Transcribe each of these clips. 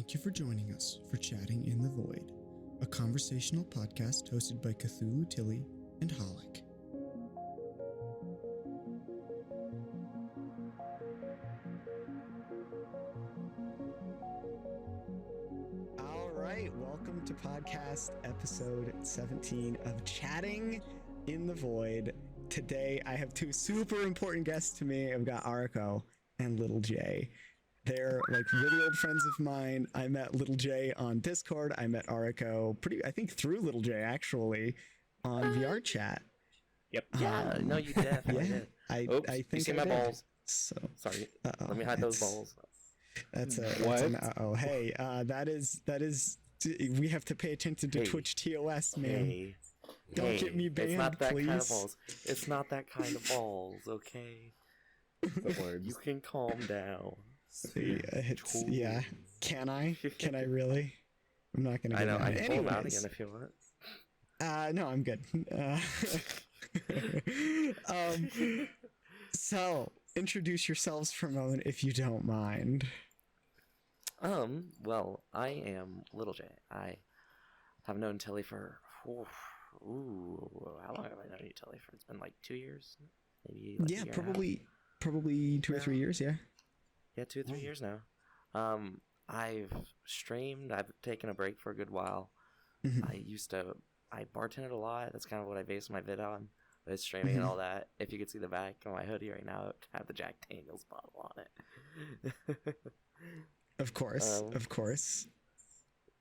Thank you for joining us for Chatting in the Void, a conversational podcast hosted by Cthulhu Tilly and Holic. All right, welcome to podcast episode 17 of Chatting in the Void. Today I have two super important guests to me. I've got Arico and LittleJ. They're like really old friends of mine. I met LittleJ on Discord. I met Arico I think through LittleJ actually on VRChat. Yep. Yeah, no, you definitely did. I think you see my balls. So sorry. Let me hide those balls. That's an uh-oh. Hey, that is we have to pay attention to Twitch TOS, man. Don't get me banned, it's not that please. Kind of balls. It's not that kind of balls, okay? You can calm down. Yeah. Can I really? I'm not gonna. I know. I can pull it out again if you want. No, I'm good. So introduce yourselves for a moment, if you don't mind. Well, I am LittleJ. I have known Tilly for how long have I known you, Tilly? For it's been like 2 years, maybe. Like yeah, probably 2 or 3 years. Yeah. Yeah, 2 or 3 years now. I've streamed. I've taken a break for a good while. Mm-hmm. I bartended a lot. That's kind of what I based my vid on. But streaming and all that. If you could see the back of my hoodie right now, I have the Jack Daniels bottle on it. Of course.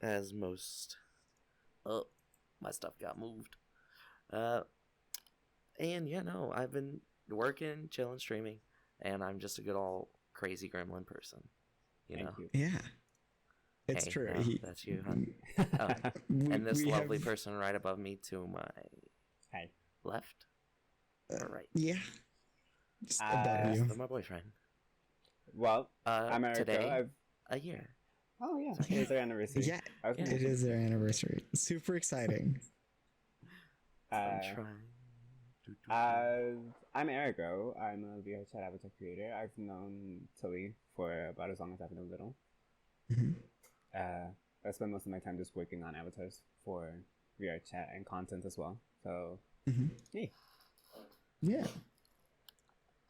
As most. Oh, my stuff got moved. And yeah, no, I've been working, chilling, streaming, and I'm just a good old crazy gremlin person. You know? Yeah. It's true. No, that's you, huh? And this lovely person right above me to my left or right? Yeah. Just above you. My boyfriend. Well, I'm Arico. Today, a year. Oh, yeah. It is our anniversary. Yeah, it is their anniversary. Super exciting. I'm Arico. I'm a VRChat avatar creator. I've known Tilly for about as long as I've known Little. Mm-hmm. I spend most of my time just working on avatars for VRChat and content as well. So,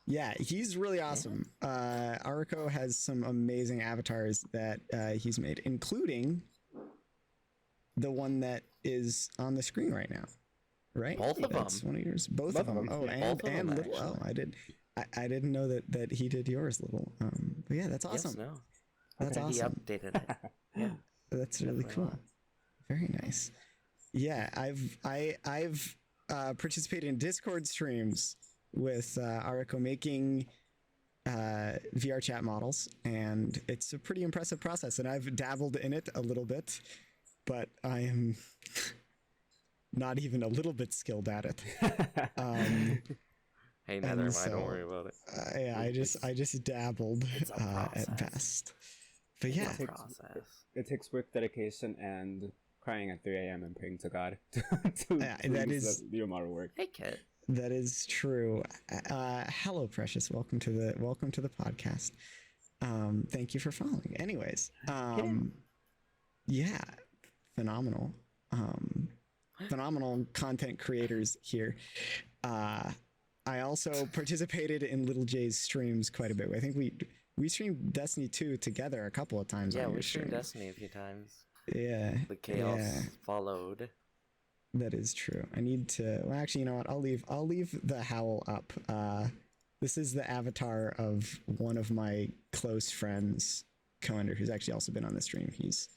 Yeah, he's really awesome. Arico has some amazing avatars that he's made, including the one that is on the screen right now. Right? Both of them. One of yours. Both of them. Oh, and Little. Oh, I didn't know that he did yours, Little. But yeah, that's awesome. Yes, no. That's awesome. He updated it. Yeah. That's really cool. Very nice. Yeah, I've participated in Discord streams with Arico making VRChat models, and it's a pretty impressive process. And I've dabbled in it a little bit, but I am not even a little bit skilled at it. Hey, neither am I. Don't worry about it. Yeah, I just dabbled at best. But yeah, it takes work, dedication, and crying at 3 a.m. and praying to God to that is your model work. Hey, kid. That is true. Hello, Precious. Welcome to the podcast. Thank you for following. Anyways, yeah, phenomenal. Phenomenal content creators here. I also participated in LittleJ's streams quite a bit. I think we streamed Destiny 2 together a couple of times. Yeah, we streamed Destiny a few times. Yeah. The chaos followed. That is true. I need to. Well, actually, you know what? I'll leave the howl up. This is the avatar of one of my close friends, Coender, who's actually also been on the stream. He's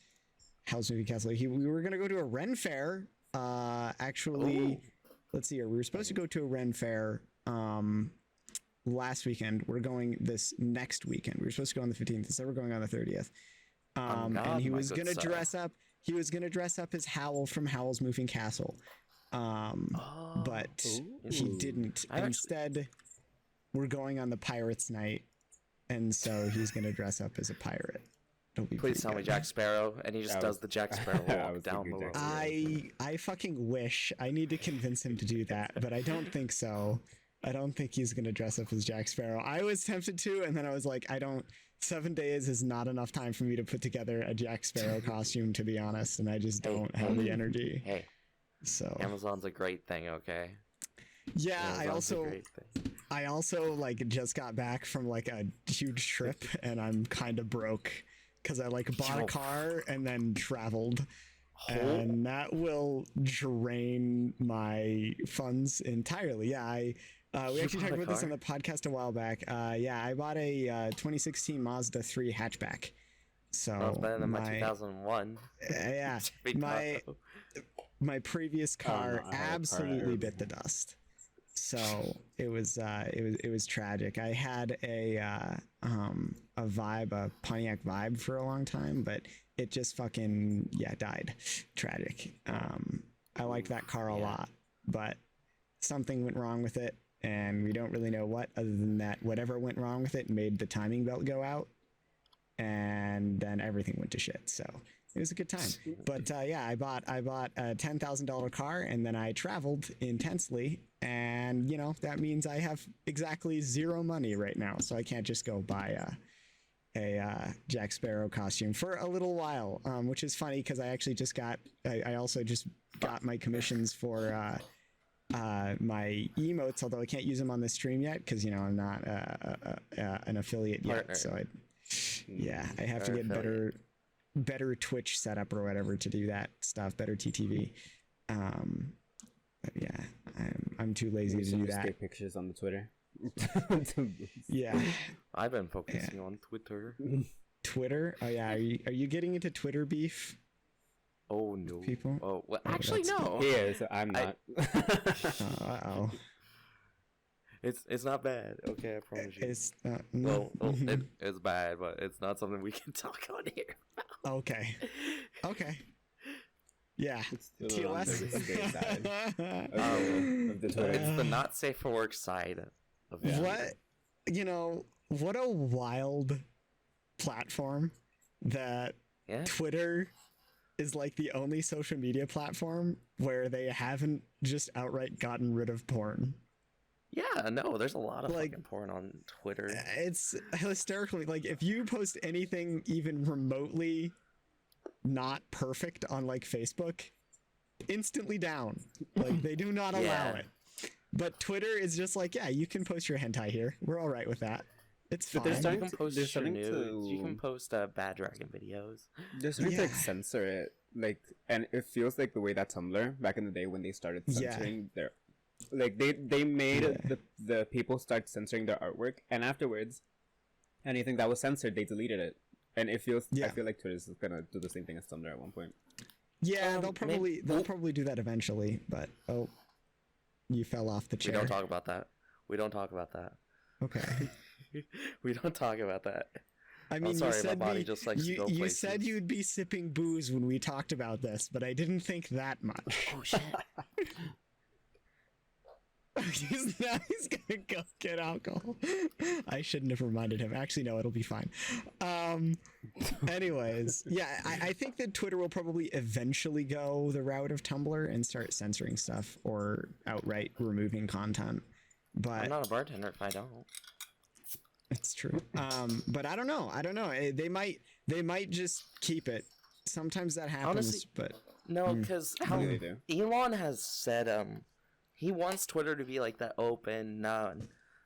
Howl's Movie Castle. We were gonna go to a Ren fair. Actually, let's see here. We were supposed to go to a Ren fair last weekend. We're going this next weekend. We were supposed to go on the 15th. Instead, we're going on the 30th. And he was gonna dress up. He was gonna dress up as Howl from Howl's Moving Castle, but he didn't. Instead, we're going on the Pirates Night, and so he's gonna dress up as a pirate. Please tell me Jack Sparrow, and he just does the Jack Sparrow walk down the road. I fucking wish. I need to convince him to do that, but I don't think so. I don't think he's gonna dress up as Jack Sparrow. I was tempted to, and then I was like, I don't. 7 days is not enough time for me to put together a Jack Sparrow costume, to be honest, and I just don't have the energy. Hey, so Amazon's a great thing, okay? yeah, Amazon's a great thing. I also like just got back from like a huge trip, and I'm kind of broke because I like bought a car and then traveled. And that will drain my funds entirely. Yeah, we actually talked about this on the podcast a while back. Yeah, I bought a 2016 Mazda 3 hatchback. So it's better than my 2001. Yeah, my previous car absolutely bit the dust. So it was tragic. I had a Vibe, a Pontiac Vibe for a long time, but it just fucking died. Tragic. I liked that car a lot, but something went wrong with it, and we don't really know what, other than that whatever went wrong with it made the timing belt go out, and then everything went to shit. So it was a good time. But yeah, I bought a $10,000 car, and then I traveled intensely, and you know that means I have exactly zero money right now, so I can't just go buy a Jack Sparrow costume for a little while, which is funny because I actually just got I also just got my commissions for my emotes, although I can't use them on the stream yet because you know I'm not an affiliate yet. Partner. So I have to get better Twitch setup or whatever to do that stuff, better TTV. But yeah, I'm too lazy to do that. Take pictures on the Twitter. Yeah, I've been focusing on Twitter. Twitter? Oh yeah, are you getting into Twitter beef? Oh no, people. Oh well, actually no. He is. I'm not. Uh-oh. It's not bad. Okay, I promise you. It's no. Well, it's bad, but it's not something we can talk on here. Okay. Yeah. It's still on the TOS. risque side of the Twitter. It's the not safe for work side of Yeah. What a wild platform that Twitter is like the only social media platform where they haven't just outright gotten rid of porn. Yeah, no, there's a lot of fucking porn on Twitter. It's hysterically, like, if you post anything even remotely not perfect on, like, Facebook, instantly down. Like, they do not allow it. But Twitter is just like, yeah, you can post your hentai here. We're all right with that. It's fine. You can post your nudes. You can post Bad Dragon videos. They're starting to like censor it, like, and it feels like the way that Tumblr back in the day when they started censoring their, like they made the people start censoring their artwork, and afterwards, anything that was censored, they deleted it, and it feels. I feel like Twitter's gonna do the same thing as Tumblr at one point. Yeah, they'll probably do that eventually, but you fell off the chair. We don't talk about that. Okay. We don't talk about that. I mean, sorry, my body just likes to go you places. said you'd be sipping booze when we talked about this, but I didn't think that much. Oh shit. He's gonna go get alcohol. I shouldn't have reminded him. Actually, no, it'll be fine. Anyways, yeah, I think that Twitter will probably eventually go the route of Tumblr and start censoring stuff or outright removing content. But I'm not a bartender if I don't. It's true. But I don't know. They might just keep it. Sometimes that happens. Honestly, but no, because Elon has said he wants Twitter to be like that open,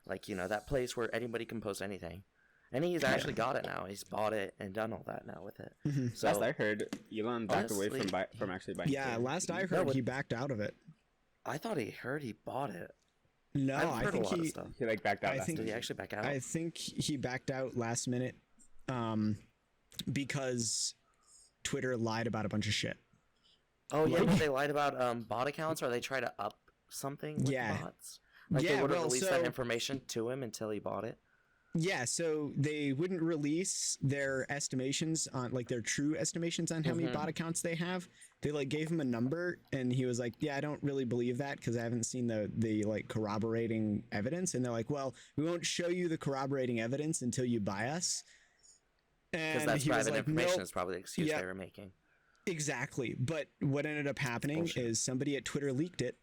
like, you know, that place where anybody can post anything. And he's actually got it now. He's bought it and done all that now with it. Mm-hmm. So, last I heard, Elon backed away from actually buying. Yeah, Twitter. Last I heard, he backed out of it. I thought he bought it. No, I think he like backed out. Did he actually back out? I think he backed out last minute, because Twitter lied about a bunch of shit. Oh yeah, but they lied about bot accounts, or they try to up something with bots. Like they wouldn't release that information to him until he bought it. Yeah, so they wouldn't release their estimations on, like, their true estimations on how many bot accounts they have. They like gave him a number, and he was like, "Yeah, I don't really believe that because I haven't seen the like corroborating evidence." And they're like, "Well, we won't show you the corroborating evidence until you buy us." Because that's private information. That's probably the excuse they were making. Exactly, but what ended up happening is somebody at Twitter leaked it,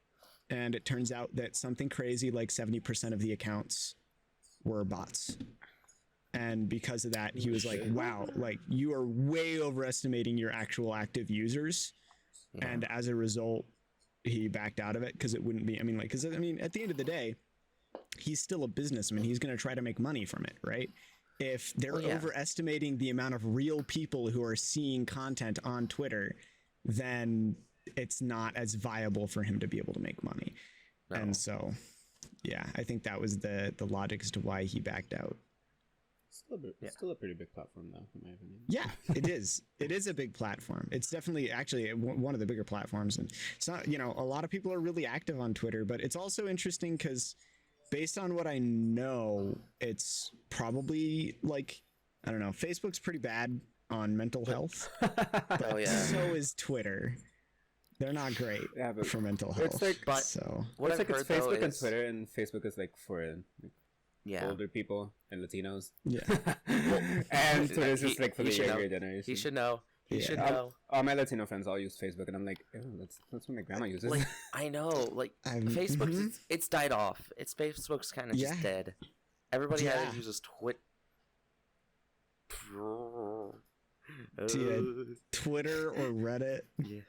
and it turns out that something crazy like 70% of the accounts were bots. And because of that, he was like, wow, like you are way overestimating your actual active users. Yeah. And as a result, he backed out of it because it wouldn't be, at the end of the day, he's still a businessman. He's going to try to make money from it, right? If they're overestimating the amount of real people who are seeing content on Twitter, then it's not as viable for him to be able to make money. No. And so, yeah, I think that was the logic as to why he backed out. Still a pretty big platform, though, in my opinion. Yeah, it is. It is a big platform. It's definitely actually one of the bigger platforms. And it's not, a lot of people are really active on Twitter, but it's also interesting because based on what I know, it's probably like, I don't know, Facebook's pretty bad on mental health. But so is Twitter. They're not great for mental health. It's like, it's Facebook and Twitter, and Facebook is like for older people and Latinos. Yeah. And Twitter's just like for the younger generation. He should know. He should know. All my Latino friends all use Facebook, and I'm like, that's what my grandma uses. Like, I know, like Facebook, it's died off. Facebook's kind of just dead. Everybody either uses Twitter or Reddit. Yeah.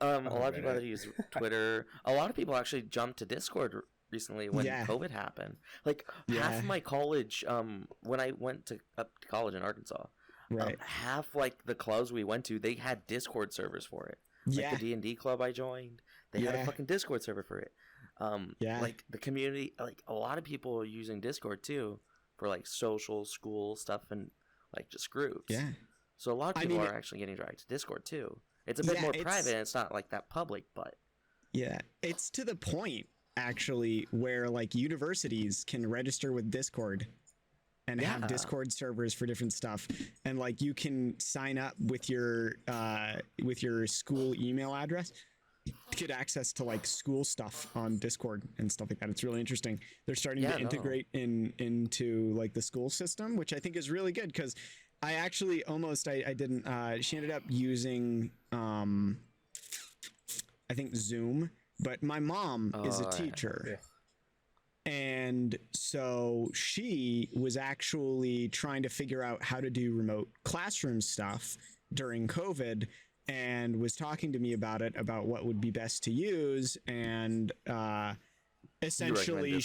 A lot of people either use Twitter. A lot of people actually jumped to Discord recently when COVID happened. Like half my college, when I went up to college in Arkansas, half like the clubs we went to, they had Discord servers for it. Like the D&D club I joined, they had a fucking Discord server for it. Like the community, like a lot of people are using Discord too for like social, school stuff, and like just groups. Yeah. So a lot of people are actually getting dragged to Discord too. It's a bit more private, and it's not like that public, but it's to the point actually where like universities can register with Discord and have Discord servers for different stuff, and like you can sign up with your school email address to get access to like school stuff on Discord and stuff like that. It's really interesting. They're starting to integrate into like the school system, which I think is really good because I actually I didn't she ended up using I think Zoom, but my mom is a teacher. And so she was actually trying to figure out how to do remote classroom stuff during COVID, and was talking to me about what would be best to use. And essentially,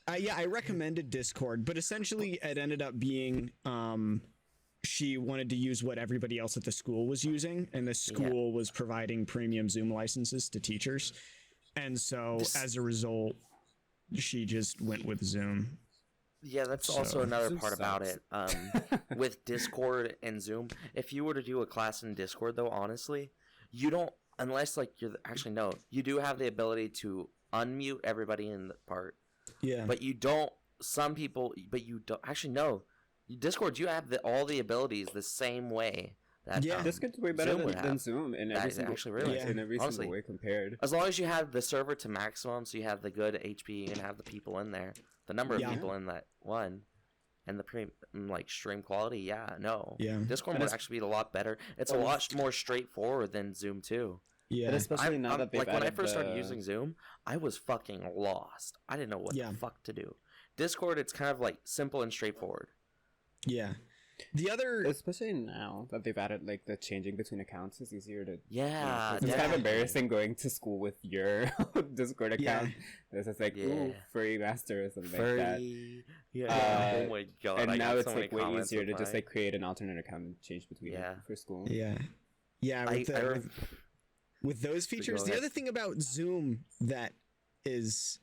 I recommended Discord, but essentially it ended up being she wanted to use what everybody else at the school was using, and the school was providing premium Zoom licenses to teachers. And so as a result, she just went with Zoom. Yeah, that's also another Zoom part about it. With Discord and Zoom, if you were to do a class in Discord, though, honestly, you don't, unless like you do have the ability to unmute everybody in the part. Yeah. But you don't. Some people, but you don't. Actually, no. Discord, you have all the abilities the same way. Discord's way better than Zoom in every single way compared. As long as you have the server to maximum, so you have the good HP and have the people in there, the number of people in that one, and the stream quality. Discord would actually be a lot better. It's a lot more straightforward than Zoom too. Yeah, and especially now that they've like when I first started using Zoom, I was fucking lost. I didn't know what the fuck to do. Discord, it's kind of like simple and straightforward. Yeah. The other, especially now that they've added like the changing between accounts is easier to. Yeah, it's kind of embarrassing going to school with your Discord account. This is like furry master or something like that. Oh my god! And now it's like way easier to just like create an alternate account and change between for school. With those features, the other thing about Zoom that is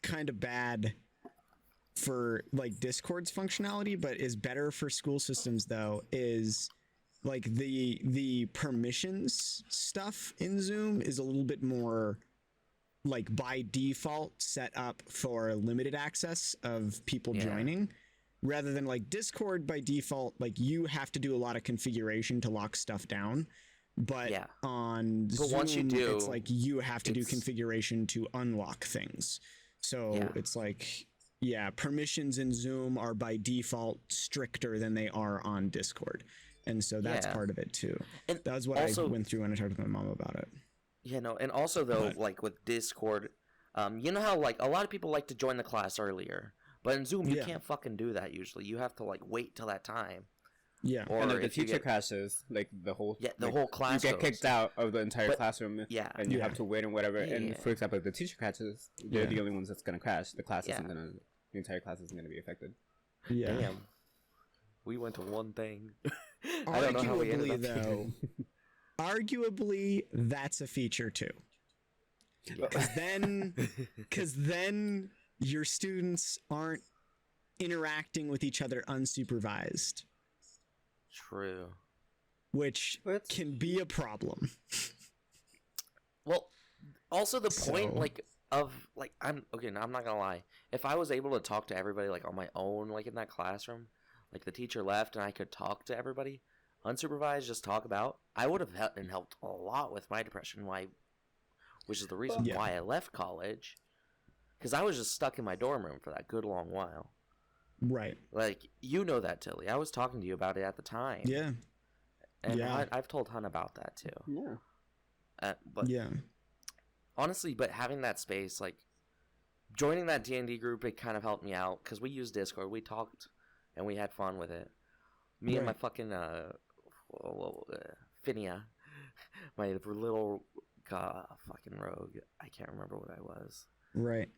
kind of bad for like Discord's functionality, but is better for school systems though, is like the permissions stuff in Zoom is a little bit more like by default set up for limited access of people joining, rather than like Discord by default, like you have to do a lot of configuration to lock stuff down. But on Zoom, once you do, it's like you have to do configuration to unlock things. So it's like, permissions in Zoom are by default stricter than they are on Discord. And so that's part of it too. And that was what I went through when I talked to my mom about it. You know, and also though, like with Discord, you know how like a lot of people like to join the class earlier, but in Zoom you can't fucking do that usually. You have to like wait till that time. Yeah, or and if the teacher crashes, like the whole whole class you get goes. kicked out of the entire classroom. And you have to wait and whatever. And for example, if the teacher crashes, they're the only ones that's gonna crash. The class isn't gonna. The entire class isn't gonna be affected. Yeah. Damn. We went to one thing. I don't know how we ended up though. Arguably, that's a feature too. Because then your students aren't interacting with each other unsupervised. True. Which can be a problem. Well, also the point, I'm not gonna lie. If I was able to talk to everybody, like, on my own, like, in that classroom, like, the teacher left and I could talk to everybody, unsupervised, just talk about, I would have helped a lot with my depression, which is the reason why I left college. Because I was just stuck in my dorm room for that good long while. Right. Like, you know that, Tilly. I was talking to you about it at the time. Yeah. And I've told Hun about that, too. Yeah. But honestly, having that space, like, joining that D&D group, it kind of helped me out. Because we used Discord. We talked, and we had fun with it. Me and my fucking, Finia. My little, fucking rogue. I can't remember what I was. Right.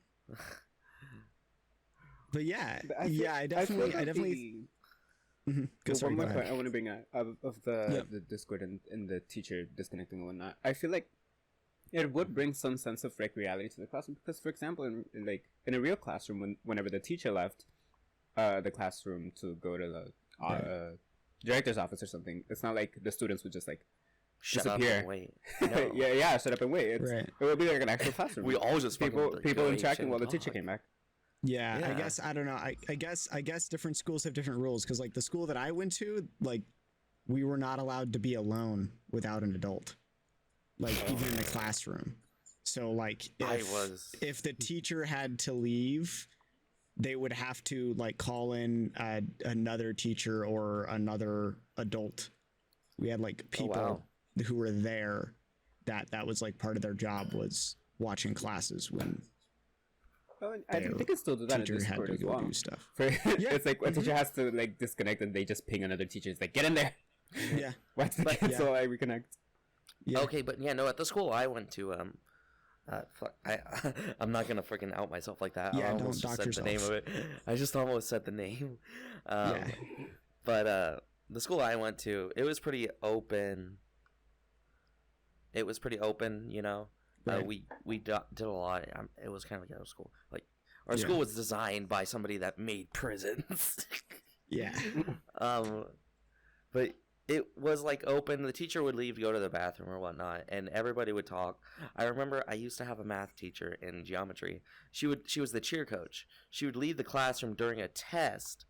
But I definitely. One more point I want to bring up of the Discord and the teacher disconnecting and whatnot. I feel like it would bring some sense of reality to the classroom because, for example, in a real classroom, whenever the teacher left the classroom to go to the director's office or something, it's not like the students would just like shut disappear. up and wait. No. Shut up and wait. It would be like an actual classroom. We all just people interacting while the teacher came back. Yeah, I guess I don't know. I guess different schools have different rules because like the school that I went to, like we were not allowed to be alone without an adult, like even in the classroom. So like if the teacher had to leave, they would have to like call in another teacher or another adult. We had like people who were there that was like part of their job was watching classes when. I think they can still do that in Discord as well. Stuff. It's like a teacher has to like disconnect and they just ping another teacher. It's like, get in there. Yeah. Watch the cancel, I reconnect. Yeah. Okay, but at the school I went to, I'm not gonna freaking out myself like that. Yeah, I almost don't just dox said the name of it. I just almost said the name. But the school I went to, it was pretty open. You know. Right. We did a lot. It was kind of like a school. Like our school was designed by somebody that made prisons. But it was like open. The teacher would leave to go to the bathroom or whatnot, and everybody would talk. I remember I used to have a math teacher in geometry. She was the cheer coach. She would leave the classroom during a test.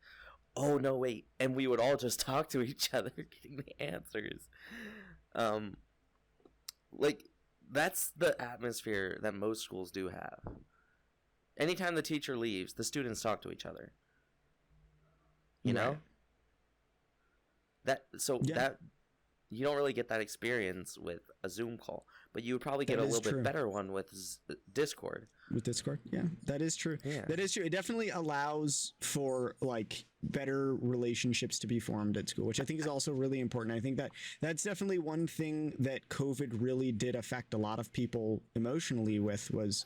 Oh no, wait! And we would all just talk to each other, getting the answers. That's the atmosphere that most schools do have. Anytime the teacher leaves, the students talk to each other. You know? That you don't really get that experience with a Zoom call, but you would probably get a little bit better one with Discord. With Discord, yeah, that is true. Yeah. That is true. It definitely allows for like better relationships to be formed at school, which I think is also really important. I think that's definitely one thing that COVID really did affect a lot of people emotionally with was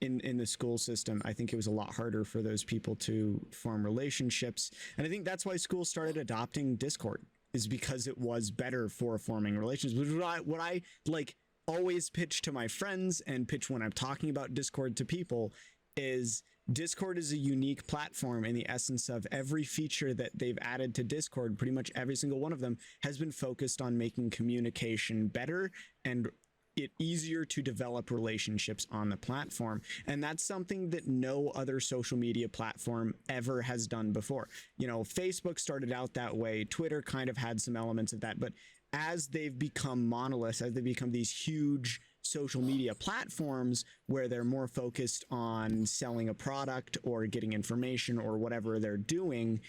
in the school system. I think it was a lot harder for those people to form relationships, and I think that's why schools started adopting Discord. Is because it was better for forming relations. What I like always pitch to my friends and pitch when I'm talking about Discord to people is Discord is a unique platform in the essence of every feature that they've added to Discord, pretty much every single one of them has been focused on making communication better and it easier to develop relationships on the platform. And that's something that no other social media platform ever has done before. You know, Facebook started out that way. Twitter kind of had some elements of that. But as they've become monoliths, as they become these huge social media platforms where they're more focused on selling a product or getting information or whatever they're doing,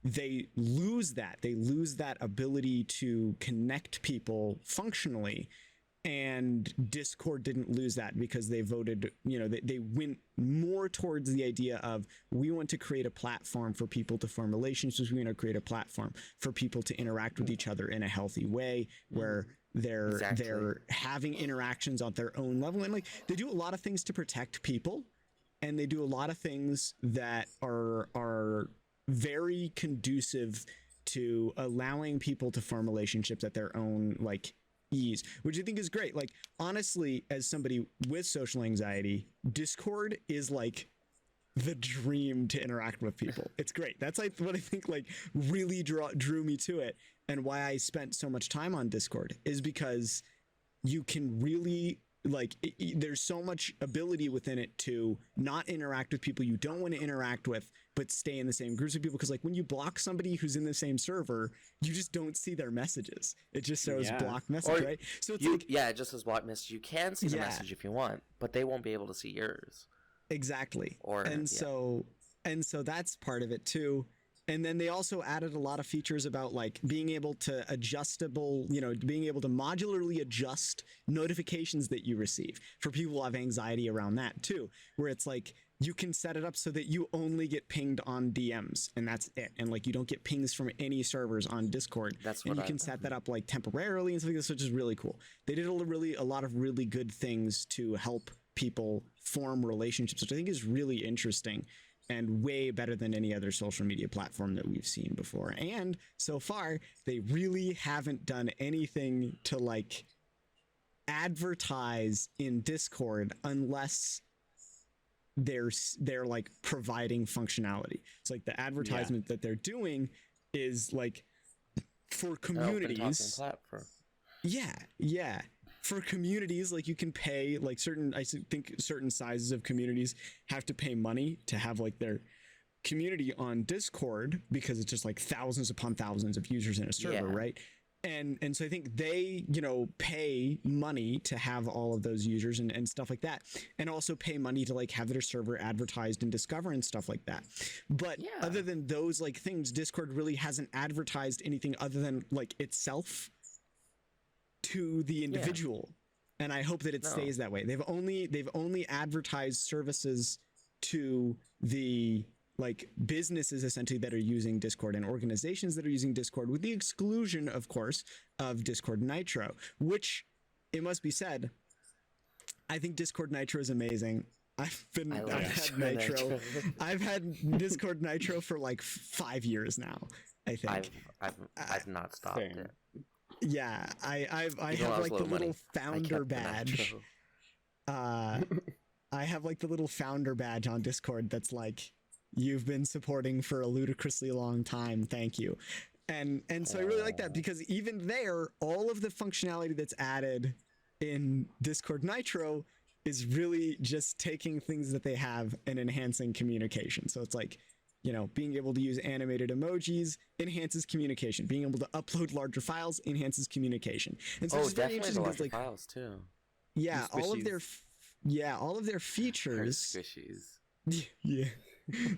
they lose that. They lose that ability to connect people functionally. And Discord didn't lose that because they voted, they went more towards the idea of, we want to create a platform for people to form relationships. We want to create a platform for people to interact with each other in a healthy way where they're having interactions on their own level. And like, they do a lot of things to protect people, and they do a lot of things that are very conducive to allowing people to form relationships at their own like ease, which I think is great. Like, honestly, as somebody with social anxiety, Discord is like the dream to interact with people. It's great. That's like what I think like really drew me to it, and why I spent so much time on Discord, is because you can really like there's so much ability within it to not interact with people you don't want to interact with, but stay in the same groups of people. Because like when you block somebody who's in the same server, you just don't see their messages. It just shows blocked message, right? So it's it just says blocked message. You can see the message if you want, but they won't be able to see yours. Exactly. So that's part of it too. And then they also added a lot of features about like being able to being able to modularly adjust notifications that you receive for people who have anxiety around that too, where it's like you can set it up so that you only get pinged on DMs and that's it. And like you don't get pings from any servers on Discord. And you can set that up like temporarily and stuff like this, which is really cool. They did a lot of really good things to help people form relationships, which I think is really interesting. And way better than any other social media platform that we've seen before. And so far, they really haven't done anything to like advertise in Discord unless they're like providing functionality. It's like the advertisement that they're doing is like for communities. Yeah. For communities, like you can pay like I think certain sizes of communities have to pay money to have like their community on Discord, because it's just like thousands upon thousands of users in a server, right? And so I think they, pay money to have all of those users and stuff like that, and also pay money to like have their server advertised and Discover and stuff like that. But other than those like things, Discord really hasn't advertised anything other than like itself to the individual, and I hope that it stays that way. They've only advertised services to the like businesses essentially that are using Discord and organizations that are using Discord, with the exclusion, of course, of Discord Nitro, which, it must be said, I think Discord Nitro is amazing. I've had Discord Nitro for like 5 years now, I think. I've not stopped it. Yeah, I have like the little founder badge. I have like the little founder badge on Discord that's like, you've been supporting for a ludicrously long time, thank you. And so I really like that, because even there, all of the functionality that's added in Discord Nitro is really just taking things that they have and enhancing communication. So it's like, being able to use animated emojis enhances communication. Being able to upload larger files enhances communication. And so it's very interesting because like files too. Yeah, all of their features.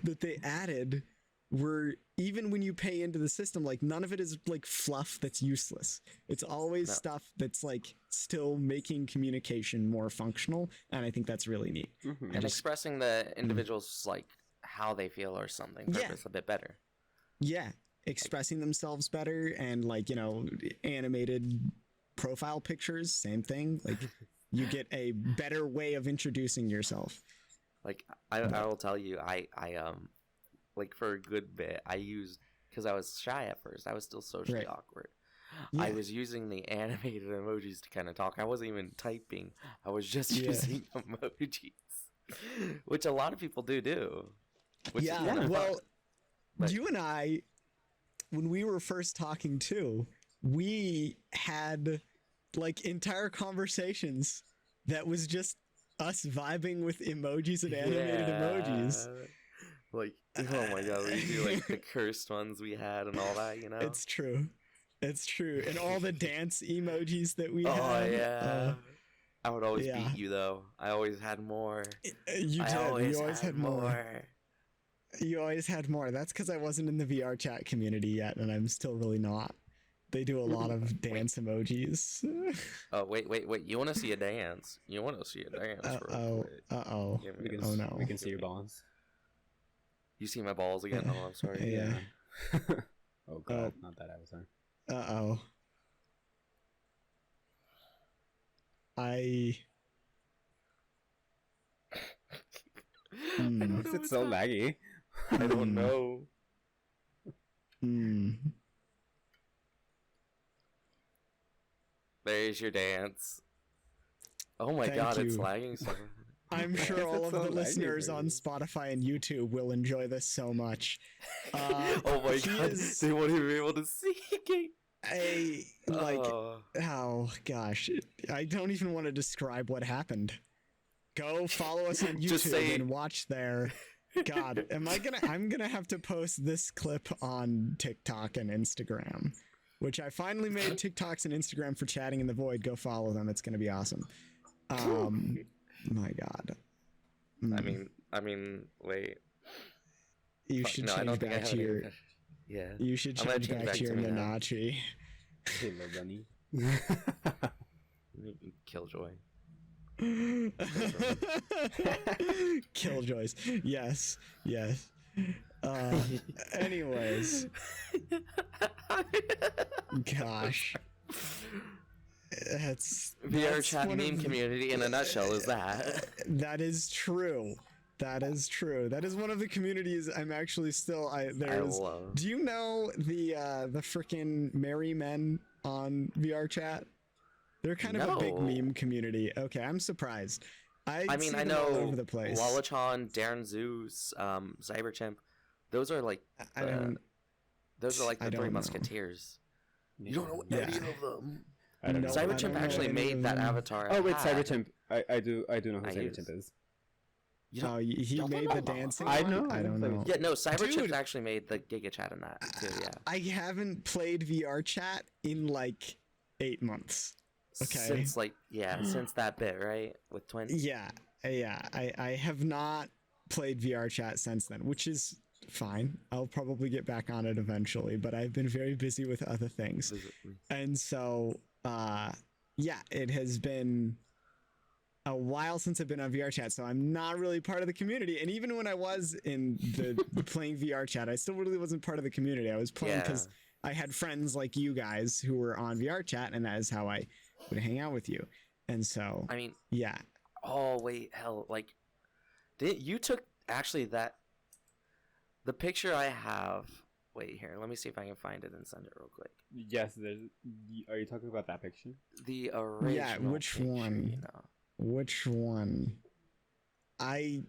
That they added were, even when you pay into the system, like none of it is like fluff that's useless. It's always stuff that's like still making communication more functional, and I think that's really neat. And expressing the individuals like how they feel or something purpose a bit better. Expressing themselves better, and like animated profile pictures, same thing. Like you get a better way of introducing yourself. Like I will tell you, I like for a good bit I used, because I was shy at first, I was still socially awkward. I was using the animated emojis to kind of talk. I wasn't even typing, I was just using emojis, which a lot of people do. Well, you and I, when we were first talking too, we had like entire conversations that was just us vibing with emojis and animated emojis. Like, oh my god, we do like the cursed ones we had and all that, It's true. And all the dance emojis that we had. Oh yeah. I would always beat you though. I always had more. You always had more. You always had more. That's because I wasn't in the VRChat community yet, and I'm still really not. They do a lot of dance emojis. Oh, wait. You want to see a dance? Real quick. Oh no. We can see your balls. You see my balls again? Oh, I'm sorry. Yeah. Oh god, not that avatar. It's so laggy. I don't know. There's your dance. Oh my god, it's lagging so. I'm sure all of the listeners on Spotify and YouTube will enjoy this so much. Oh my god, they won't even be able to see. Oh gosh, I don't even want to describe what happened. Go follow us on YouTube and watch there. God, I'm gonna have to post this clip on TikTok and Instagram, which I finally made TikToks and Instagram for Chatting in the Void. Go follow them. It's gonna be awesome. My God. I mean, wait. You should change back to your. Yeah. You should change back to your Nanachi. Hello, bunny. Killjoy. Killjoys. Yes. Anyways. Gosh. That's VRChat meme community in a nutshell is that. That is true. That is one of the communities I'm actually still love. Do you know the freaking merry men on VRChat? They're kind of a big meme community. Okay, I'm surprised. I know all over the place. LittleJan, Darren Zeus, Cyberchimp. Those are like the Three Musketeers. You don't know any of them. Cyberchimp actually made that avatar. Oh wait, Cyberchimp. I do know who Cyberchimp is. He made the dancing. I know. I don't know. Yeah, no, Cyberchimp actually made the Giga Chat in that too. Yeah. I haven't played VRChat in like 8 months. Okay. Since that bit, right? With twins. Yeah. I have not played VRChat since then, which is fine. I'll probably get back on it eventually, but I've been very busy with other things. And so, it has been a while since I've been on VRChat, so I'm not really part of the community. And even when I was in the playing VRChat, I still really wasn't part of the community. I was playing because I had friends like you guys who were on VRChat, and that is how I would hang out with you. And so, Oh wait, hell, like, you took actually the picture I have. Wait here, let me see if I can find it and send it real quick. Yes, are you talking about that picture? The original. Yeah, which picture, one? Which one? I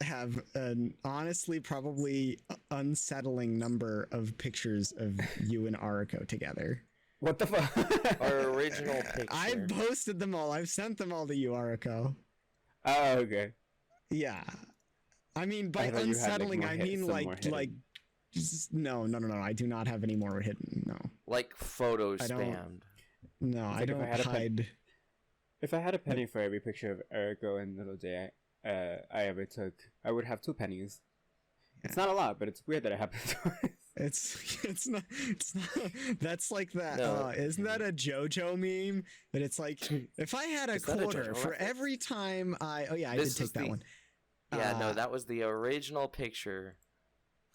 have an honestly probably unsettling number of pictures of you and Arico together. What the fuck? Our original picture. I've posted them all. I've sent them all to you, Arico. Oh, okay. Yeah. I mean, by unsettling, I mean like just, no. I do not have any more hidden. No. Like photos spammed. No, I don't hide. If I had a penny for every picture of Arico and LittleJ I ever took, I would have 2 pennies. Yeah. It's not a lot, but it's weird that it happened twice. It's not. That's like that. No. Isn't that a JoJo meme? That it's like, if I had a quarter for every time I. Oh yeah, I did take that one. Yeah, no, that was the original picture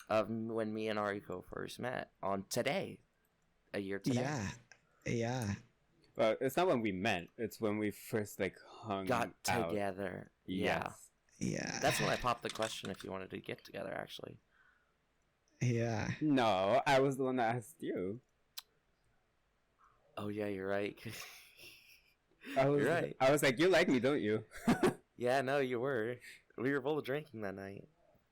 of when me and Arico first met on today, a year today. Yeah. Well, it's not when we met. It's when we first got together. Yes. Yeah. That's when I popped the question if you wanted to get together, actually. Yeah. No, I was the one that asked you. Oh yeah, you're right. You're right. I was like, you like me, don't you? Yeah, no, you were. We were both drinking that night,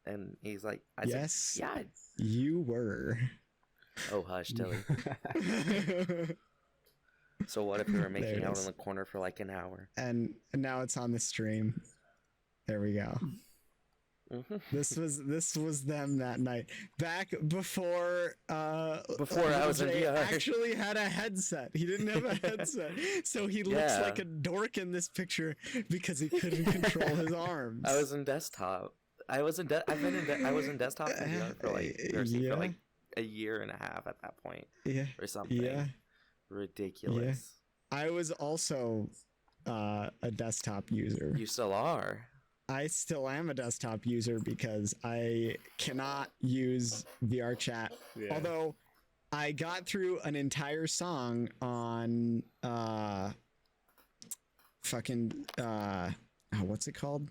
and he's like, "Yes, yeah, you were." Oh, hush, Tilly. So what if we were making out in the corner for like an hour? And now it's on the stream. There we go. Mm-hmm. This was them that night. Back before I was in VR. Actually had a headset. He didn't have a headset, so he looks like a dork in this picture because he couldn't control his arms. I was in desktop. I was in desktop VR for like a year and a half at that point. Yeah. Or something. Yeah. Ridiculous. Yeah. I was also a desktop user. You still are. I still am a desktop user because I cannot use VRChat. Yeah. Although I got through an entire song on what's it called?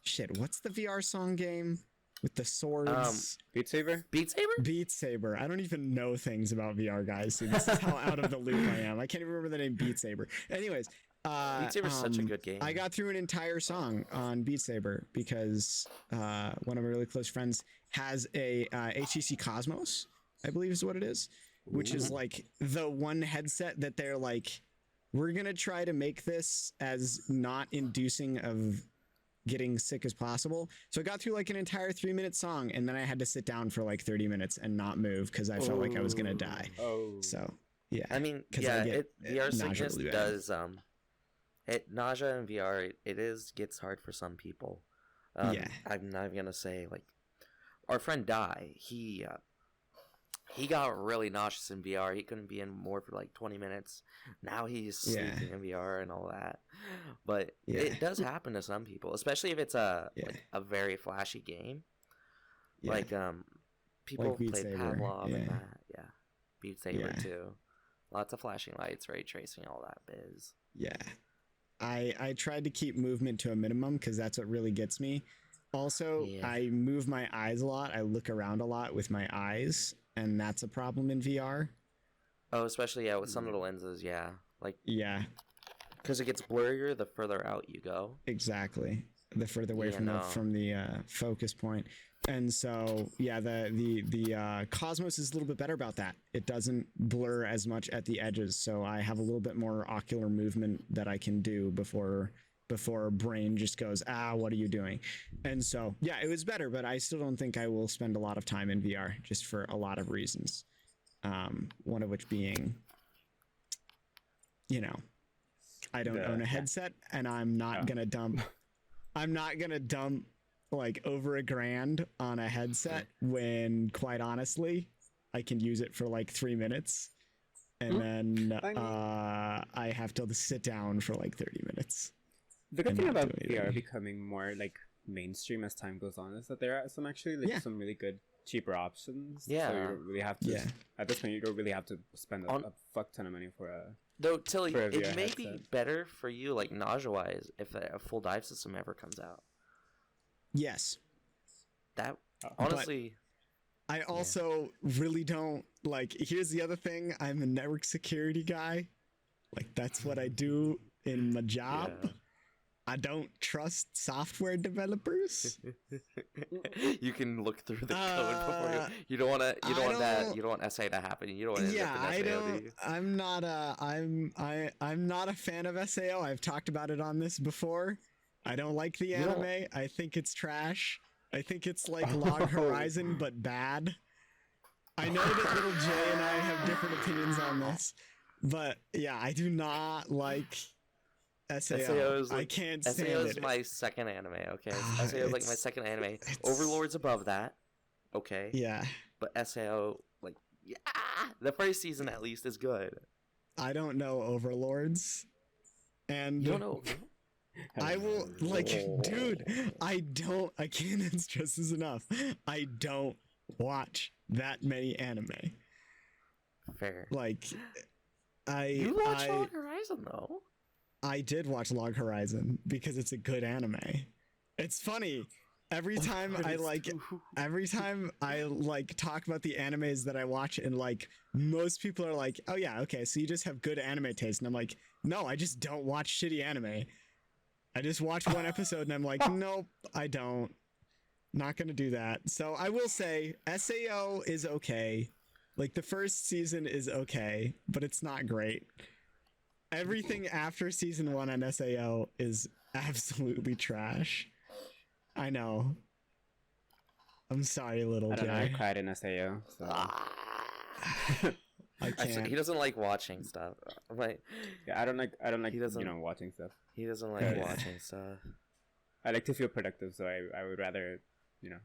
Shit, what's the VR song game with the swords? Beat Saber? Beat Saber? Beat Saber. I don't even know things about VR, guys. See, this is how out of the loop I am. I can't even remember the name Beat Saber. Anyways, Beat Saber is such a good game. I got through an entire song on Beat Saber because one of my really close friends has a HTC Cosmos, I believe is what it is, which is like the one headset that they're like, we're going to try to make this as not inducing of getting sick as possible. So I got through like an entire 3-minute song, and then I had to sit down for like 30 minutes and not move because I felt like I was going to die. So, yeah. I mean, VR sickness really does... nausea in VR, gets hard for some people. I'm not gonna say, like, our friend Dai, he got really nauseous in VR. He couldn't be in more for like 20 minutes. Now he's sleeping in VR and all that. But it does happen to some people, especially if it's like a very flashy game. Like people like play Pavlov and that. Yeah, Beat Saber too. Lots of flashing lights, ray tracing, all that biz. Yeah. I tried to keep movement to a minimum because that's what really gets me. Also, I move my eyes a lot. I look around a lot with my eyes, and that's a problem in VR. Oh, especially with some of the lenses, like because it gets blurrier the further out you go. Exactly, the further away from the focus point. And so, the Cosmos is a little bit better about that. It doesn't blur as much at the edges, so I have a little bit more ocular movement that I can do before brain just goes, what are you doing? And so, it was better, but I still don't think I will spend a lot of time in VR, just for a lot of reasons. One of which being, I don't own a headset, and I'm not gonna dump like over $1,000 on a headset when, quite honestly, I can use it for like 3 minutes, and then I have to sit down for like 30 minutes. The good thing about VR becoming more like mainstream as time goes on is that there are some some really good cheaper options. Yeah. So you don't really have to. At this point, you don't really have to spend a fuck ton of money for a. Though, Tilly, it may be better for you, like nausea-wise, if a full dive system ever comes out. Yes. That honestly. But I also really don't like. Here's the other thing: I'm a network security guy. Like that's what I do in my job. Yeah. I don't trust software developers. You can look through the code before you don't want that. You don't want SA to happen. You don't want to I'm not a fan of SAO. I've talked about it on this before. I don't like the anime. I think it's trash. I think it's like Log Horizon but bad. I know that LittleJ and I have different opinions on this, but I do not like SAO. I can't stand SAO it. is my second anime, okay? SAO is like my second anime. Overlord's above that, okay? Yeah. But SAO, the first season at least is good. I don't know Overlords. And you don't know? I will, dude, I can't stress this enough. I don't watch that many anime. Fair. You watch Log Horizon, though. I did watch Log Horizon because it's a good anime. It's funny. Every time I talk about the animes that I watch, and most people are like, "Oh yeah, okay, so you just have good anime taste," and I'm like, "No, I just don't watch shitty anime. I just watch one episode and I'm like, nope, I don't. Not gonna do that." So I will say SAO is okay. The first season is okay, but it's not great. Everything after season 1 on SAO is absolutely trash. I know. I'm sorry, LittleJ. I cried in SAO. So. I can't. He doesn't like watching stuff. I don't like watching stuff. He doesn't like watching stuff. I like to feel productive, so I would rather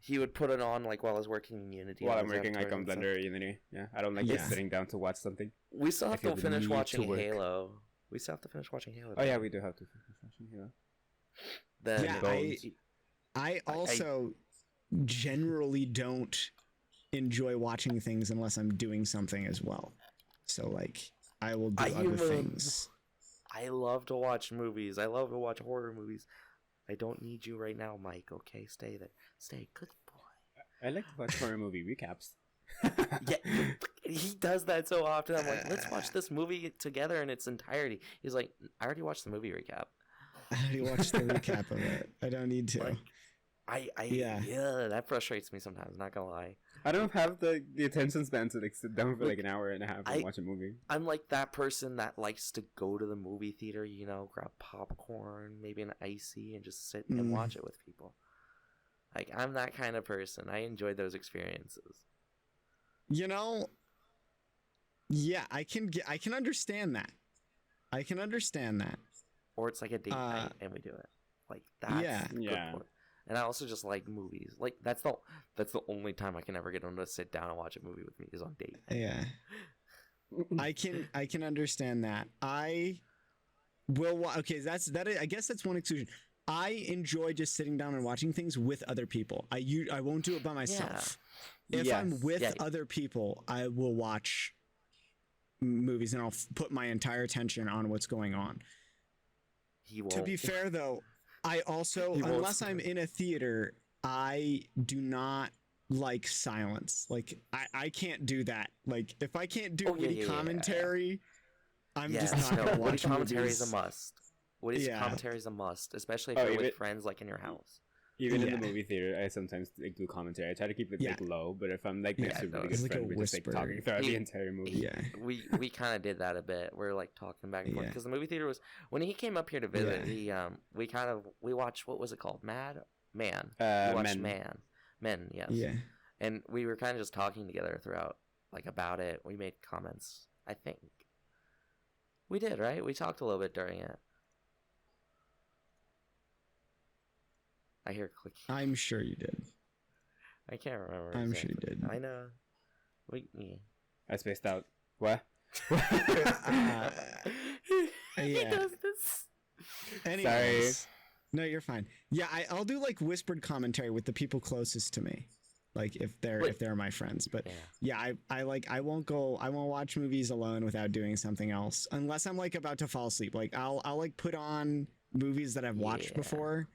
He would put it on like while I was working in Unity. While I'm working like on Blender or Unity. Yeah, I don't like just sitting down to watch something. We still have to finish watching Halo. We still have to finish watching Halo. Oh yeah, we do have to finish watching Halo. Then I also generally don't enjoy watching things unless I'm doing something as well. So like I will do other things. I love to watch movies. I love to watch horror movies. I don't need you right now, Mike. Okay, stay there. Stay, good boy. I like to watch horror movie recaps. Yeah, he does that so often. I'm like, let's watch this movie together in its entirety. He's like, I already watched the movie recap. I already watched the recap of it. I don't need to. Like, yeah, that frustrates me sometimes. Not gonna lie. I don't have the attention span to like sit down for like an hour and a half and watch a movie. I'm like that person that likes to go to the movie theater, grab popcorn, maybe an icy, and just sit and watch it with people. Like, I'm that kind of person. I enjoy those experiences. Yeah, I can understand that. I can understand that. Or it's like a date night and we do it. Like, that's good for it. And I also just like movies. Like, that's the only time I can ever get them to sit down and watch a movie with me is on date night. Yeah. I can understand that. I will okay, I guess that's one exclusion. I enjoy just sitting down and watching things with other people. I won't do it by myself. Yeah. If I'm with other people, I will watch movies and I'll put my entire attention on what's going on. He won't. To be fair though, I also, unless I'm in a theater, I do not like silence. Like, I can't do that. Like, if I can't do witty commentary, I'm just not going to watch witty commentary is a must. Witty commentary is a must, especially if you're with friends, like, in your house. Even in the movie theater, I sometimes like, do commentary. I try to keep it like, low, but if I'm like next to a really good friend, we're just like talking throughout the entire movie. Yeah, we kind of did that a bit. We're like talking back and forth because the movie theater was when he came up here to visit. We watched, what was it called? Man. We watched Men. Yes. Yeah. And we were kind of just talking together throughout, like, about it. We made comments. I think we did, right? We talked a little bit during it. I hear clicking. I'm sure you did. I can't remember. I'm sure you did. I know. I spaced out. What? He does this. Anyways, sorry. No, you're fine. Yeah, I'll do like whispered commentary with the people closest to me, like if they're my friends. But I won't watch movies alone without doing something else unless I'm like about to fall asleep. Like I'll like put on movies that I've watched before.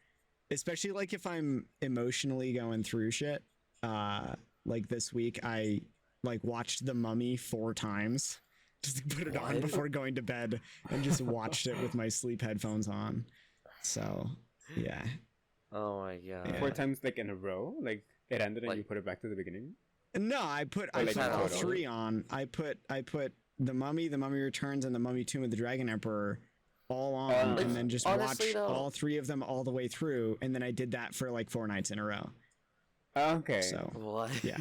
Especially like if I'm emotionally going through shit. Like this week I like watched The Mummy 4 times just to put it on before going to bed and just watched it with my sleep headphones on. So yeah. Oh my god. Yeah. 4 times like in a row? Like it ended and you put it back to the beginning? No, I put all 3 on. I put The Mummy, The Mummy Returns, and The Mummy Tomb of the Dragon Emperor all on, and then just watch all 3 of them all the way through, and then I did that for like 4 nights in a row. Okay. So what? Yeah.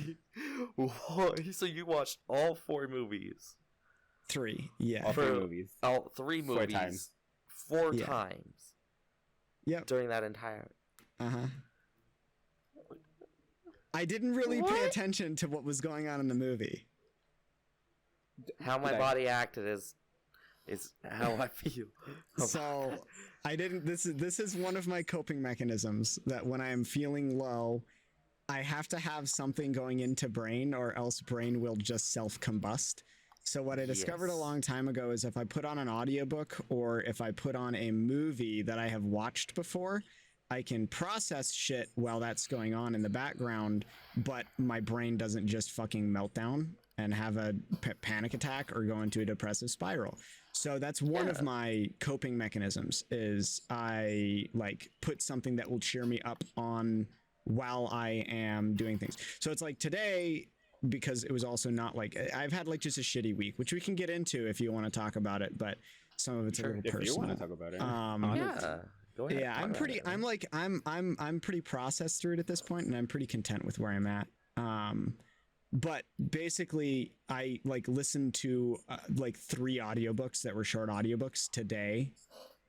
So you watched all 4 movies? 3. Yeah. All 3 movies. All 3 movies. 4 times. 4 times. Yep. During that entire. I didn't really pay attention to what was going on in the movie. How my body acted is how I feel. So I didn't. This is one of my coping mechanisms that when I am feeling low, I have to have something going into brain, or else brain will just self-combust. So what I discovered a long time ago is if I put on an audiobook or if I put on a movie that I have watched before, I can process shit while that's going on in the background, but my brain doesn't just fucking melt down and have a panic attack or go into a depressive spiral. So that's one of my coping mechanisms is I like put something that will cheer me up on while I am doing things. So it's like today, because it was also not like, I've had like just a shitty week, which we can get into if you want to talk about it, but some of it's a little personal. If you want to talk about it. Go ahead. Yeah, I'm pretty processed through it at this point, and I'm pretty content with where I'm at. But basically, I like listened to like 3 audiobooks that were short audiobooks today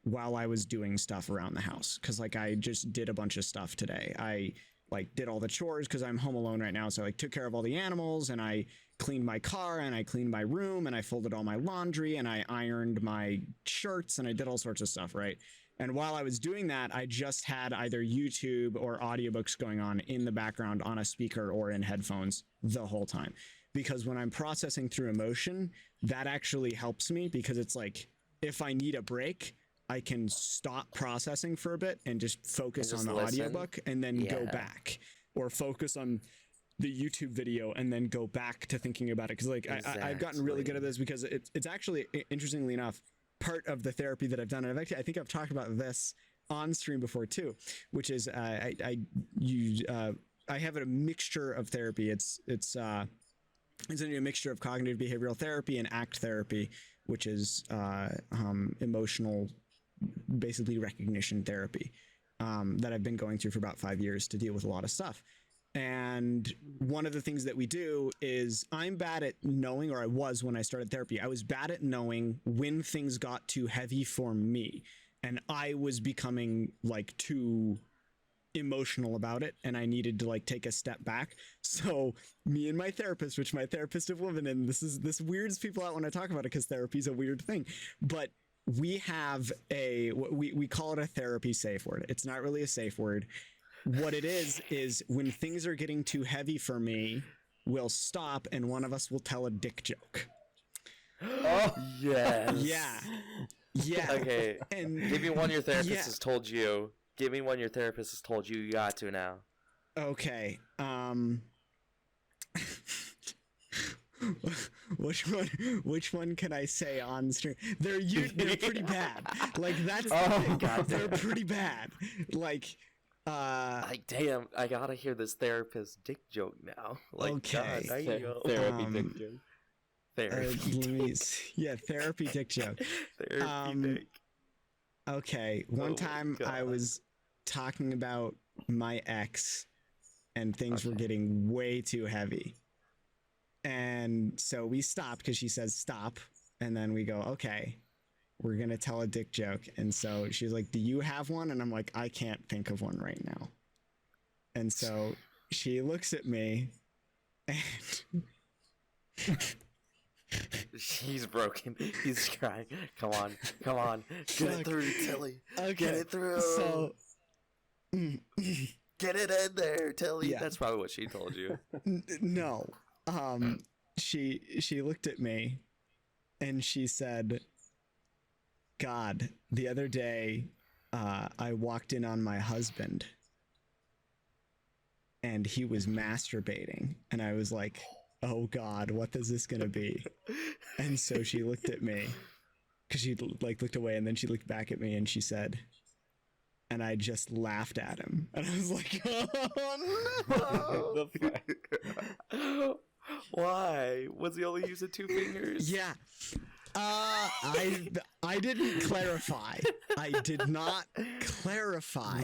while I was doing stuff around the house, because like I just did a bunch of stuff today. I like did all the chores because I'm home alone right now. So I like took care of all the animals, and I cleaned my car, and I cleaned my room, and I folded all my laundry, and I ironed my shirts, and I did all sorts of stuff, right? And while I was doing that, I just had either YouTube or audiobooks going on in the background on a speaker or in headphones the whole time. Because when I'm processing through emotion, that actually helps me, because it's like, if I need a break, I can stop processing for a bit and just focus on the audiobook and then go back, or focus on the YouTube video and then go back to thinking about it. Because like I've gotten really good at this, because it's actually, interestingly enough, part of the therapy that I've done. And I think I've talked about this on stream before too, which is I have a mixture of therapy. It's a mixture of cognitive behavioral therapy and ACT therapy, which is emotional, basically recognition therapy, that I've been going through for about 5 years to deal with a lot of stuff. And one of the things that we do is, I'm bad at knowing, or I was when I started therapy, I was bad at knowing when things got too heavy for me, and I was becoming like too emotional about it, and I needed to like take a step back. So me and my therapist, which my therapist of women, and this weirds people out when I talk about it, because therapy is a weird thing, but we have we call it a therapy safe word. It's not really a safe word. What it is when things are getting too heavy for me, we'll stop and one of us will tell a dick joke. Oh, yes. Yeah. Yeah. Okay. And give me one your therapist has told you. Give me one your therapist has told you got to now. Okay. Which one can I say on stream? They're pretty bad. Like, that's the thing. God, they're pretty bad. Like damn, I gotta hear this therapist dick joke now. Like, okay. God, there you go. Therapy dick joke. Therapy dick joke. Therapy dick. Okay, one time I was talking about my ex, and things were getting way too heavy. And so we stopped, because she says stop, and then we go, okay, we're gonna tell a dick joke. And so she's like, do you have one? And I'm like, I can't think of one right now. And so she looks at me, and he's broken. He's crying. Come on. Get it through, Tilly. Okay. Get it through. So get it in there, Tilly. Yeah. That's probably what she told you. No. She looked at me and she said, God, the other day, I walked in on my husband and he was masturbating, and I was like, oh God, what is this gonna be? And so she looked at me, because she like looked away, and then she looked back at me and she said, and I just laughed at him, and I was like, oh no. Why? Was he only using 2 fingers? Yeah. I didn't clarify. I did not clarify.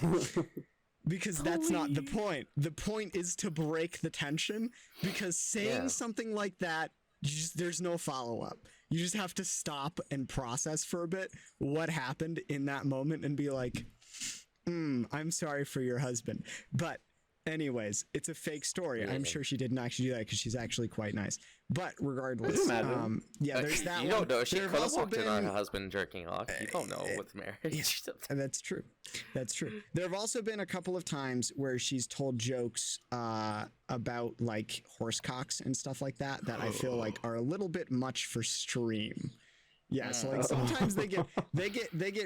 Because that's not the point. The point is to break the tension, because saying something like that, there's no follow-up. You just have to stop and process for a bit what happened in that moment and be like, I'm sorry for your husband. But anyways, it's a fake story. Really? I'm sure she didn't actually do that, because she's actually quite nice. But regardless, there's that. You don't know. She could have walked in on her husband jerking off. You don't know with marriage. That's true. That's true. There have also been a couple of times where she's told jokes about like horse cocks and stuff like that I feel like are a little bit much for stream. Yeah, so like sometimes they get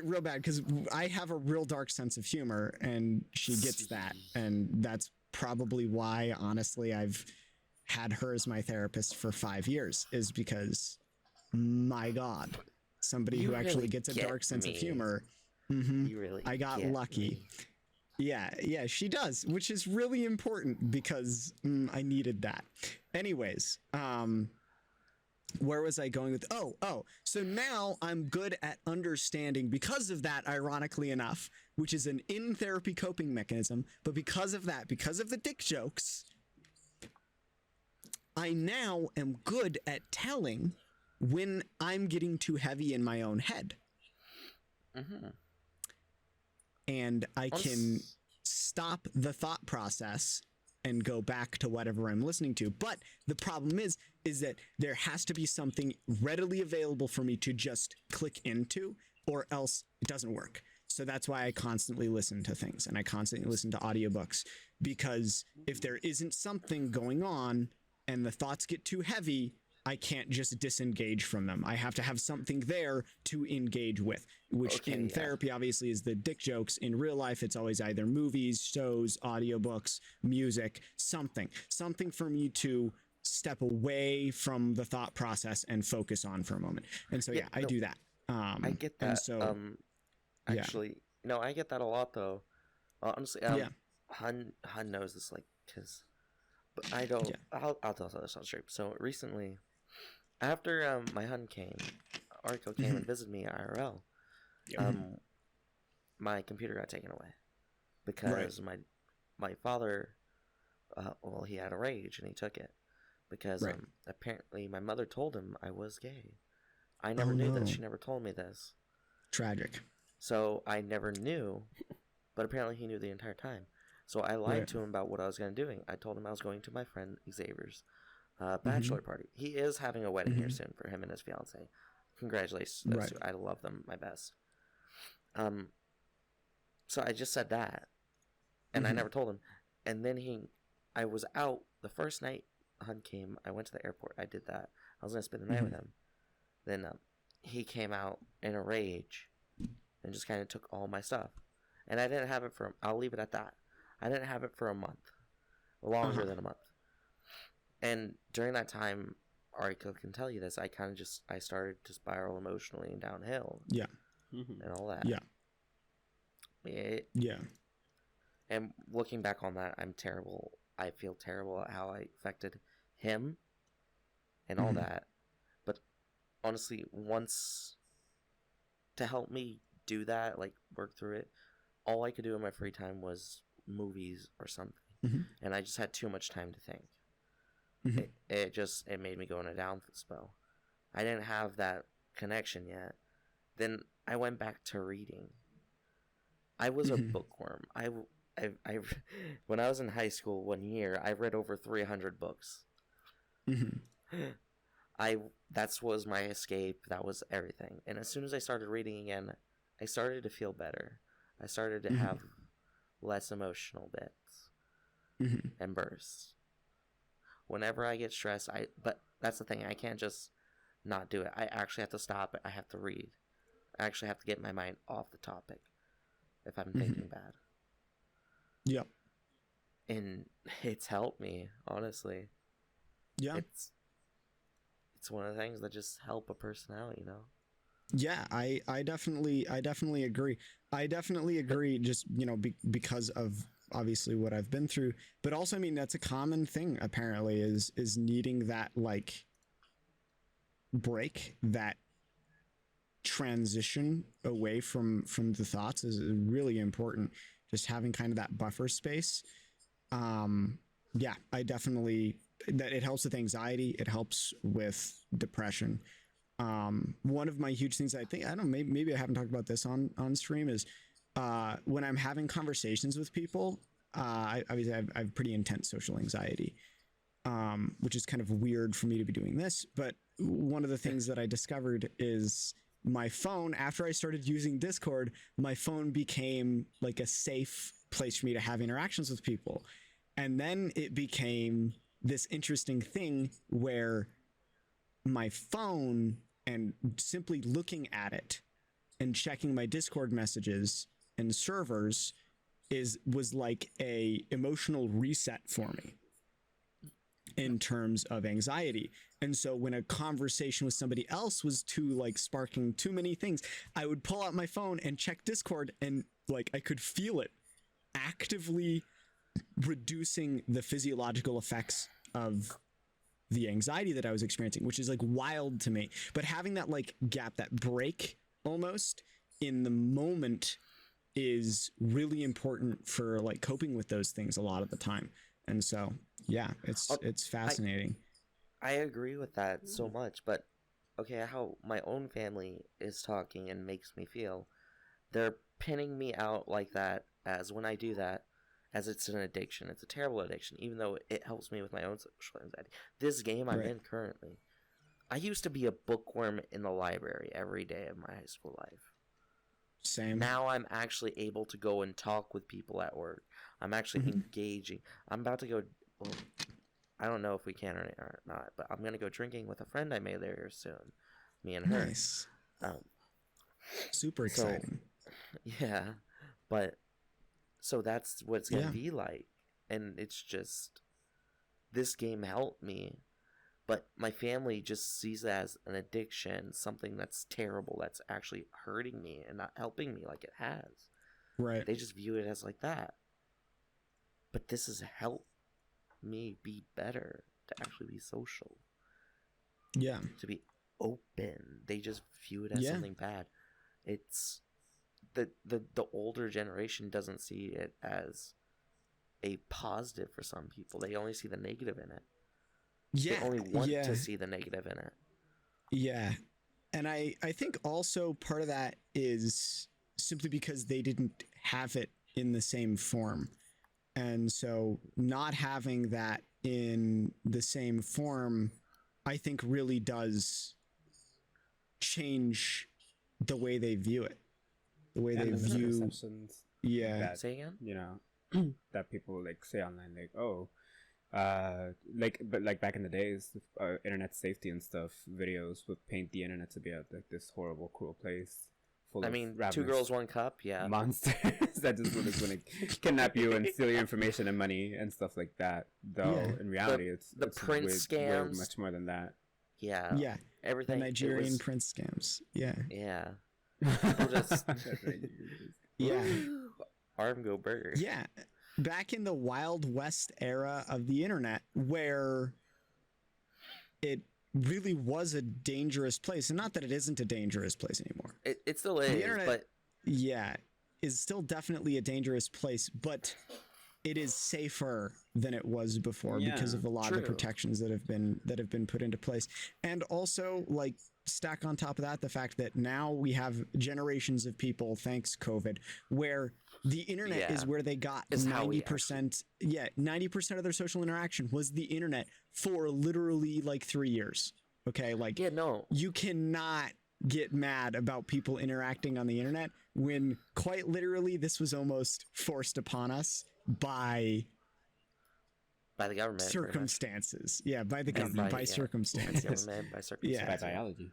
real bad, because I have a real dark sense of humor, and she gets that, and that's probably why, honestly, I've had her as my therapist for 5 years, is because, my God, somebody who actually gets a dark sense of humor. You really I got lucky. Yeah, she does, which is really important, because I needed that. Anyways, where was I going with? So now I'm good at understanding, because of that, ironically enough, which is an in-therapy coping mechanism, but because of that, because of the dick jokes, I now am good at telling when I'm getting too heavy in my own head. And I can stop the thought process and go back to whatever I'm listening to. But the problem is that there has to be something readily available for me to just click into, or else it doesn't work. So that's why I constantly listen to things, and I constantly listen to audiobooks, because if there isn't something going on and the thoughts get too heavy, I can't just disengage from them. I have to have something there to engage with, which in therapy obviously is the dick jokes. In real life, it's always either movies, shows, audiobooks, music, something for me to step away from the thought process and focus on for a moment. And so, I do that. I get that. And so, actually, no, I get that a lot though. Honestly, Hun knows this, like, because, but I don't. Yeah. I'll tell this on straight. So recently, after my Hun came, Arico came and visited me IRL. My computer got taken away because my father, well, he had a rage and he took it because apparently my mother told him I was gay. I never knew that. She never told me this. Tragic. So I never knew, but apparently he knew the entire time. So I lied to him about what I was going to do. I told him I was going to my friend Xavier's bachelor party. He is having a wedding here soon for him and his fiance. Congratulations to those two. I love them my best. So I just said that, and I never told him. And then I was out the first night Hun came. I went to the airport. I did that. I was going to spend the night with him. Then he came out in a rage and just kind of took all my stuff. And I didn't have it for, I'll leave it at that. I didn't have it for a month. Longer than a month. And during that time, Arico can tell you this, I started to spiral emotionally and downhill. Yeah. And all that. Yeah. And looking back on that, I'm terrible. I feel terrible at how I affected him and all that. But honestly, once to help me do that, like work through it, all I could do in my free time was movies or something. And I just had too much time to think. It made me go in a down spell. I didn't have that connection yet. Then I went back to reading. I was a bookworm. I when I was in high school 1 year, I read over 300 books. That was my escape. That was everything. And as soon as I started reading again, I started to feel better. I started to have less emotional bits and bursts. Whenever I get stressed, but that's the thing. I can't just not do it. I actually have to stop it. I have to read. I actually have to get my mind off the topic if I'm thinking bad. Yep. And it's helped me, honestly. Yeah. It's one of the things that just help a person out, you know? Yeah, I definitely agree. I definitely agree just, because of obviously what I've been through, but also, I mean, that's a common thing apparently is needing that like break, that transition away from the thoughts is really important. Just having kind of that buffer space. Yeah, I definitely, that it helps with anxiety. It helps with depression. One of my huge things, I don't know, maybe I haven't talked about this on stream, is when I'm having conversations with people, I have pretty intense social anxiety, which is kind of weird for me to be doing this. But one of the things that I discovered is my phone, after I started using Discord, my phone became like a safe place for me to have interactions with people. And then it became this interesting thing where my phone and simply looking at it and checking my Discord messages and servers was like a emotional reset for me in terms of anxiety. And so when a conversation with somebody else was sparking too many things, I would pull out my phone and check Discord, and like I could feel it actively reducing the physiological effects of the anxiety that I was experiencing, which is like wild to me. But having that like gap, that break almost in the moment, is really important for like coping with those things a lot of the time. And so, yeah, it's fascinating. I agree with that so much, but okay, how my own family is talking and makes me feel, they're pinning me out like that, as when I do that, as it's an addiction. It's a terrible addiction, even though it helps me with my own social anxiety. This game I'm in currently, I used to be a bookworm in the library every day of my high school life. Same. Now I'm actually able to go and talk with people at work. I'm actually engaging. I'm about to go. Well, I don't know if we can or not, but I'm gonna go drinking with a friend I made there soon. Me and her. Nice. Super exciting. Yeah, but so that's what it's gonna be like, and it's just this game helped me. But my family just sees it as an addiction, something that's terrible, that's actually hurting me and not helping me like it has. Right. They just view it as like that. But this has helped me be better, to actually be social. Yeah. To be open. They just view it as something bad. It's the older generation doesn't see it as a positive for some people. They only see the negative in it. Yeah, they only want to see the negative in it. Yeah. And I think also part of that is simply because they didn't have it in the same form. And so not having that in the same form, I think really does change the way they view it. The way they view... Yeah. Say again? You know, that people like say online, like, oh, but back in the days, internet safety and stuff, videos would paint the internet to be like this horrible, cruel place. I mean, 2 girls, 1 cup, monsters that just want to kidnap you and steal your information and money and stuff like that. Though in reality, it's Prince scams, way much more than that. Yeah, everything. The Nigerian Prince scams. Yeah. People just arm go burger. Yeah. Back in the Wild West era of the internet, where it really was a dangerous place, and not that it isn't a dangerous place anymore. It still is, the internet, but is still definitely a dangerous place, but it is safer than it was before because of a lot of the protections that have been put into place. And also, like, stack on top of that the fact that now we have generations of people, thanks COVID, where the internet is where they got 90%. 90% of their social interaction was the internet for literally like 3 years. Okay, like you cannot get mad about people interacting on the internet when quite literally this was almost forced upon us by the government, circumstances. By the government, by circumstances. By circumstances. By biology.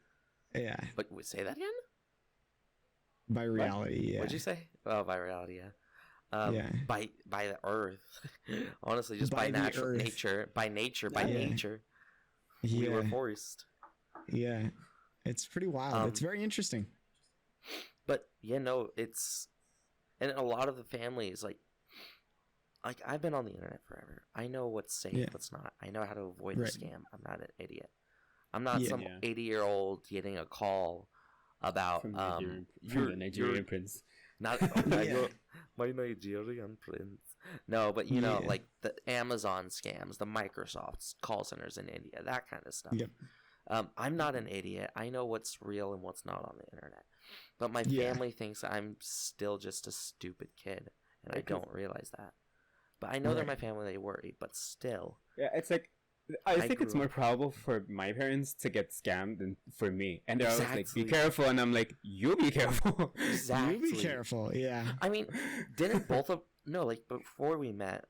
Yeah. But say that again? By reality, What'd you say? Oh, by reality, by the earth. Honestly, just by natural nature. By nature. We were forced. Yeah. It's pretty wild. It's very interesting. But it's, and a lot of the families, like I've been on the internet forever. I know what's safe, what's not. I know how to avoid a scam. I'm not an idiot. I'm not some 80-year-old getting a call about from the Nigerian prince. Not my Nigerian prince. No, but like the Amazon scams, the Microsoft call centers in India, that kind of stuff. I'm not an idiot. I know what's real and what's not on the internet. But my family thinks I'm still just a stupid kid, and I don't realize that. But I know they're my family, they worry, but still. Yeah, it's like, I think it's more probable for my parents to get scammed than for me. And they're always like, be careful. And I'm like, you be careful. Exactly. You be careful, yeah. I mean, didn't both of... No, like, before we met,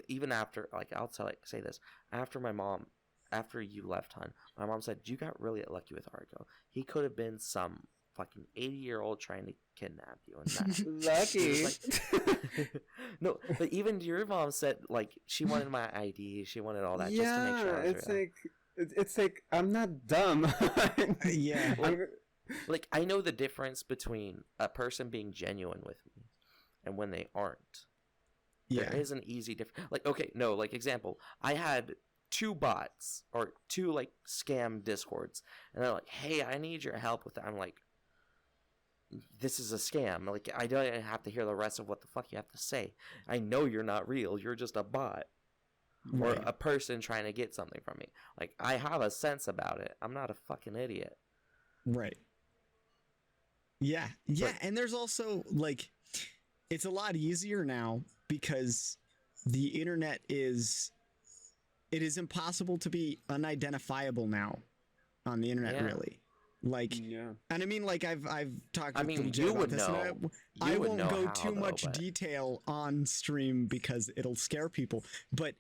even after... Like, I'll say this. After you left, hon, my mom said, you got really lucky with Arico. He could have been some fucking 80-year-old trying to kidnap you and that. Lucky. No, but even your mom said, like, she wanted my ID, she wanted all that just to make sure I was real. It's like I'm not dumb. Like, I know the difference between a person being genuine with me and when they aren't. There is an easy difference. Like, okay, no, like, example, I had 2 bots or 2 like scam discords, and they're like, hey, I need your help with that. I'm like, this is a scam. Like, I don't have to hear the rest of what the fuck you have to say. I know you're not real. You're just a bot or a person trying to get something from me. Like, I have a sense about it. I'm not a fucking idiot. Right. Yeah. And there's also, like, it's a lot easier now because the internet is impossible to be unidentifiable now on the internet, really. Like, and I mean, like I've talked with LittleJ about this, and I won't go too much detail on stream because it'll scare people, but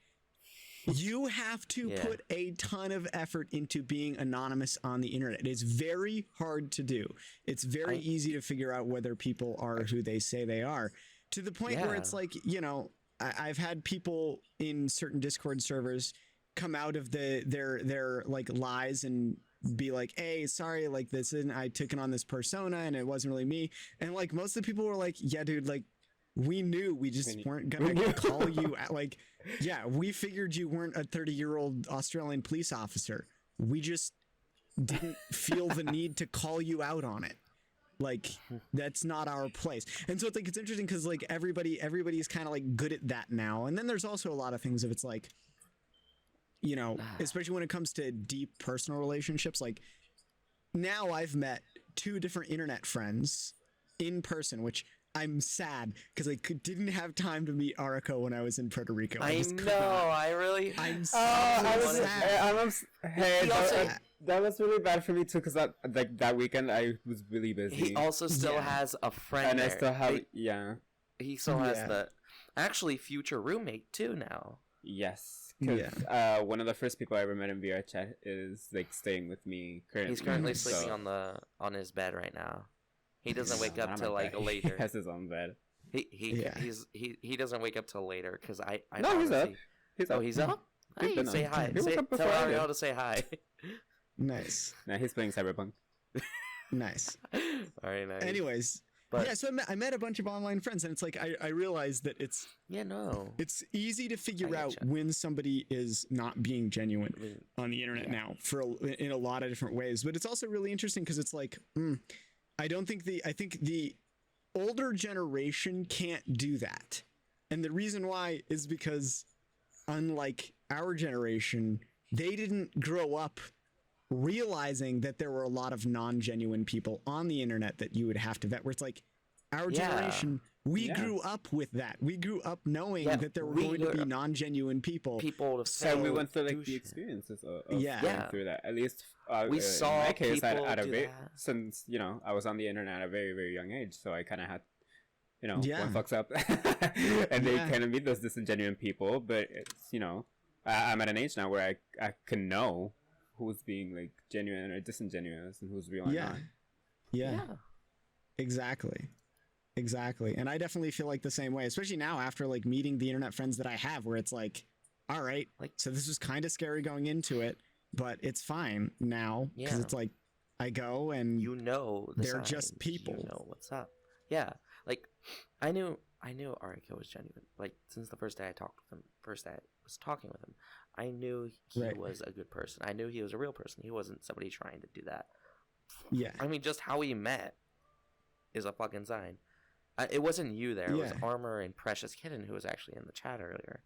you have to put a ton of effort into being anonymous on the internet. It is very hard to do. It's very easy to figure out whether people are who they say they are, to the point where it's like, you know, I've had people in certain Discord servers come out of their like lies and be like, hey, sorry, like this isn't, I took it on this persona and it wasn't really me. And like most of the people were like, yeah, dude, like we knew, we just weren't gonna call you at, like, yeah, we figured you weren't a 30-year-old Australian police officer. We just didn't feel the need to call you out on it. Like, that's not our place. And so it's like, it's interesting because like everybody's kind of like good at that now. And then there's also a lot of things of it's like, you know, especially when it comes to deep personal relationships, like now I've met 2 different internet friends in person, which I'm sad because I didn't have time to meet Arico when I was in Puerto Rico. I'm so sad. Hey, that was really bad for me too, because that weekend I was really busy. He also still has a friend and there. I still have he still has the actually future roommate too now. Yes, because one of the first people I ever met in VRChat is like staying with me currently. He's currently sleeping on his bed right now. He doesn't wake up till like later. He has his own bed. He doesn't wake up till later because I no, he's up. He's up. Oh, he's up. Hey, say hi. Tell Ariel to say hi. Nice. Now he's playing Cyberpunk. Nice. All right, nice. Anyways, so I met a bunch of online friends, and it's like I realized that it's easy to figure out when somebody is not being genuine on the internet now in a lot of different ways. But it's also really interesting because it's like I think the older generation can't do that, and the reason why is because unlike our generation, they didn't grow up realizing that there were a lot of non-genuine people on the internet that you would have to vet, where it's like our generation, we grew up with that. We grew up knowing that there were going to be non-genuine people. So we went through like the experiences of going through that. At least we saw in my case, since you know I was on the internet at a very, very young age, so I kind of had, you know, one fucks up, and they kind of meet those disingenuine people. But it's, you know, I'm at an age now where I can know who's being like genuine or disingenuous and who's real or not. Yeah. Exactly. And I definitely feel like the same way, especially now after like meeting the internet friends that I have, where it's like, all right, like, so this was kind of scary going into it, but it's fine now because it's like I go and they're just people. You know what's up. Yeah, like I knew Arico was genuine. Like since the first day I talked with him, was talking with him, I knew he was a good person. I knew he was a real person. He wasn't somebody trying to do that. Yeah. I mean, just how we met is a fucking sign. It wasn't you there. It was Armor and Precious Kitten who was actually in the chat earlier.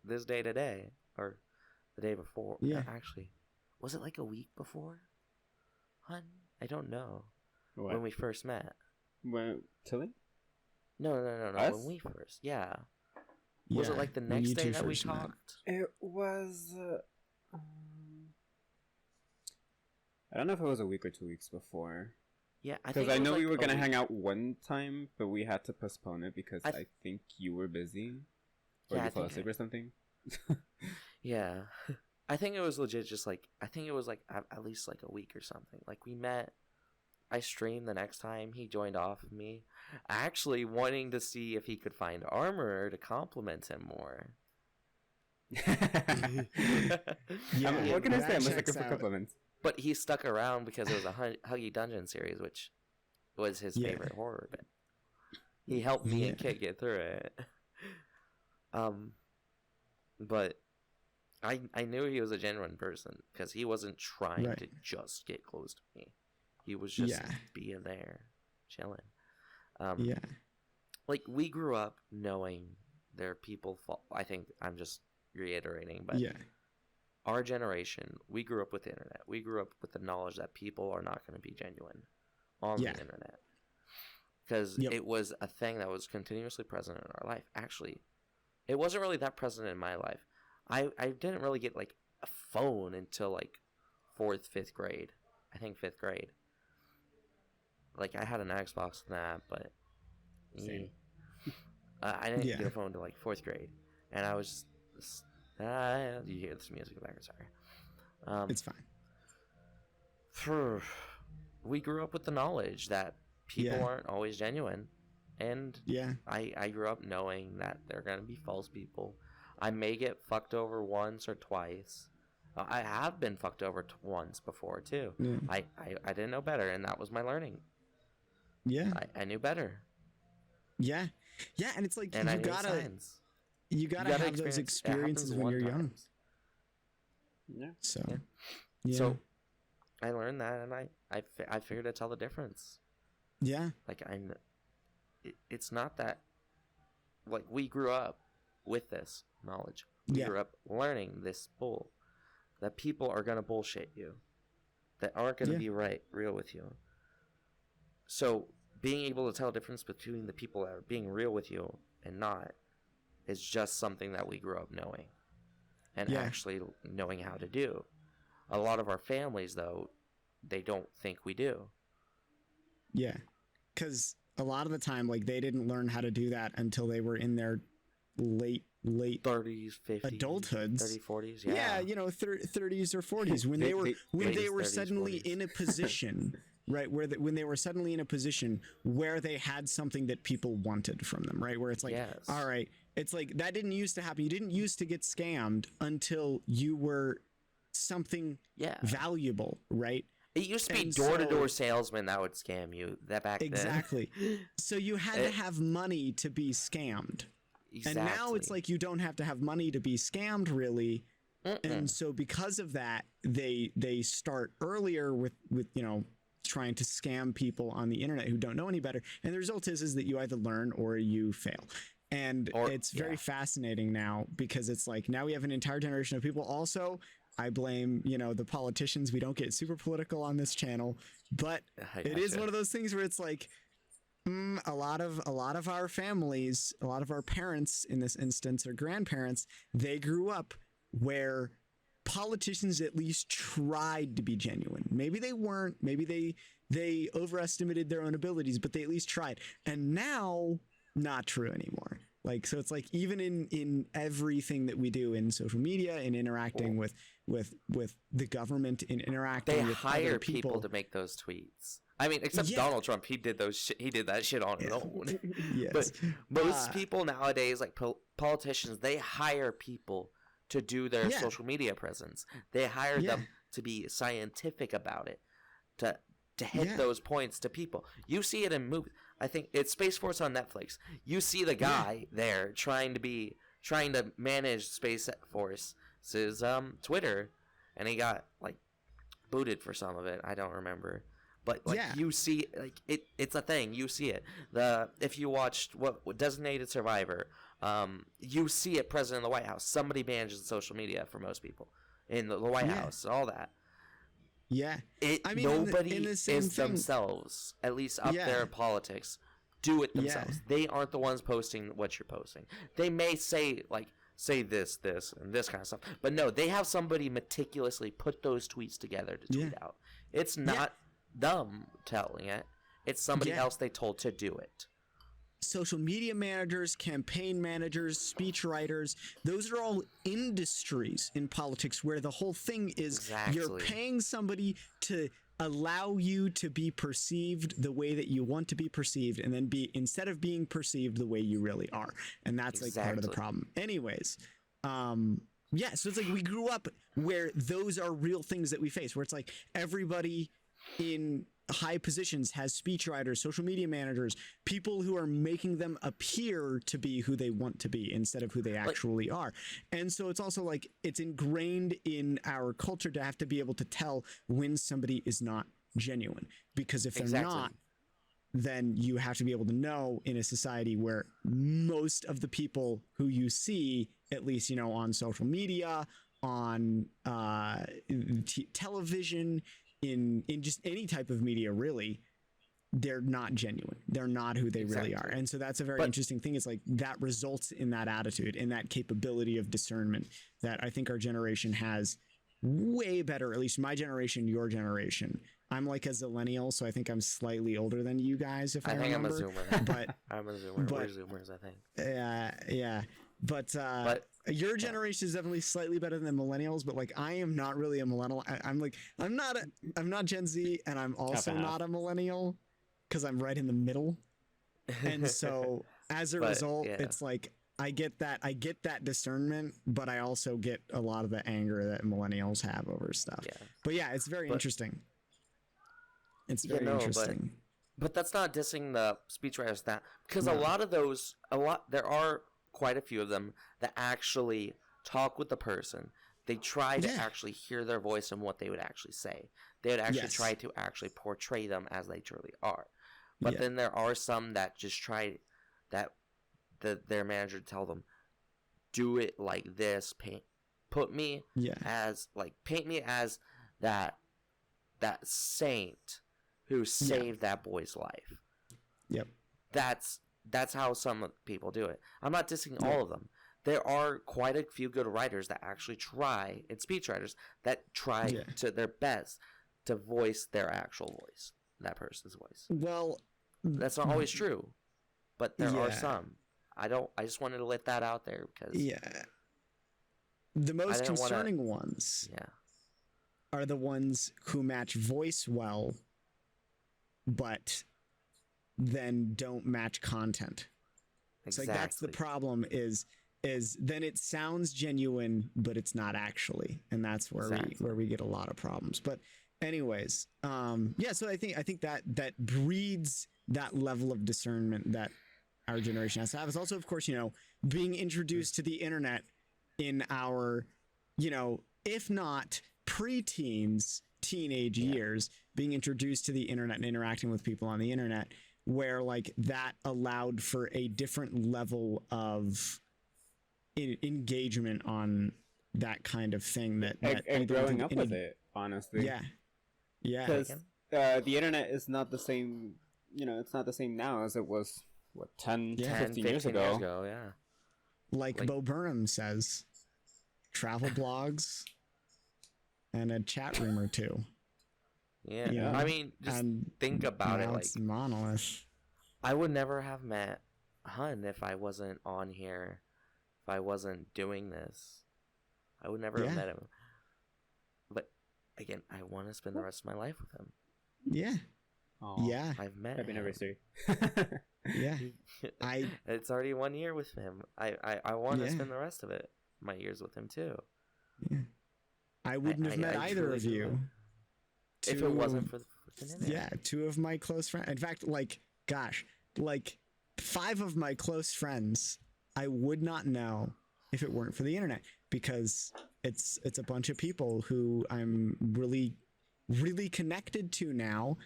This day today, or the day before. Yeah. Actually, was it like a week before? Hun? I don't know. What? When we first met. When Tilly? No. Us? When we first, Was it like the next day that we talked? It was. I don't know if it was a week or 2 weeks before. Yeah, because I know we were gonna hang out one time, but we had to postpone it because I think you were busy, or you fell asleep or something. Yeah, I think it was legit. Just like I think it was like at least like a week or something. Like we met. I streamed the next time. He joined off of me, actually wanting to see if he could find Armor to compliment him more. What can I say? I'm just looking for compliments. But he stuck around because it was a Huggy Dungeon series, which was his favorite horror bit. He helped me and Kit get through it. But I knew he was a genuine person because he wasn't trying to just get close to me. He was just being there, chilling. Like we grew up knowing there are people. I think I'm just reiterating, but our generation, we grew up with the internet. We grew up with the knowledge that people are not going to be genuine on the internet. because it was a thing that was continuously present in our life. Actually, it wasn't really that present in my life. I didn't really get like a phone until like 4th, 5th grade. I think 5th grade. Like I had an Xbox and that, but I didn't get a phone until like 4th grade, and I was. You hear this music in the background? Sorry. It's fine. We grew up with the knowledge that people aren't always genuine, and I grew up knowing that they're gonna be false people. I may get fucked over once or twice. I have been fucked over once before too. I didn't know better, and that was my learning. I knew better. And it's like and you gotta have those experiences when you're young. So I learned that, and I figured to tell the difference. Like it's not that, like, we grew up with this knowledge. We grew up learning this bull, that people are gonna bullshit you, that aren't gonna be real with you. So being able to tell the difference between the people that are being real with you and not is just something that we grew up knowing and actually knowing how to do. A lot of our families, though, they don't think we do. Because a lot of the time, like, they didn't learn how to do that until they were in their late 30s, 50s, adulthoods, 30s, 40s, 30s or 40s, when they were suddenly 40s. In a position right, when they were suddenly in a position where they had something that people wanted from them, right, where it's like, all right, it's like that didn't used to happen. You didn't used to get scammed until you were something valuable, right? It used to be door-to-door salesmen that would scam you back then. So you had to have money to be scammed. And now it's like you don't have to have money to be scammed, really. And so because of that, they start earlier with trying to scam people on the internet who don't know any better. And the result is that you either learn or you fail. And it's very fascinating now, because it's like now we have an entire generation of people. Also, I blame, the politicians. We don't get super political on this channel, but it is one of those things where it's like, a lot of our families, a lot of our parents in this instance, or grandparents, they grew up where politicians at least tried to be genuine. Maybe they weren't, maybe they overestimated their own abilities, but they at least tried. And now, not true anymore. Like, so it's like, even in everything that we do in social media, in interacting with the government, in interacting with other people to make those tweets. I mean, except Donald Trump, he did that shit on his own. Yes. But most people nowadays, like politicians, they hire people to do their social media presence. They hire them to be scientific about it, to hit those points to people. You see it in movies. I think it's Space Force on Netflix. You see the guy there trying to manage Space Force's Twitter, and he got like booted for some of it. I don't remember. But you see, like it's a thing. You see it. If you watched what Designated Survivor, you see it present in the White House. Somebody manages social media for most people in the White House, all that. Nobody is themselves, at least up there in politics, do it themselves. They aren't the ones posting what you're posting. They may say this, and this kind of stuff, but no, they have somebody meticulously put those tweets together to tweet out. It's not them telling it. It's somebody else they told to do it. Social media managers, campaign managers, speech writers, those are all industries in politics where the whole thing is you're paying somebody to allow you to be perceived the way that you want to be perceived, and then instead of being perceived the way you really are. And that's like part of the problem. Anyways, so it's like we grew up where those are real things that we face, where it's like everybody in high positions has speechwriters, social media managers, people who are making them appear to be who they want to be instead of who they actually are. And so it's also like it's ingrained in our culture to have to be able to tell when somebody is not genuine, because if they're not, then you have to be able to know in a society where most of the people who you see, at least, on social media, on television, in just any type of media, really, they're not genuine. They're not who they really are. And so that's a very interesting thing. It's like that results in that attitude and that capability of discernment that I think our generation has way better, at least my generation, your generation. I'm like a zillennial, so I think I'm slightly older than you guys, if I remember. I'm a Zoomer. But I'm a Zoomer. We're Zoomers, I think. Yeah. But your generation is definitely slightly better than millennials, but like I am not really a millennial. I'm not Gen Z, and I'm also not a millennial because I'm right in the middle. And so as a result, it's like I get that discernment, but I also get a lot of the anger that millennials have over stuff. Yeah. But yeah, it's very interesting. It's very interesting. But that's not dissing the speechwriters that, because there are quite a few of them that actually talk with the person. They try to actually hear their voice and what they would actually say. They would actually try to actually portray them as they truly are. But then there are some that just try that their manager tell them, do it like this, paint me as that saint who saved that boy's life. Yep. That's how some people do it. I'm not dissing all of them. There are quite a few good writers that actually try, and speechwriters that try to their best to voice their actual voice, that person's voice. Well, that's not always true, but there are some. I just wanted to let that out there because the most concerning ones are the ones who match voice well, but then don't match content. Exactly. It's like that's the problem is then it sounds genuine, but it's not actually, and that's where we get a lot of problems. But anyways, so I think that breeds that level of discernment that our generation has to have. Is also, of course, being introduced to the internet in our, if not pre-teens, teenage years, being introduced to the internet and interacting with people on the internet, where like that allowed for a different level of engagement on that kind of thing and growing up with it, honestly. Because the internet is not the same, it's not the same now as it was 10 15 years ago. Like Bo Burnham says, travel blogs and a chat room or two. I mean, just think about it. Like, it's Monolith. I would never have met Hun if I wasn't on here. If I wasn't doing this, I would never have met him. But again, I want to spend the rest of my life with him. Yeah. Aww. Yeah. I've met Happy him. anniversary. Yeah. It's already 1 year with him. I want to spend the rest of my years with him too. Yeah. I wouldn't have met either of you. If it wasn't for the internet. Yeah, two of my close friends. In fact, like 5 of my close friends I would not know if it weren't for the internet, because it's a bunch of people who I'm really, really connected to now.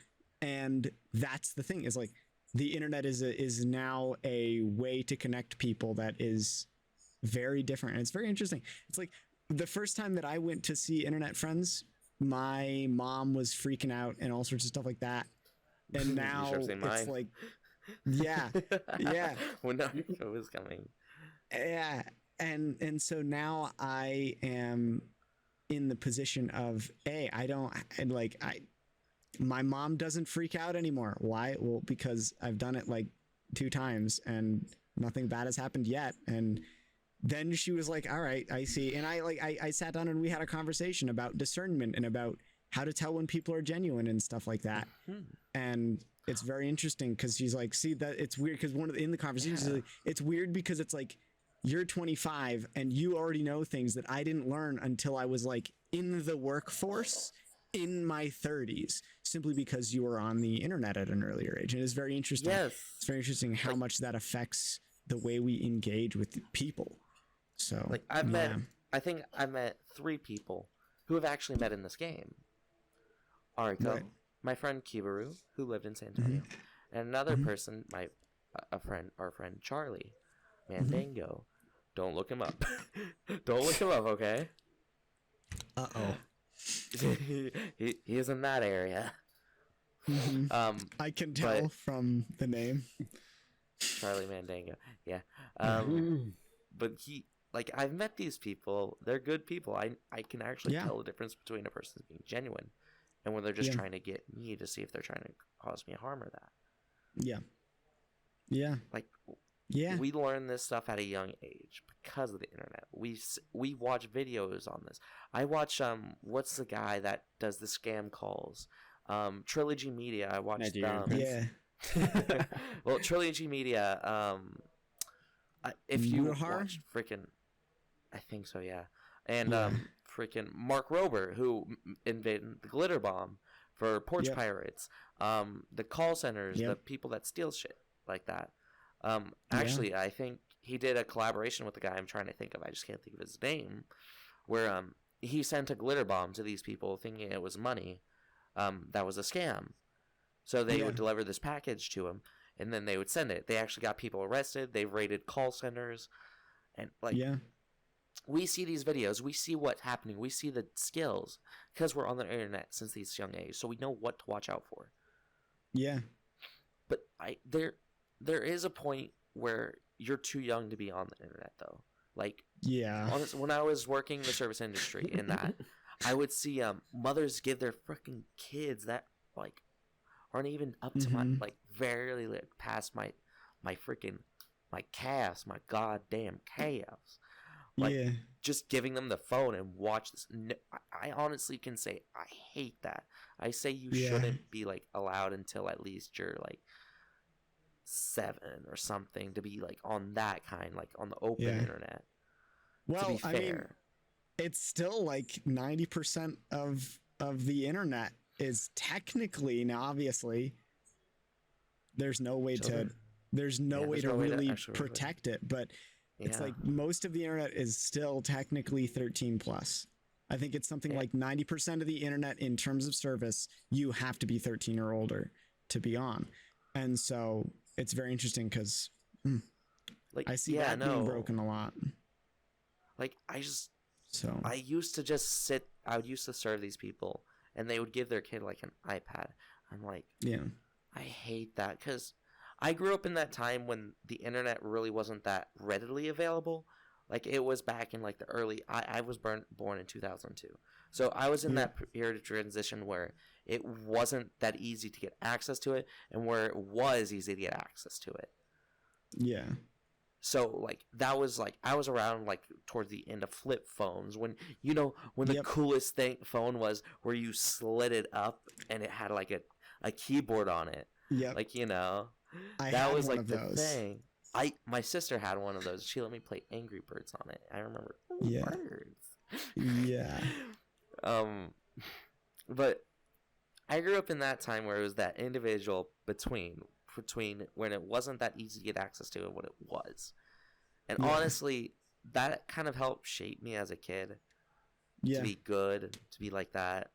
And that's the thing, is like the internet is now a way to connect people that is very different. And it's very interesting. It's like the first time that I went to see internet friends, my mom was freaking out and all sorts of stuff like that. And now it's like, yeah. When Naruto was coming. Yeah. And so now I am in the position of, my mom doesn't freak out anymore. Why? Well, because I've done it like 2 times and nothing bad has happened yet. And then she was like, all right, I see. And I sat down and we had a conversation about discernment and about how to tell when people are genuine and stuff like that. And it's very interesting because she's like, see, that it's weird because in the conversation, she's like, it's weird because it's like, you're 25 and you already know things that I didn't learn until I was like in the workforce in my 30s, simply because you were on the internet at an earlier age. And it's very interesting. Yes. It's very interesting how much that affects the way we engage with people. So like I think I've met 3 people who have actually met in this game. Arico, my friend Kibaru, who lived in San Antonio, and another person, our friend Charlie Mandango. Don't look him up. Don't look him up, okay? Uh-oh. he is in that area. I can tell from the name. Charlie Mandango. Yeah. But I've met these people. They're good people. I can actually tell the difference between a person being genuine and when they're just trying to get me to see if they're trying to cause me harm or that. Yeah. Yeah. We learn this stuff at a young age because of the internet. We watch videos on this. I watch what's the guy that does the scam calls? Trilogy Media. I watched well, Trilogy Media. If you watch freaking, I think so, yeah. And freaking Mark Rober, who invented the glitter bomb for porch pirates. The call centers, the people that steal shit like that. Actually, I think he did a collaboration with the guy I'm trying to think of. I just can't think of his name. Where he sent a glitter bomb to these people thinking it was money. That was a scam. So they would deliver this package to him, and then they would send it. They actually got people arrested. They've raided call centers. And we see these videos. We see what's happening. We see the skills because we're on the internet since these young age. So we know what to watch out for. Yeah. But there is a point where you're too young to be on the internet, though. Honestly, when I was working in the service industry in that, I would see mothers give their freaking kids that aren't even up to my barely past my freaking my calves, my goddamn calves. Just giving them the phone and watch this. I honestly can say I hate that. I say you shouldn't be allowed until at least you're 7 or something to be on that kind on the open internet. Well, to be fair. I mean, it's still 90% of the internet is technically, now obviously there's no way to really protect it, but it's most of the internet is still technically 13 plus. I think it's something like 90% of the internet in terms of service, you have to be 13 or older to be on. And so it's very interesting because I see that being broken a lot. I used to just sit, I would used to serve these people and they would give their kid an iPad. I'm I hate that because I grew up in that time when the internet really wasn't that readily available. It was back in the early, I was born in 2002. So I was in that period of transition where it wasn't that easy to get access to it and where it was easy to get access to it. Yeah. So that was I was around towards the end of flip phones when the coolest phone was where you slid it up and it had a keyboard on it. Yeah. That was the thing. My sister had one of those. She let me play Angry Birds on it. I remember. Birds. Yeah. But I grew up in that time where it was that individual between when it wasn't that easy to get access to and what it was. And honestly, that kind of helped shape me as a kid to be good, to be like that,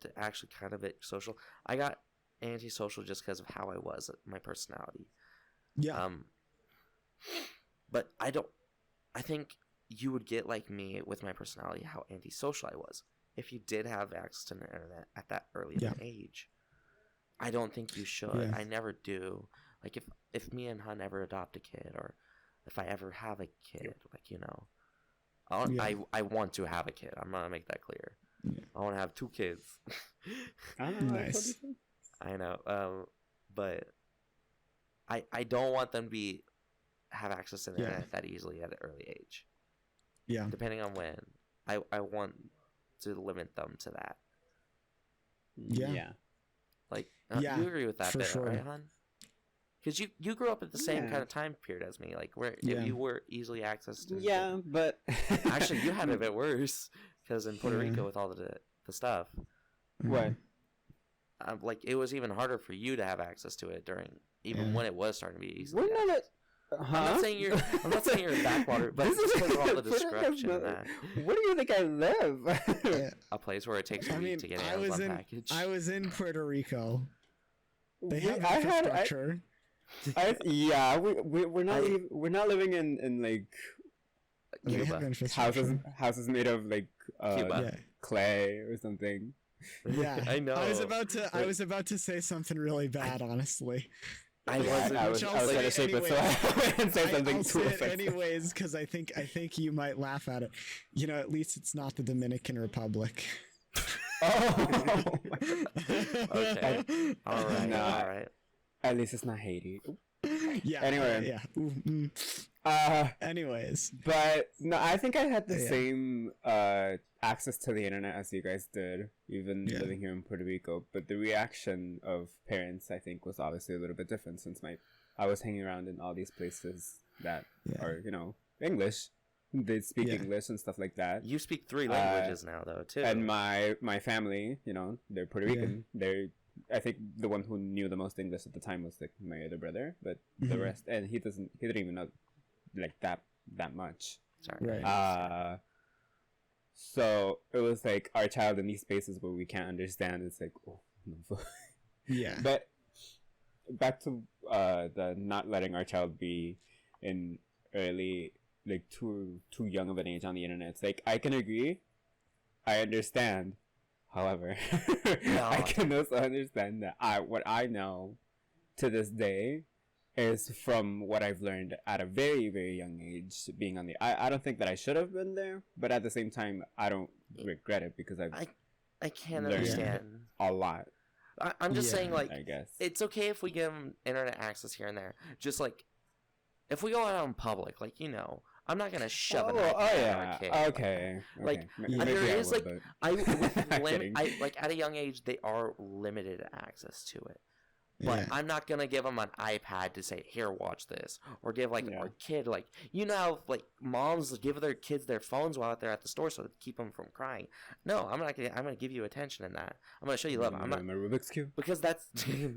to actually kind of be social. I got antisocial just because of how I was, my personality. Yeah. But I think you would get like me with my personality, how antisocial I was. If you did have access to the internet at that early of an age, I don't think you should. Yeah. I never do. If me and Hun ever adopt a kid, or if I ever have a kid, I want to have a kid. I'm gonna make that clear. Yeah. I want to have 2 kids. Nice. I know. But I don't want them to have access to the internet that easily at an early age. Yeah. Depending on when, I want to limit them to that. Yeah. You agree with that bit, sure. Right, Hun? Because you grew up at the same kind of time period as me, where if you were easily accessed to anything. But actually you had it a bit worse because in Puerto Rico with all the stuff. What? It was even harder for you to have access to it during when it was starting to be easy. I'm not saying you're in backwater, but it's because of all the destruction and that. Where do you think I live? A place where it takes a week to get an Amazon package. I was in Puerto Rico. They have infrastructure. We're not living in houses made of clay or something. Yeah, I know. I was about to say something really bad, honestly. I was gonna say, but so I wouldn't say something I'll too say it offensive. anyways because I think you might laugh at it. You know, at least it's not the Dominican Republic. Oh. Okay. All right. Nah. All right. At least it's not Haiti. Yeah. Anyway. Yeah. Ooh, anyways. But no, I think I had the same access to the internet as you guys did, even living here in Puerto Rico. But the reaction of parents, I think, was obviously a little bit different since I was hanging around in all these places that are, English. They speak English and stuff like that. You speak 3 languages now, though, too. And my family, they're Puerto Rican. They're, I think the one who knew the most English at the time was like my other brother, but the rest, and he didn't even know like that much. Sorry. Right. So it was like our child in these spaces where we can't understand. It's like, oh no. Yeah. But back to the not letting our child be in early, like too young of an age on the internet. It's like I can agree, I understand. However, I can also understand that what I know to this day is from what I've learned at a very, very young age, being on the... I don't think that I should have been there, but at the same time, I don't regret it because I can't understand a lot. I'm just saying, like, I guess it's okay if we give them internet access here and there. Just, like, if we go out in public, like, I'm not gonna shove it out our kid. Okay. Like, Maybe there is, would, like, at a young age, they are limited access to it. But I'm not gonna give them an iPad to say, "Here, watch this," or give our kid how moms give their kids their phones while they're at the store so to keep them from crying. No, I'm not gonna. I'm gonna give you attention in that. I'm gonna show you love. I'm not my Rubik's Cube because that's a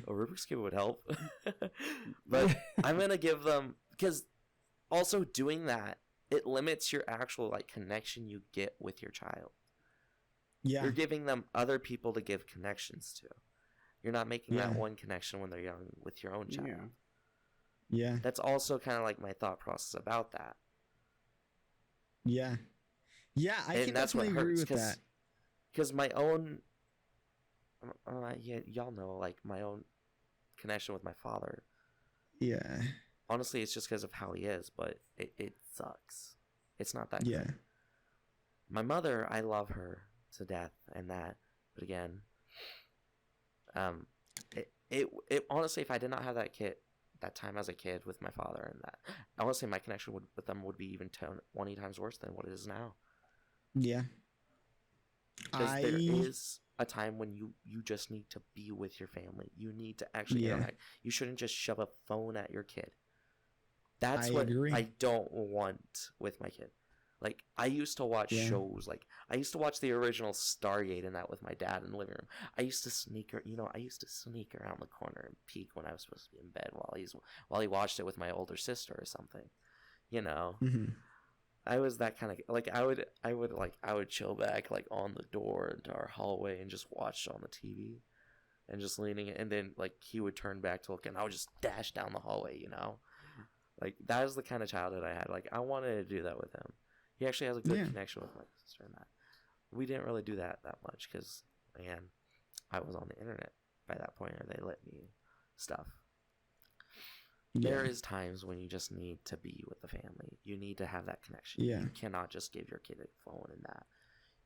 Rubik's Cube would help. But I'm gonna give them because also doing that it limits your actual connection you get with your child. Yeah, you're giving them other people to give connections to. You're not making that one connection when they're young with your own child. Yeah. That's also kind of like my thought process about that. Yeah. Yeah, I can definitely agree with that. Because my own... y'all know, my own connection with my father. Yeah. Honestly, it's just because of how he is, but it sucks. It's not that good. My mother, I love her to death and that. But again... it honestly, if I did not have that time as a kid with my father and that, honestly, my connection with them would be even 20 times worse than what it is now. Yeah. Because there is a time when you just need to be with your family. You need to actually interact. You shouldn't just shove a phone at your kid. That's what I don't want with my kid. I used to watch shows. I used to watch the original Stargate and that with my dad in the living room. I used to sneak around the corner and peek when I was supposed to be in bed while he watched it with my older sister or something. Mm-hmm. I was that kind of I would chill back on the door into our hallway and just watch on the TV and just leaning, and then he would turn back to look and I would just dash down the hallway. That is the kind of childhood I had. I wanted to do that with him. He actually has a good connection with my sister and that. We didn't really do that much because, again, I was on the internet by that point, or they let me stuff. Yeah. There is times when you just need to be with the family. You need to have that connection. Yeah. You cannot just give your kid a phone and that.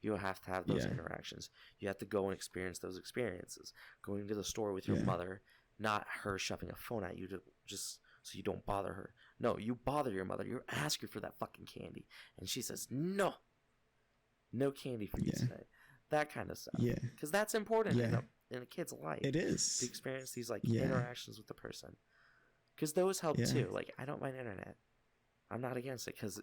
You have to have those interactions. You have to go and experience those experiences. Going to the store with your mother, not her shoving a phone at you just so you don't bother her. No, you bother your mother. You ask her for that fucking candy. And she says, no candy for you today. That kind of stuff. Yeah. Because that's important in a kid's life. It is. To experience these interactions with the person. Because those help too. I don't mind internet. I'm not against it because,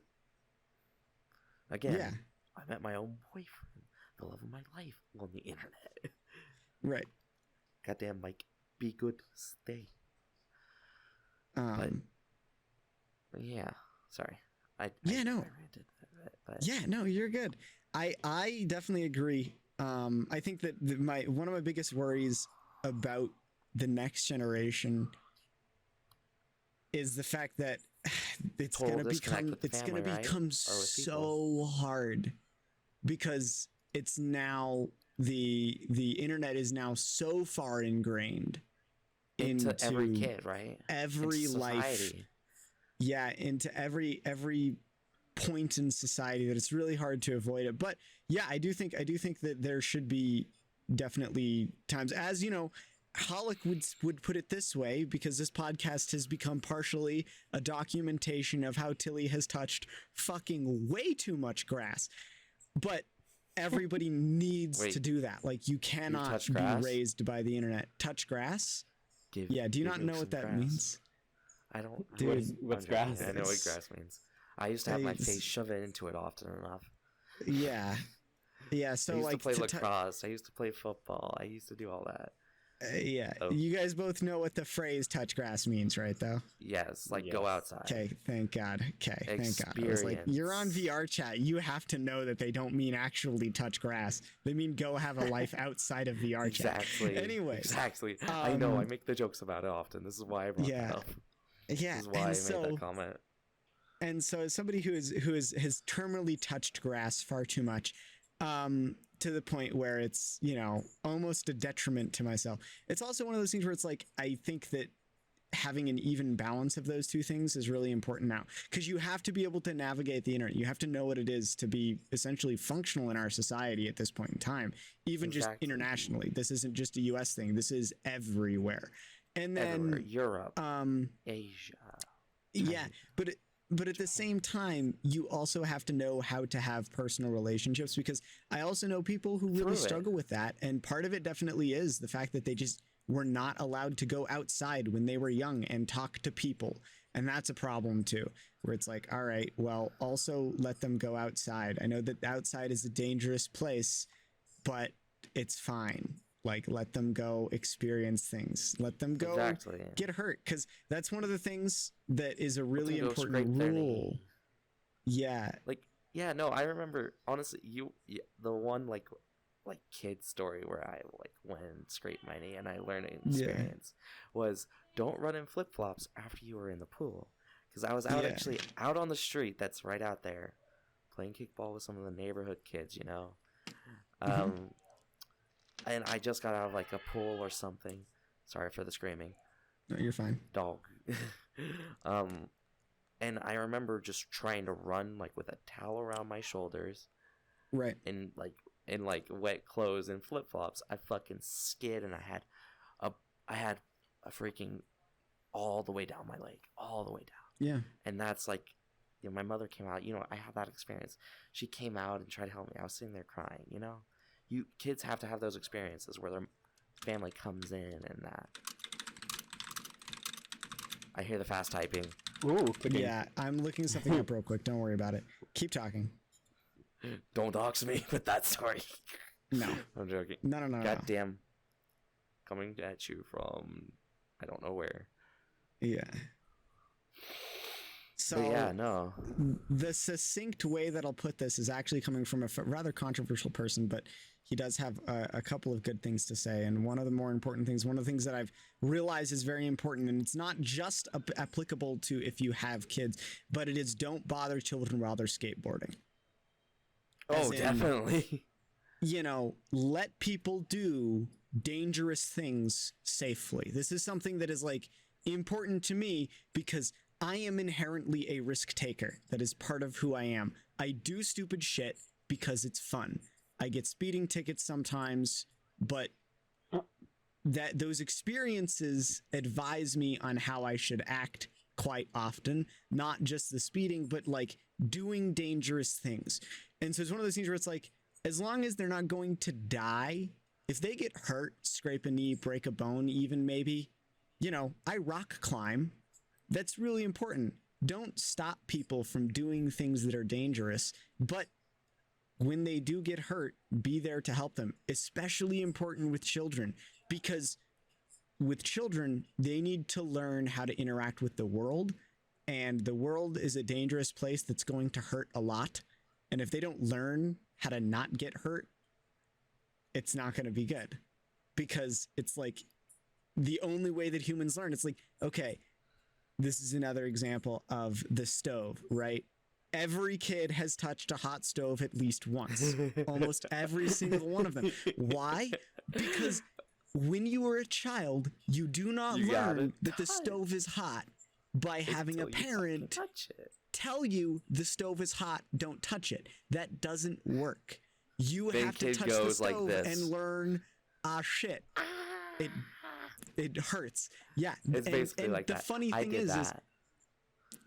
again, I met my own boyfriend, the love of my life, on the internet. Right. Goddamn, Mike, be good, stay. But sorry. I ranted, but... no, you're good. I definitely agree. I think that one of my biggest worries about the next generation is the fact that it's going to become so hard because it's now the internet is now so far ingrained into every kid, right? Every life. Yeah, into every point in society that it's really hard to avoid it. But yeah, I do think that there should be definitely times, as you know, Hollick would put it this way, because this podcast has become partially a documentation of how Tilly has touched fucking way too much grass. But everybody needs to do that. Like, you cannot be raised by the internet. Touch grass? Do you not know what that means? I don't. Dude, what's grass? I know what grass means. I used to have my face shove it into it often enough. Yeah. Yeah, so I used to play lacrosse. I used to play football. I used to do all that. You guys both know what the phrase touch grass means, right, though? Yes, go outside. Okay, thank God. Thank God. I was like, you're on VRChat. You have to know that they don't mean actually touch grass. They mean go have a life outside of VRChat. Exactly. Anyway. Exactly. I know. I make the jokes about it often. This is why I brought it up. Yeah. This is why I made that comment. And so, as somebody who has terminally touched grass far too much, to the point where it's, almost a detriment to myself. It's also one of those things where it's like, I think that having an even balance of those two things is really important now, because you have to be able to navigate the internet. You have to know what it is to be essentially functional in our society at this point in time, even just internationally. This isn't just a US thing. This is everywhere. And then everywhere. Europe, Asia. Yeah, but at the same time, you also have to know how to have personal relationships, because I also know people who really struggle with that. And part of it definitely is the fact that they just were not allowed to go outside when they were young and talk to people. And that's a problem too, where it's like, all right, well, also let them go outside. I know that outside is a dangerous place, but it's fine. Like, let them go experience things. Let them go get hurt. Because that's one of the things that is a really important rule. Yeah. No, I remember, honestly, the one, kid story where I, went and scraped my knee and I learned an experience was, don't run in flip-flops after you were in the pool. Because I was actually out on the street that's right out there playing kickball with some of the neighborhood kids, And I just got out of a pool or something. Sorry for the screaming. No, you're fine. Dog. And I remember just trying to run with a towel around my shoulders. Right. And in wet clothes and flip flops. I fucking skid, and I had a freaking all the way down my leg. All the way down. Yeah. And that's my mother came out, I had that experience. She came out and tried to help me. I was sitting there crying, kids have to have those experiences where their family comes in and that. I hear the fast typing. Ooh, yeah, I'm looking something up real quick. Don't worry about it. Keep talking. Don't dox me with that story. No. I'm joking. No. Goddamn. Coming at you from I don't know where. Yeah. So no. The succinct way that I'll put this is actually coming from a rather controversial person, but he does have a couple of good things to say. And one of the more important things, one of the things that I've realized is very important, and it's not just applicable to if you have kids, but it is don't bother children while they're skateboarding. Oh, definitely. Let people do dangerous things safely. This is something that is important to me because I am inherently a risk taker. That is part of who I am. I do stupid shit because it's fun. I get speeding tickets sometimes, but those experiences advise me on how I should act quite often. Not just the speeding, but doing dangerous things. And so it's one of those things where it's as long as they're not going to die, if they get hurt, scrape a knee, break a bone, even maybe, I rock climb. That's really important. Don't stop people from doing things that are dangerous, but when they do get hurt, be there to help them. Especially important with children, because with children, they need to learn how to interact with the world, and the world is a dangerous place that's going to hurt a lot. And if they don't learn how to not get hurt, it's not going to be good, because it's the only way that humans learn. It's okay, this is another example of the stove, right? Every kid has touched a hot stove at least once. Almost every single one of them. Why? Because when you were a child, you do not learn that the stove is hot by having a parent tell you the stove is hot, don't touch it. That doesn't work. You have to touch the stove and learn, shit. It hurts. Yeah. It's basically like that. The funny thing is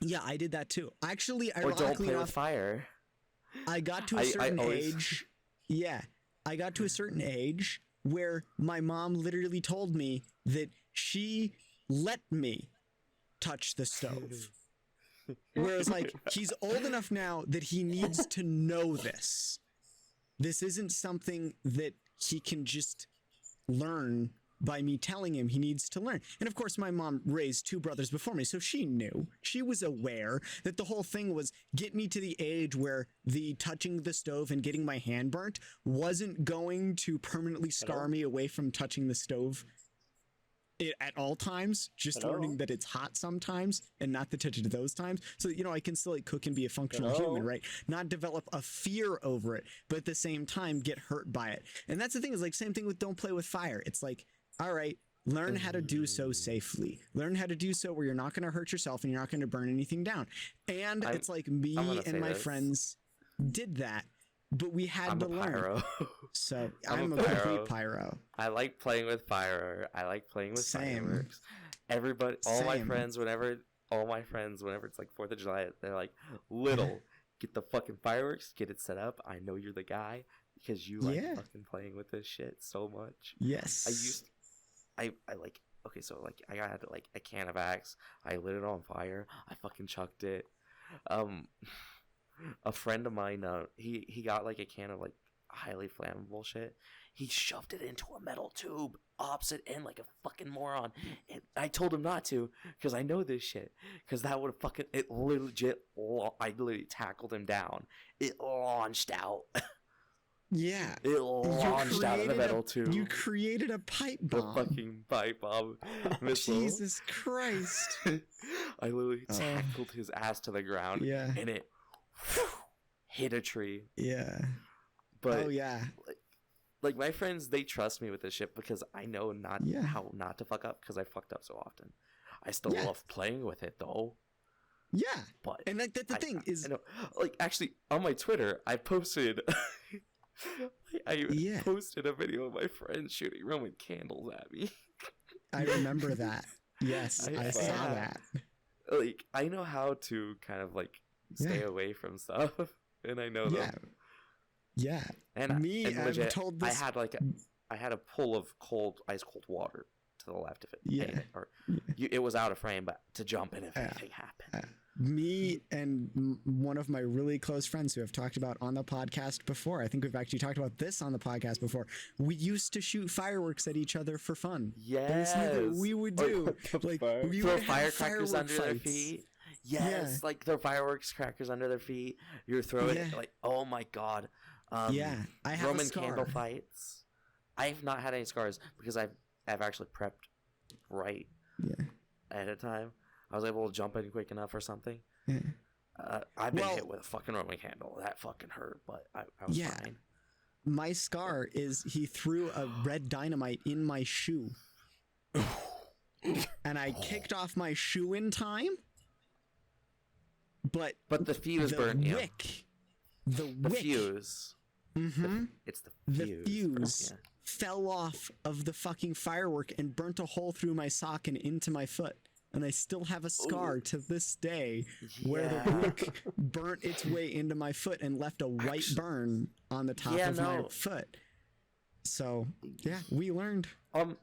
yeah, I did that too. Actually, or don't play with fire. I got to a certain age. Yeah, I got to a certain age where my mom literally told me that she let me touch the stove. Whereas, like, he's old enough now that he needs to know this. This isn't something that he can just learn by me telling him. He needs to learn. And of course, my mom raised 2 brothers before me, so she knew. She was aware that the whole thing was get me to the age where the touching the stove and getting my hand burnt wasn't going to permanently scar me away from touching the stove at all times, just learning that it's hot sometimes and not to touch it at those times. So, you know, I can still like cook and be a functional human, right? Not develop a fear over it, but at the same time get hurt by it. And that's the thing, is like same thing with don't play with fire. It's like, all right, learn how to do so safely. Learn how to do so where you're not going to hurt yourself and you're not going to burn anything down. And it's like me and my friends did that, but we had to learn. Pyro. So I'm a complete pyro. I like playing with fire. I like playing with fireworks. Everybody, all my friends, whenever it's like 4th of July, they're like, Little, get the fucking fireworks, get it set up. I know you're the guy because you like fucking playing with this shit so much. Yes. I like, okay, so like I got like a can of Axe. I lit it on fire. I fucking chucked it. A friend of mine, he got like a can of like highly flammable shit. He shoved it into a metal tube opposite end like a fucking moron. And I told him not to because I know this shit. Because that would have fucking, I literally tackled him down. It launched out. Yeah. It launched out of the metal tube. You created a pipe bomb. The fucking pipe bomb missile. Jesus Christ. I literally tackled his ass to the ground. Yeah. And it hit a tree. Yeah. But like my friends, they trust me with this shit because I know how not to fuck up because I fucked up so often. I still love playing with it though. Yeah. But and like that's the thing is, I know, like actually on my Twitter, I posted posted a video of my friend shooting Roman candles at me. I remember that. Yes, I saw that. Like I know how to kind of like stay away from stuff, and I know them. Yeah. And legit, I'm told this. I had a pull of ice cold water to the left of it. It was out of frame, but to jump in if anything happened. Me and one of my really close friends who have talked about on the podcast before, I think we've actually talked about this on the podcast before, we used to shoot fireworks at each other for fun. Yes. We would do. Like, we throw firecrackers under their feet. Yes, like throw fireworks crackers under their feet. You're throwing it like, oh my god. I have Roman a scar. candle fights. I've not had any scars because I've actually prepped right ahead of time. I was able to jump in quick enough or something. Yeah. I've been hit with a fucking Roman candle. That fucking hurt, but I was fine. My scar is he threw a red dynamite in my shoe. And I kicked off my shoe in time. But the fuse burnt you. The fuse. Mm-hmm. It's the fuse. The fuse fell off of the fucking firework and burnt a hole through my sock and into my foot. And I still have a scar to this day where the wick burnt its way into my foot and left a white burn on the top of my foot. So, we learned. On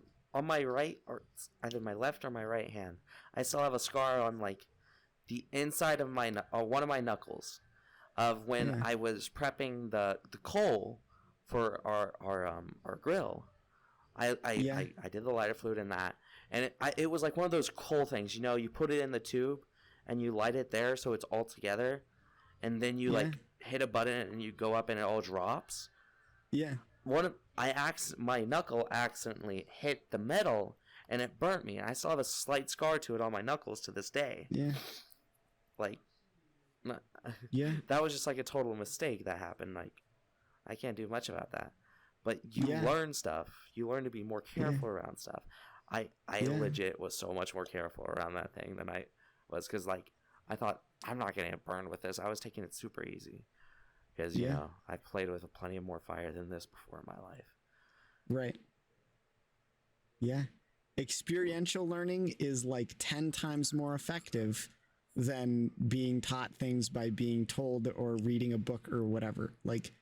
my right, or either my left or my right hand, I still have a scar on like the inside of my one of my knuckles of when I was prepping the coal for our grill. I did the lighter fluid in that, and it was like one of those coal things, you know, you put it in the tube and you light it there so it's all together, and then you like hit a button and you go up and it all drops. My knuckle accidentally hit the metal and it burnt me. I still have a slight scar to it on my knuckles to this day. Like Yeah. That was just like a total mistake that happened. Like, I can't do much about that. But you learn stuff. You learn to be more careful around stuff. I legit was so much more careful around that thing than I was, because like I thought, I'm not gonna get burned with this. I was taking it super easy because you know I played with plenty of more fire than this before in my life. Right. Yeah. Experiential learning is like 10 times more effective than being taught things by being told or reading a book or whatever. Like,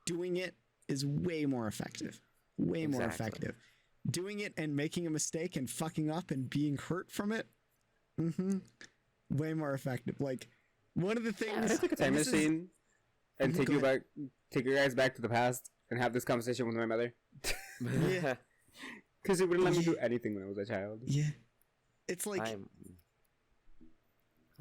doing it is way more effective. Way more effective. Doing it and making a mistake and fucking up and being hurt from it, way more effective. Like, one of the things... I take a time machine and take you guys back to the past and have this conversation with my mother. Yeah. Because it wouldn't let me do anything when I was a child. Yeah. It's like...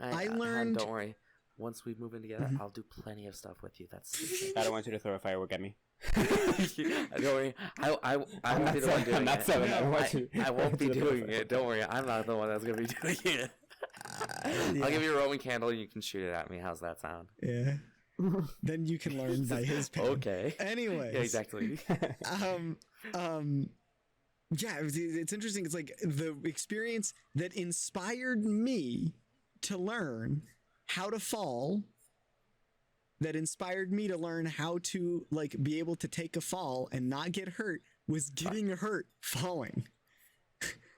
I learned... Don't worry. Once we move in together, I'll do plenty of stuff with you. That's... I don't want you to throw a firework at me. Don't worry. I won't be the one doing it. I won't be doing it. Don't worry. I'm not the one that's going to be doing it. I'll give you a Roman candle and you can shoot it at me. How's that sound? Yeah. Then you can learn by his pain. Okay. Anyways. Yeah, exactly. Yeah, it's interesting. It's like the experience that inspired me to learn how to fall, that inspired me to learn how to like be able to take a fall and not get hurt, was getting hurt falling.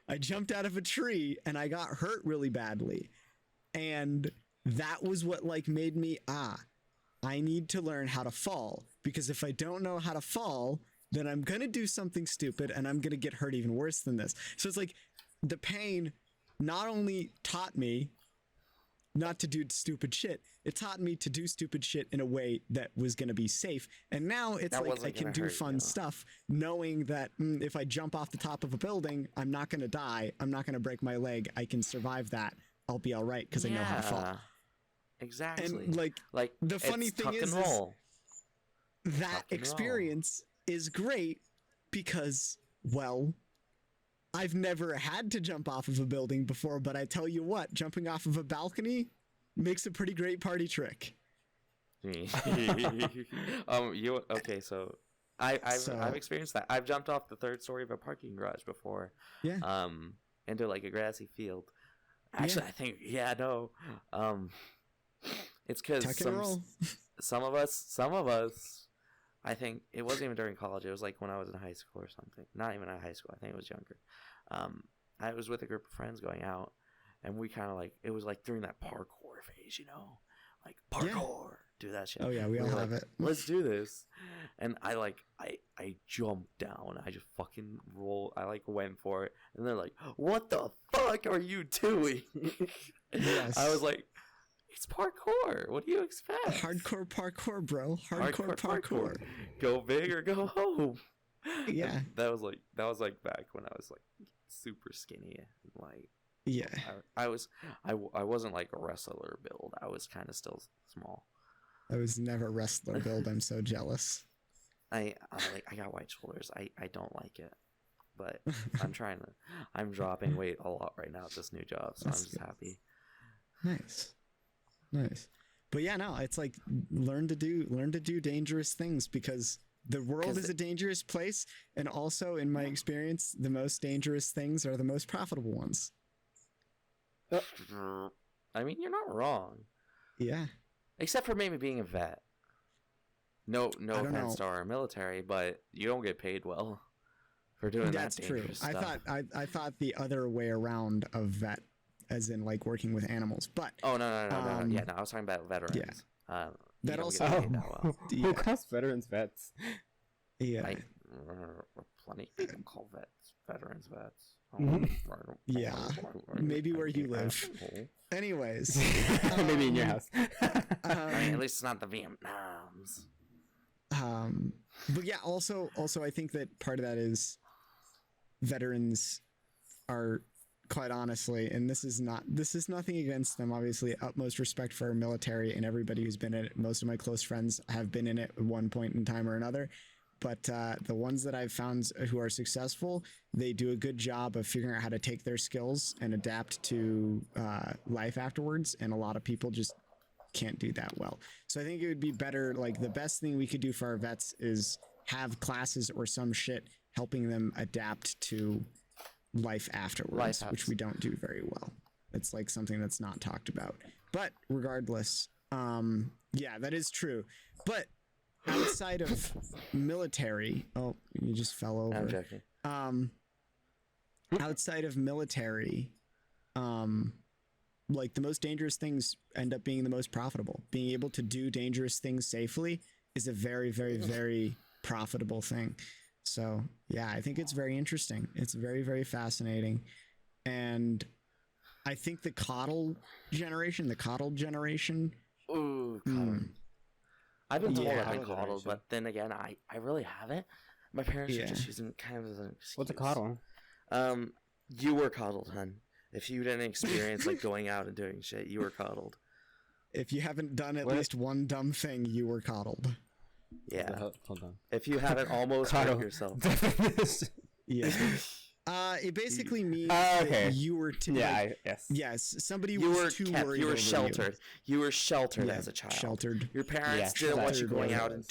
I jumped out of a tree and I got hurt really badly. And that was what like made me, I need to learn how to fall, because if I don't know how to fall, then I'm going to do something stupid and I'm going to get hurt even worse than this. So it's like the pain not only taught me not to do stupid shit, it taught me to do stupid shit in a way that was going to be safe. And now it's that like I can do fun stuff knowing that if I jump off the top of a building, I'm not going to die. I'm not going to break my leg. I can survive that. I'll be all right because I know how to fall. Exactly. And like the funny thing is that experience is great because, well, I've never had to jump off of a building before, but I tell you what, jumping off of a balcony makes a pretty great party trick. Okay, so I've experienced that. I've jumped off the third story of a parking garage before. Yeah. Into like a grassy field. Actually, I think it's because some of us, I think it wasn't even during college. It was like when I was in high school or something. Not even in high school. I think it was younger. I was with a group of friends going out, and we kind of like, it was like during that parkour phase, you know, like parkour, do that shit. Oh yeah, we all have it. Let's do this. And I jumped down. I just fucking rolled. I like went for it, and they're like, "What the fuck are you doing?" Yes. I was like, it's parkour. What do you expect? Hardcore parkour, bro. Hardcore parkour. Go big or go home. Yeah. And that was like back when I was like super skinny. Like, yeah. I wasn't like a wrestler build. I was kind of still small. I was never wrestler build. I'm so jealous. I got white shoulders. I don't like it. But I'm dropping weight a lot right now at this new job, so I'm just happy. Nice. But yeah, no, it's like learn to do dangerous things, because the world is a dangerous place, and also in my experience, the most dangerous things are the most profitable ones. I mean, you're not wrong. Yeah. Except for maybe being a vet. No offense to our military, but you don't get paid well for doing that dangerous stuff. That's true. I thought the other way around of vet, as in like working with animals. But no. Yeah, no, I was talking about veterans. Yeah. That also. Who calls veterans vets? Yeah. Like, plenty of people call veterans vets. Yeah. Maybe where you live. Anyways. Maybe in your house. At least it's not the Vietnams. But yeah, also I think that part of that is veterans are, quite honestly, and this is nothing against them, obviously, utmost respect for our military and everybody who's been in it. Most of my close friends have been in it at one point in time or another. But the ones that I've found who are successful, they do a good job of figuring out how to take their skills and adapt to life afterwards. And a lot of people just can't do that well. So I think it would be better, like the best thing we could do for our vets is have classes or some shit helping them adapt to life afterwards, which we don't do very well. It's like something that's not talked about. But regardless, yeah, that is true. But outside of military, oh, you just fell over. I'm joking. Outside of military, like the most dangerous things end up being the most profitable. Being able to do dangerous things safely is a very, very, very profitable thing. So yeah, I think it's very interesting. It's very, very fascinating. And I think the coddled generation. Ooh, I've been told I've been coddled, but then again, I really haven't. My parents are just using kind of as an excuse. What's a coddle? You were coddled, hun. If you didn't experience like going out and doing shit, you were coddled. If you haven't done at least one dumb thing, you were coddled. Yeah. Hold on. If you haven't almost hurt yourself. Yeah. It basically means okay. that you were too. Yeah. Yes. Somebody you was were too kept, worried. You were over sheltered. You were sheltered as a child. Sheltered. Your parents didn't want you going out and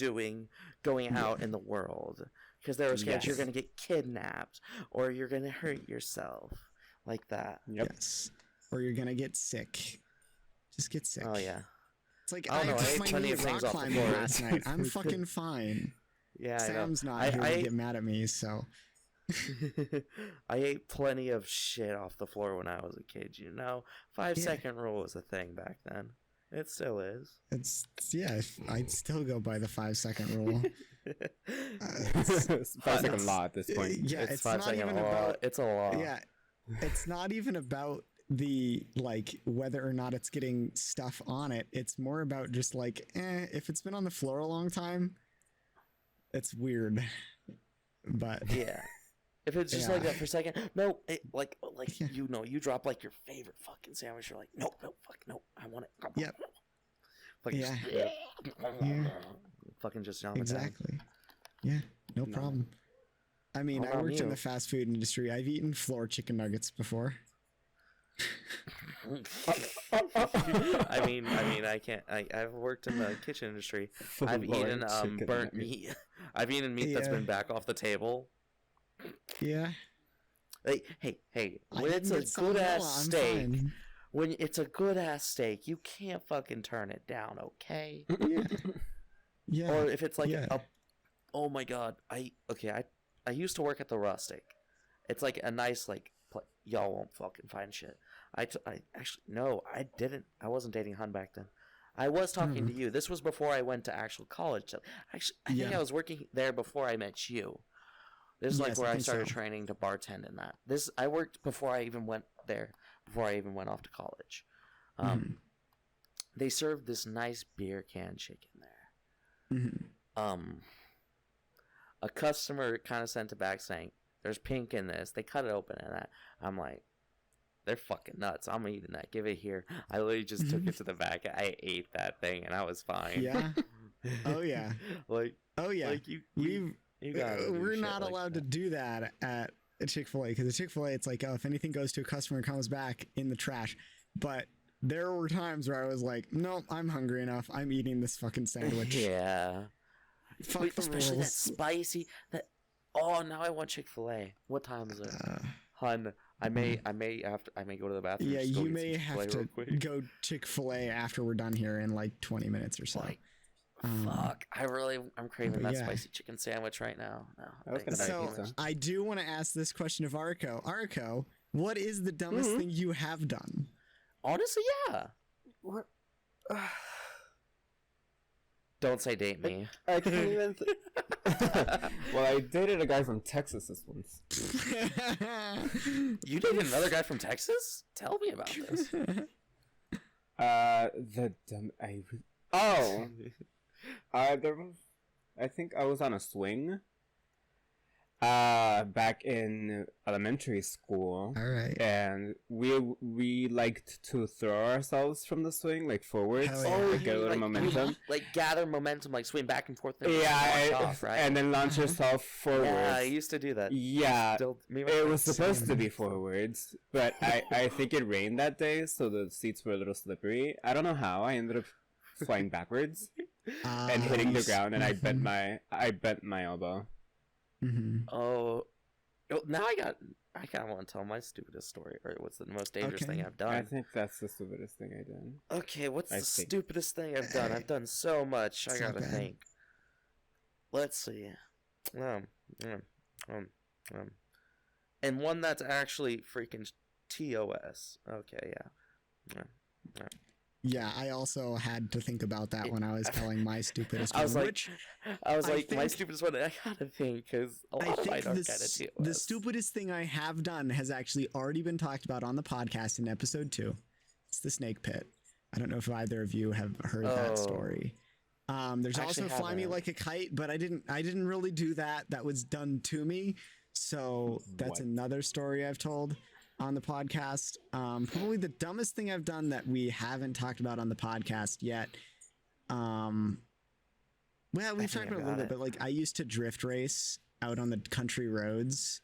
going out in the world because they were scared you're going to get kidnapped or you're going to hurt yourself like that. Yep. Yes. Or you're going to get sick. Just get sick. Oh yeah. It's like I took my plenty knee of rock things off the climbing floor. last night. I'm fucking fine. Yeah, Sam's not here to get mad at me, so. I ate plenty of shit off the floor when I was a kid, you know? 5-second rule was a thing back then. It still is. I'd still go by the 5-second rule. 5-second law at this point. Yeah, it's 5-second law. It's a law. Yeah, it's not even about the like whether or not it's getting stuff on it. It's more about just like, if it's been on the floor a long time, it's weird. But yeah. If it's just like that for a second, no, you drop like your favorite fucking sandwich. You're like, no, I want it. Yep. Fucking yeah. Fucking just jump exactly. Yeah, no problem. I mean, I worked in the fast food industry. I've eaten floor chicken nuggets before. I mean, I can't. I've worked in the kitchen industry. I've eaten burnt meat. I've eaten meat that's been back off the table. Yeah. Hey, when it's a good ass steak, you can't fucking turn it down, okay? Yeah. Or if it's like oh my god, I used to work at the Rustic. It's like a nice y'all won't fucking find shit. I didn't. I wasn't dating Hun back then. I was talking to you. This was before I went to actual college. So actually, I think I was working there before I met you. This is where I started training to bartend in that. I worked before I even went there, before I even went off to college. They served this nice beer can chicken there. A customer kind of sent it back saying, there's pink in this. They cut it open and that. I'm like, they're fucking nuts. I'm eating that. Give it here. I literally just took it to the back. I ate that thing and I was fine. Yeah. Oh yeah. We're not allowed to do that at Chick-fil-A because at Chick-fil-A it's like, if anything goes to a customer and comes back, in the trash. But there were times where I was like, no, I'm hungry enough. I'm eating this fucking sandwich. Yeah. Fuck the especially rules. that spicy. Now I want Chick-fil-A. What time is it? Hun, I may go to the bathroom. Yeah, you may have to go Chick-fil-A after we're done here in like 20 minutes or so. Fuck! I'm craving that spicy chicken sandwich right now. No, I do want to ask this question of Arico. Arico, what is the dumbest thing you have done? Honestly, yeah. What? Don't say date me. I can't even. Well, I dated a guy from Texas this once. You dated another guy from Texas? Tell me about this. I think I was on a swing. Back in elementary school. All right. And we liked to throw ourselves from the swing, like forwards. Get a little momentum. Gather momentum, swing back and forth. Off, right? And then launch yourself forwards. Yeah, I used to do that. Yeah, it was supposed to be forwards, but I think it rained that day, so the seats were a little slippery. I don't know how. I ended up flying backwards and hitting the ground, and I bent my elbow. Mm-hmm. Oh, now I kind of want to tell my stupidest story, or what's the most dangerous thing I've done. I think that's the stupidest thing I did. Okay, what's the stupidest thing I've done? I've done so much. I gotta think. Let's see. And one that's actually freaking TOS. Okay, yeah. Yeah, I also had to think about that when I was telling my stupidest one. I was like, my stupidest one, I gotta think, because a lot of mine are kind of TOS. The stupidest thing I have done has actually already been talked about on the podcast in episode 2. It's the snake pit. I don't know if either of you have heard that story. There's also Fly Me Like a Kite, but I didn't really do that. That was done to me. So that's another story I've told on the podcast. Probably the dumbest thing I've done that we haven't talked about on the podcast yet. Well, we've talked about it a little bit, but like I used to drift race out on the country roads.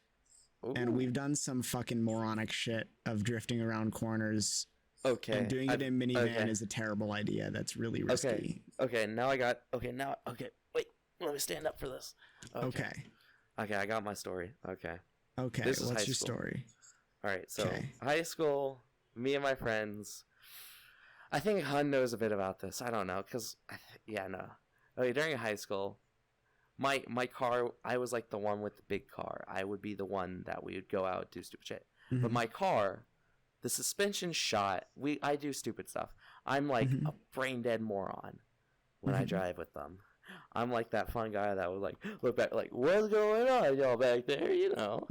Ooh. And we've done some fucking moronic shit of drifting around corners. Okay. And doing it in minivan is a terrible idea. That's really risky. Okay, wait, let me stand up for this. Okay, I got my story. Okay, what's your story? All right, so high school, me and my friends. I think Hun knows a bit about this. I don't know, because, Okay, during high school, my car, I was like the one with the big car. I would be the one that we would go out and do stupid shit. Mm-hmm. But my car, the suspension shot, I do stupid stuff. I'm like a brain dead moron when I drive with them. I'm like that fun guy that would like look back like, what's going on, y'all back there? You know,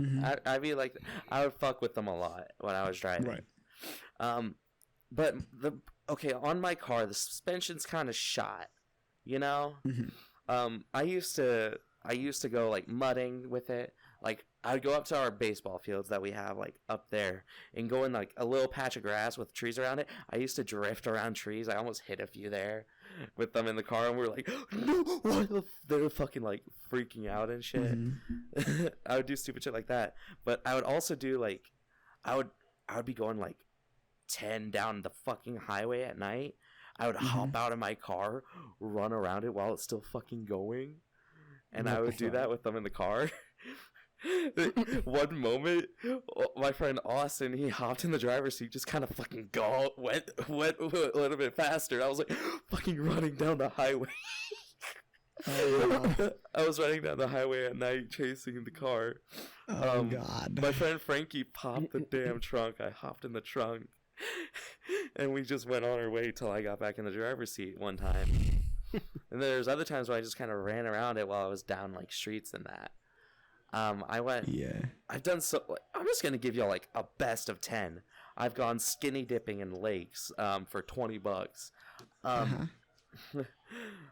I'd be like, I would fuck with them a lot when I was driving. Right. But on my car, the suspension's kind of shot. You know, I used to go like mudding with it. Like I'd go up to our baseball fields that we have like up there and go in like a little patch of grass with trees around it. I used to drift around trees. I almost hit a few there with them in the car, and we were like, no, what? They were fucking like freaking out and shit. I would do stupid shit like that, but I would also do like, I would be going like 10 down the fucking highway at night. I would hop out of my car, run around it while it's still fucking going, and I would do that with them in the car. One moment, my friend Austin, he hopped in the driver's seat, just kind of fucking went a little bit faster. I was like fucking running down the highway. I was running down the highway at night chasing the car. God. My friend Frankie popped the damn trunk. I hopped in the trunk, and we just went on our way till I got back in the driver's seat one time. And there's other times where I just kind of ran around it while I was down like streets and that. I've done so. I'm just gonna give you like a best of 10. I've gone skinny dipping in lakes for $20.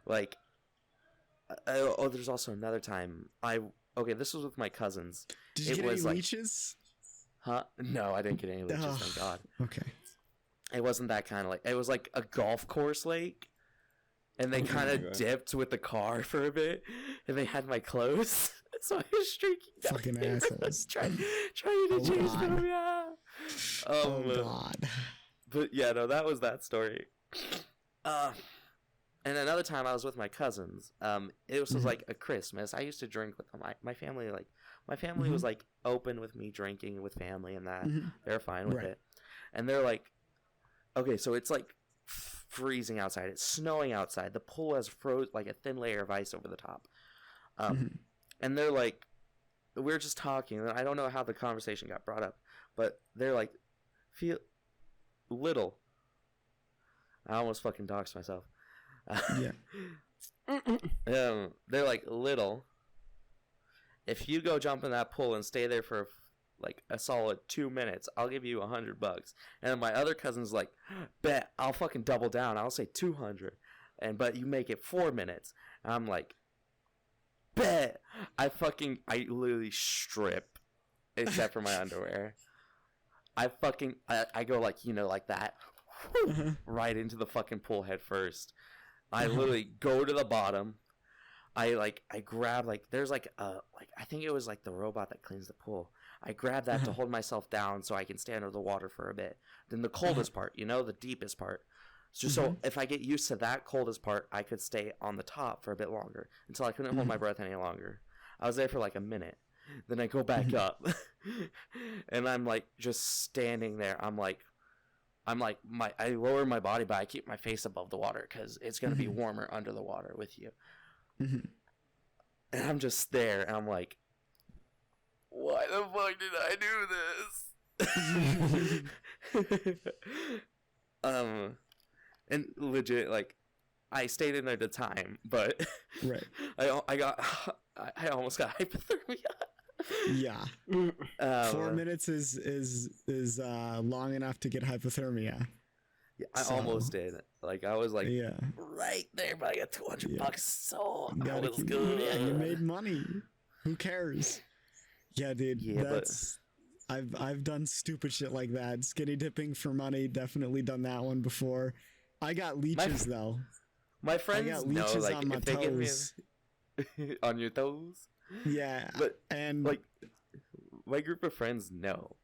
Like, there's also another time this was with my cousins. Did you get any leeches? Huh? No, I didn't get any leeches. Thank God. Okay. It wasn't that kind of lake. It was like a golf course lake, and they kind of dipped with the car for a bit, and they had my clothes. So I was streaking down fucking there. assholes. trying to change them, yeah. God. But yeah, no, that was that story. And another time I was with my cousins. It was like a Christmas. I used to drink with them. My family was like open with me drinking with family and that. They're fine with it. And they're like, okay, so it's like freezing outside. It's snowing outside. The pool has like a thin layer of ice over the top. And they're like, we're just talking. And I don't know how the conversation got brought up, but they're like, feel little. I almost fucking doxed myself. They're like, little. If you go jump in that pool and stay there for like a solid 2 minutes, I'll give you $100. And then my other cousin's like, bet, I'll fucking double down. I'll say 200. But you make it 4 minutes. And I'm like, bet. I literally strip except for my underwear. I go like, like that, right into the fucking pool head first. I literally go to the bottom. I grab there's I think it was like the robot that cleans the pool. I grab that to hold myself down so I can stay under the water for a bit. Then the coldest part, the deepest part, So if I get used to that coldest part, I could stay on the top for a bit longer until I couldn't hold my breath any longer. I was there for like a minute. Then I go back up and I'm like just standing there. I lower my body, but I keep my face above the water because it's going to be warmer under the water with you. And I'm just there and I'm like, why the fuck did I do this? And legit, like, I stayed in there the time, but right. I almost got hypothermia. Yeah. 4 minutes is long enough to get hypothermia. Yeah, I almost did. Like, I was like right there, but I got $200, so that was good. Yeah, you made money. Who cares? Yeah, dude. Yeah, that's I've done stupid shit like that. Skinny dipping for money, definitely done that one before. I got leeches though. My friends I got leeches know, like, on my if they toes. give me on your toes. Yeah, but and like my group of friends know,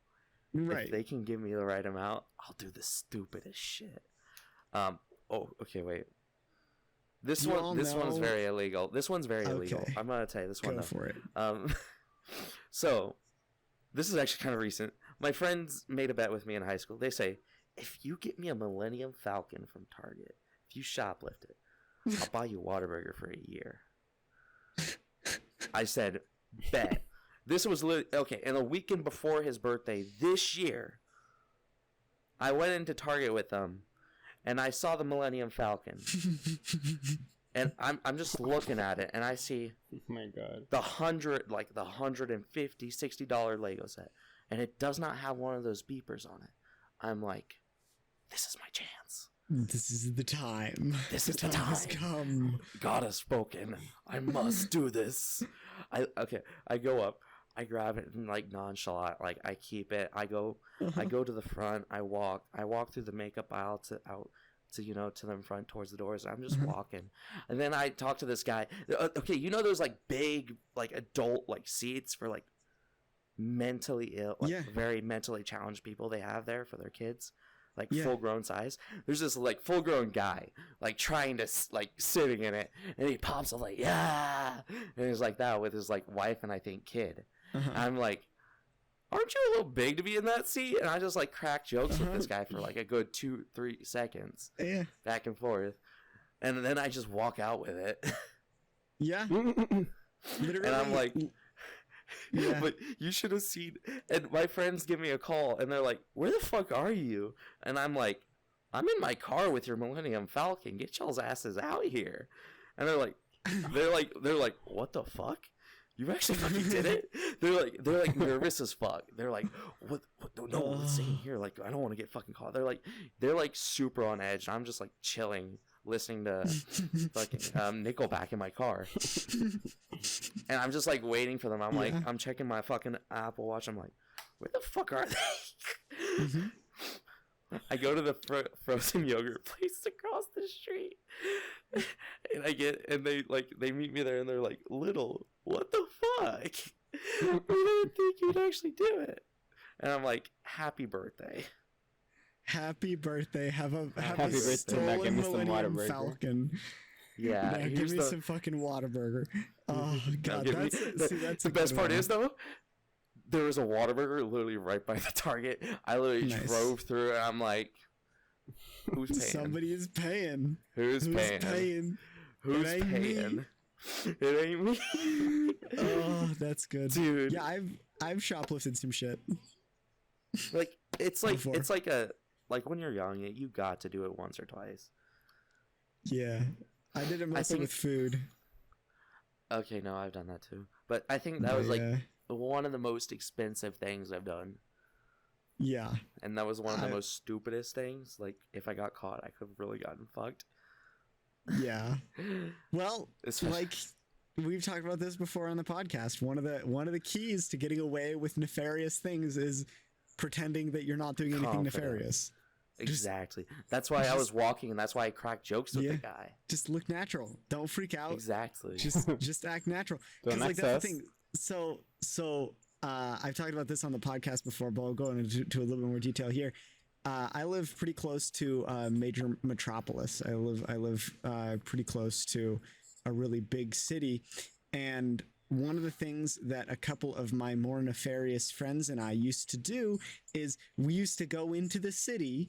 right? If they can give me the right amount, I'll do the stupidest shit. Oh, okay, wait. This one's very illegal. This one's very illegal. I'm gonna tell you this one. Go for it. So this is actually kind of recent. My friends made a bet with me in high school. They say, if you get me a Millennium Falcon from Target, if you shoplift it, I'll buy you Whataburger for a year. I said, bet. This was okay. And a weekend before his birthday this year, I went into Target with them, and I saw the Millennium Falcon. And I'm just looking at it, and I see, oh my god, the $150, $60 Lego set, and it does not have one of those beepers on it. I'm like, this is my chance. This is the time. This is the time has come. God has spoken. I must do this. I go up, I grab it and like nonchalant, like I keep it. I go to the front. I walk through the makeup aisle to the front towards the doors. I'm just walking, and then I talk to this guy. Okay, you know those like big like adult like seats for like mentally ill, like very mentally challenged people they have there for their kids. Like full grown size. There's this like full grown guy like trying to like sitting in it, and he pops up like and he's like that with his like wife and I think kid. I'm like, aren't you a little big to be in that seat? And I just like crack jokes with this guy for like a good 2-3 seconds, back and forth, and then I just walk out with it. Literally. And I'm like. Yeah. But you should have seen, and my friends give me a call and they're like, where the fuck are you? And I'm like, I'm in my car with your Millennium Falcon, get y'all's asses out here. And they're like what the fuck, you actually fucking did it? They're like nervous as fuck. They're like, what no one's saying here, like I don't want to get fucking caught. They're like super on edge, and I'm just like chilling listening to fucking Nickelback in my car. And I'm just like waiting for them. I'm like, I'm checking my fucking Apple Watch. I'm like, where the fuck are they? I go to the frozen yogurt place across the street, and they meet me there, and they're like, Little, what the fuck? We didn't think you'd actually do it. And I'm like, happy birthday. Happy birthday. Have a birthday. stolen Give me some Millennium Whataburger. Falcon. Yeah, give me some fucking Whataburger. Oh god, that's the best part is though, there was a Whataburger literally right by the Target. I literally drove through it. I'm like, who's paying? Somebody is paying. Who's paying? Who's paying? It ain't me. Oh, that's good, dude. Yeah, I've shoplifted some shit. Like it's like when you're young, you got to do it once or twice. Yeah, I did it mostly with food. Okay, no, I've done that too. But I think that was like one of the most expensive things I've done. Yeah. And that was one of the most stupidest things. Like, if I got caught, I could have really gotten fucked. Yeah. Well, like we've talked about this before on the podcast. One of the keys to getting away with nefarious things is pretending that you're not doing anything nefarious. Exactly. That's why I was walking, and that's why I cracked jokes with the guy. Just look natural. Don't freak out. Exactly. Just act natural. Because like that's the thing. So I've talked about this on the podcast before, but I'll go into a little bit more detail here. I live pretty close to a major metropolis. I live pretty close to a really big city, and one of the things that a couple of my more nefarious friends and I used to do is we used to go into the city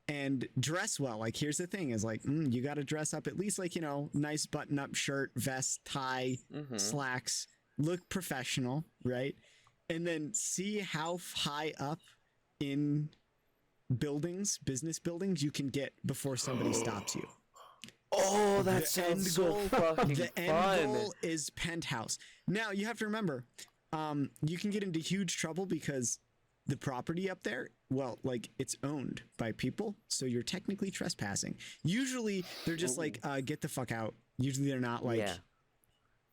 and dress well. Like, here's the thing is like, you got to dress up at least like, you know, nice button up shirt, vest, tie, slacks, look professional, right? And then see how high up in buildings, business buildings, you can get before somebody stops you. Oh, that sounds so fucking The fun. end goal is penthouse. Now, you have to remember, you can get into huge trouble because the property up there, well, like, it's owned by people, so you're technically trespassing. Usually, they're just like, get the fuck out. Usually, they're not like,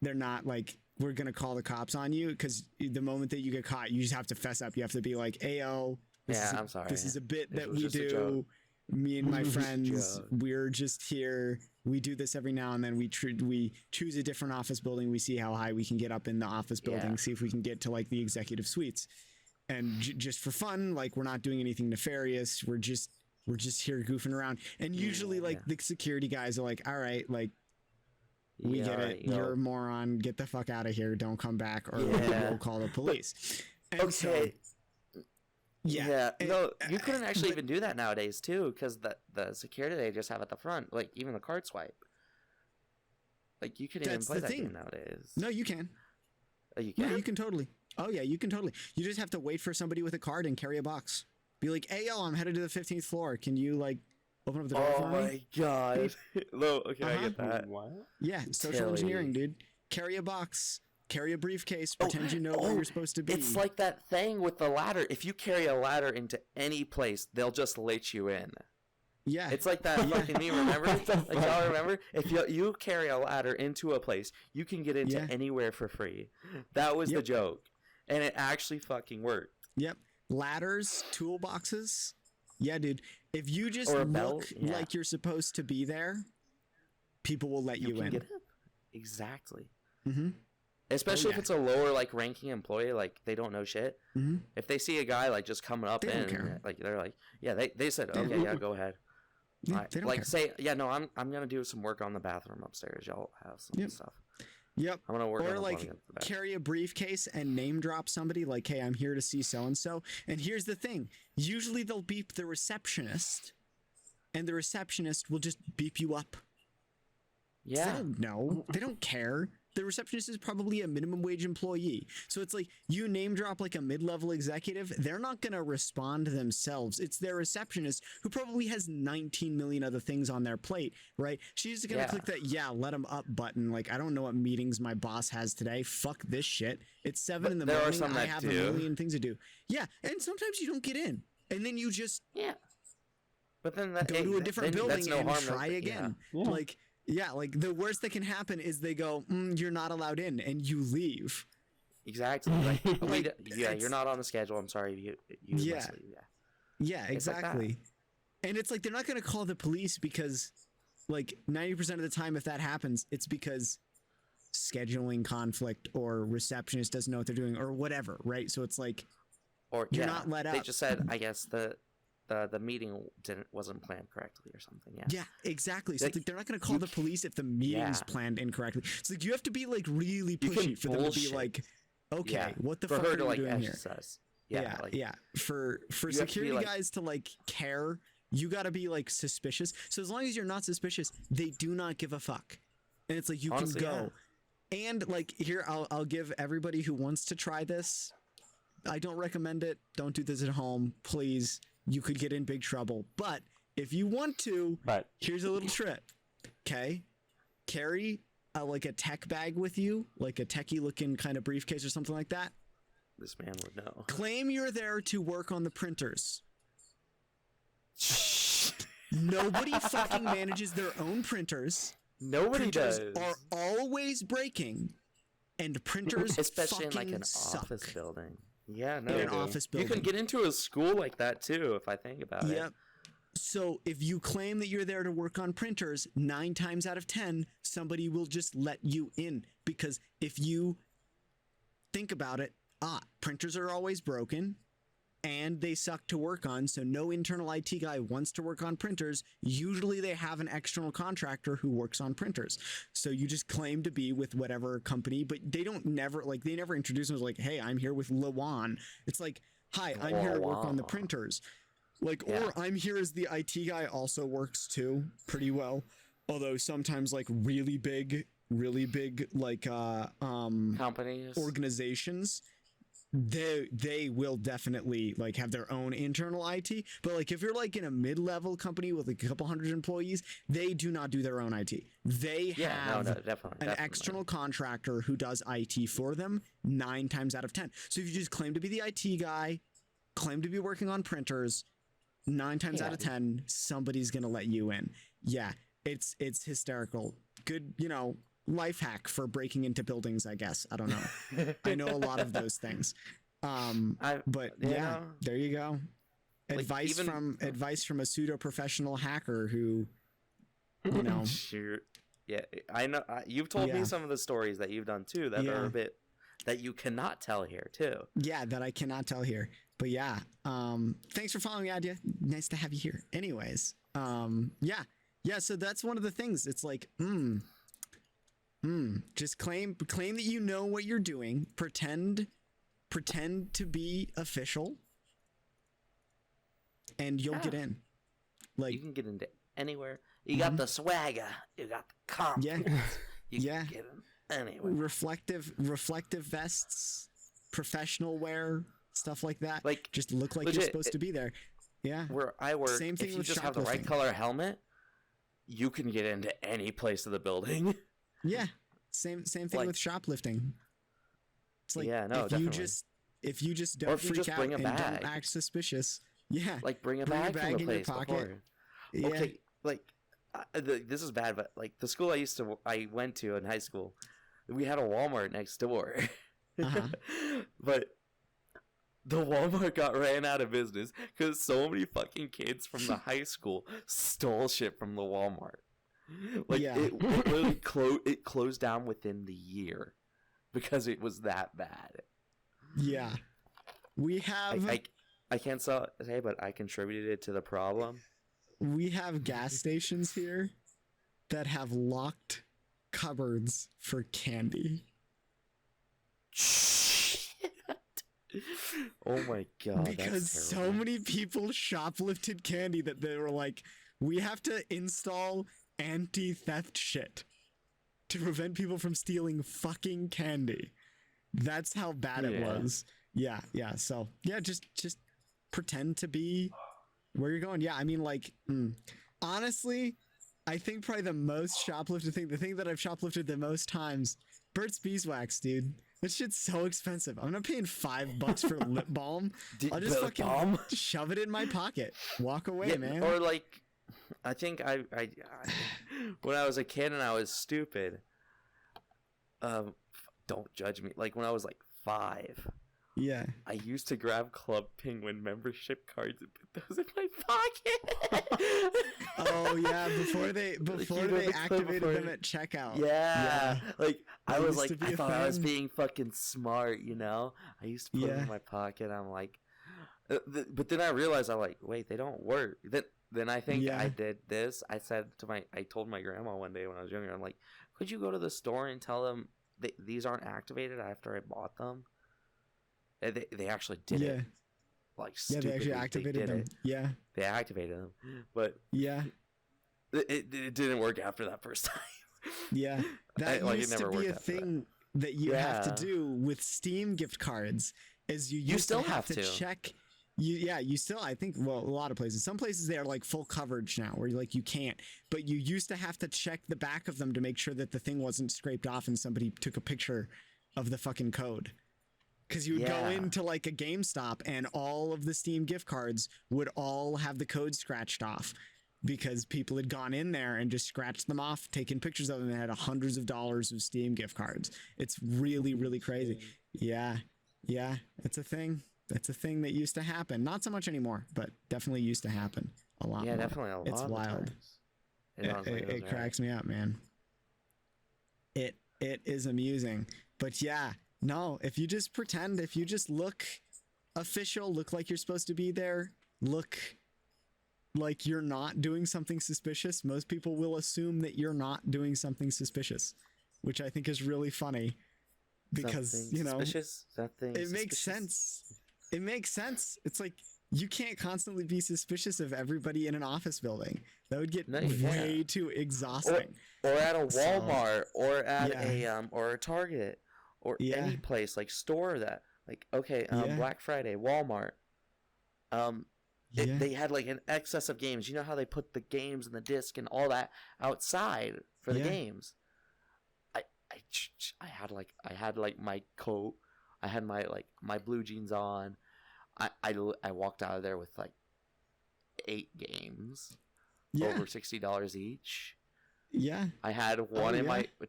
they're not like, we're going to call the cops on you, because the moment that you get caught, you just have to fess up. You have to be like, ayo, I'm sorry. This is a bit that we do. Me and my friends, we're just here. We do this every now and then. We choose a different office building. We see how high we can get up in the office building. See if we can get to like the executive suites. And just for fun, like, we're not doing anything nefarious. We're just here goofing around. And usually, like, the security guys are like, "All right, like, we get it. You're a moron. Get the fuck out of here. Don't come back, or we'll call the police." And so, no, you couldn't actually even do that nowadays too, because the security they just have at the front, like even the card swipe. Like, you couldn't even play that game nowadays. No, you can. Oh, you can? Yeah, you can totally. Oh yeah, you can totally. You just have to wait for somebody with a card and carry a box. Be like, "Hey, yo, I'm headed to the 15th floor. Can you like open up the door for me?" Oh my god. No, okay, I get that. What? Yeah, social engineering, dude. Carry a box. Carry a briefcase. Pretend you know where you're supposed to be. It's like that thing with the ladder. If you carry a ladder into any place, they'll just let you in. Yeah. It's like that fucking meme, remember? Like, y'all remember? If you carry a ladder into a place, you can get into anywhere for free. That was the joke. And it actually fucking worked. Yep. Ladders, toolboxes. Yeah, dude. If you just look like you're supposed to be there, people will let you in. Get in. Exactly. Especially if it's a lower like ranking employee, like they don't know shit. If they see a guy like just coming up in, like they're like, they said, okay, yeah, go ahead. Yeah, they don't like care. say, yeah, no, I'm gonna do some work on the bathroom upstairs. Y'all have some stuff. Yep. I'm gonna work on or like carry a briefcase and name drop somebody like, "Hey, I'm here to see so and so." And here's the thing: usually they'll beep the receptionist, and the receptionist will just beep you up. Yeah. They don't know. They don't care. The receptionist is probably a minimum wage employee. So it's like you name drop like a mid-level executive. They're not going to respond themselves. It's their receptionist who probably has 19 million other things on their plate, right? She's just going to click that, let them up button. Like, I don't know what meetings my boss has today. Fuck this shit. It's 7 in the morning. I have a million things to do. Yeah. And sometimes you don't get in. And then you just but then go to a different building and try again. Like... Yeah, like the worst that can happen is they go, "You're not allowed in," and you leave. Exactly. Like, you're not on the schedule. I'm sorry. You must leave. Yeah, exactly. Like, and it's like they're not going to call the police because, like, 90% of the time, if that happens, it's because scheduling conflict or receptionist doesn't know what they're doing or whatever, right? So it's like, or you're not let up. They just said, I guess the meeting wasn't planned correctly or something. Yeah, exactly. So like, they're not going to call the police if the meeting's planned incorrectly. It's like you have to be like really pushy for them to be like, okay, what the fuck are you doing here? For security guys to like care, you got to be like suspicious. So as long as you're not suspicious, they do not give a fuck. And it's like you can go. And like here, I'll give everybody who wants to try this. I don't recommend it. Don't do this at home, please. You could get in big trouble. But if you want to, here's a little trick. Okay? Carry like a tech bag with you, like a techie looking kind of briefcase or something like that. This man would know. Claim you're there to work on the printers. Nobody fucking manages their own printers. Nobody printers does. Are always breaking, and printers especially fucking in like an suck. Office building. Yeah, no. In an office building. You can get into a school like that too, if I think about it. Yep. So if you claim that you're there to work on printers, 9 times out of 10, somebody will just let you in. Because if you think about it, printers are always broken. and they suck to work on, so no internal IT guy wants to work on printers. Usually they have an external contractor who works on printers. So you just claim to be with whatever company, but they never introduce them as like, hey, I'm here with Lawan. It's like, hi, I'm here to work on the printers. Like, or I'm here as the IT guy, also works too pretty well. Although sometimes like really big like companies, organizations, they will definitely like have their own internal IT. But like if you're like in a mid-level company with like a couple hundred employees, they do not do their own IT. They have an external contractor who does IT for them 9 times out of 10. So if you just claim to be the IT guy, claim to be working on printers, 9 times out of 10, somebody's gonna let you in. Yeah, it's hysterical. Good, life hack for breaking into buildings, I guess. I don't know. I know a lot of those things. But yeah, there you go. Advice from a pseudo professional hacker who, Sure. Yeah, I know. You've told me some of the stories that you've done too that are a bit that you cannot tell here too. Yeah, that I cannot tell here. But yeah, thanks for following me, Adia. Nice to have you here. Anyways, yeah. So that's one of the things. It's like, just claim that you know what you're doing. Pretend to be official, and you'll get in. Like, you can get into anywhere. You got the swagger. You got the confidence. Yeah. You can get in anywhere. Reflective vests, professional wear, stuff like that. Like, just look like legit, you're supposed to be there. Yeah. Where I work, same thing if you with just have the right color helmet, you can get into any place of the building. Yeah. Same thing with shoplifting. It's like, if you just don't freak out and don't act suspicious. Yeah. Like, bring a bag from the place before. Yeah. Okay, like, this is bad, but like the school I went to in high school, we had a Walmart next door. But the Walmart ran out of business because so many fucking kids from the high school stole shit from the Walmart. Like, it literally closed down within the year because it was that bad. Yeah. We have... I can't say, but I contributed to the problem. We have gas stations here that have locked cupboards for candy. Shit. Oh my god. Because so many people shoplifted candy that they were like, we have to install anti-theft shit to prevent people from stealing fucking candy. That's how bad it was. Yeah. So yeah, just pretend to be where you're going. Yeah, I mean, like, honestly, I think probably the most shoplifted thing, the thing that I've shoplifted the most times, Burt's Beeswax, dude. That shit's so expensive. I'm not paying $5 for lip balm. I'll just fucking shove it in my pocket. Walk away, man. Or like, I think I when I was a kid and I was stupid, don't judge me. Like, when I was like 5. Yeah. I used to grab Club Penguin membership cards and put those in my pocket. Oh yeah, before they activated them at checkout. Yeah. Like, I thought I was being fucking smart, I used to put them in my pocket. I'm like, but then I realized, I'm like, wait, they don't work. Then I think I did this. I told my grandma one day when I was younger, I'm like, could you go to the store and tell them these aren't activated after I bought them? They actually did it. Like, stupidly, they actually activated them. Yeah. They activated them. But it didn't work after that first time. Yeah. That used to be a thing that you have to do with Steam gift cards, is you still have to check. You still, I think, well, a lot of places. Some places they are like full coverage now, where you can't. But you used to have to check the back of them to make sure that the thing wasn't scraped off and somebody took a picture of the fucking code. Because you would go into like a GameStop and all of the Steam gift cards would all have the code scratched off because people had gone in there and just scratched them off, taken pictures of them, and had hundreds of dollars of Steam gift cards. It's really, really crazy. Yeah. It's a thing. That's a thing that used to happen. Not so much anymore, but definitely used to happen a lot. Yeah, more. definitely a lot. It's wild. It cracks me up, man. It is amusing, but yeah. No, if you just pretend, if you just look official, look like you're supposed to be there, look like you're not doing something suspicious, most people will assume that you're not doing something suspicious, which I think is really funny because, Something you know, suspicious? it makes sense. It makes sense. It's like you can't constantly be suspicious of everybody in an office building. That would get way too exhausting. Or at a Walmart, or at yeah. or a Target, or any place like store that like Black Friday, Walmart. They had like an excess of games. You know how they put the games and the disc and all that outside for the games. I had like my coat. I had my blue jeans on. I walked out of there with like 8 games, over $60 each. Yeah. I had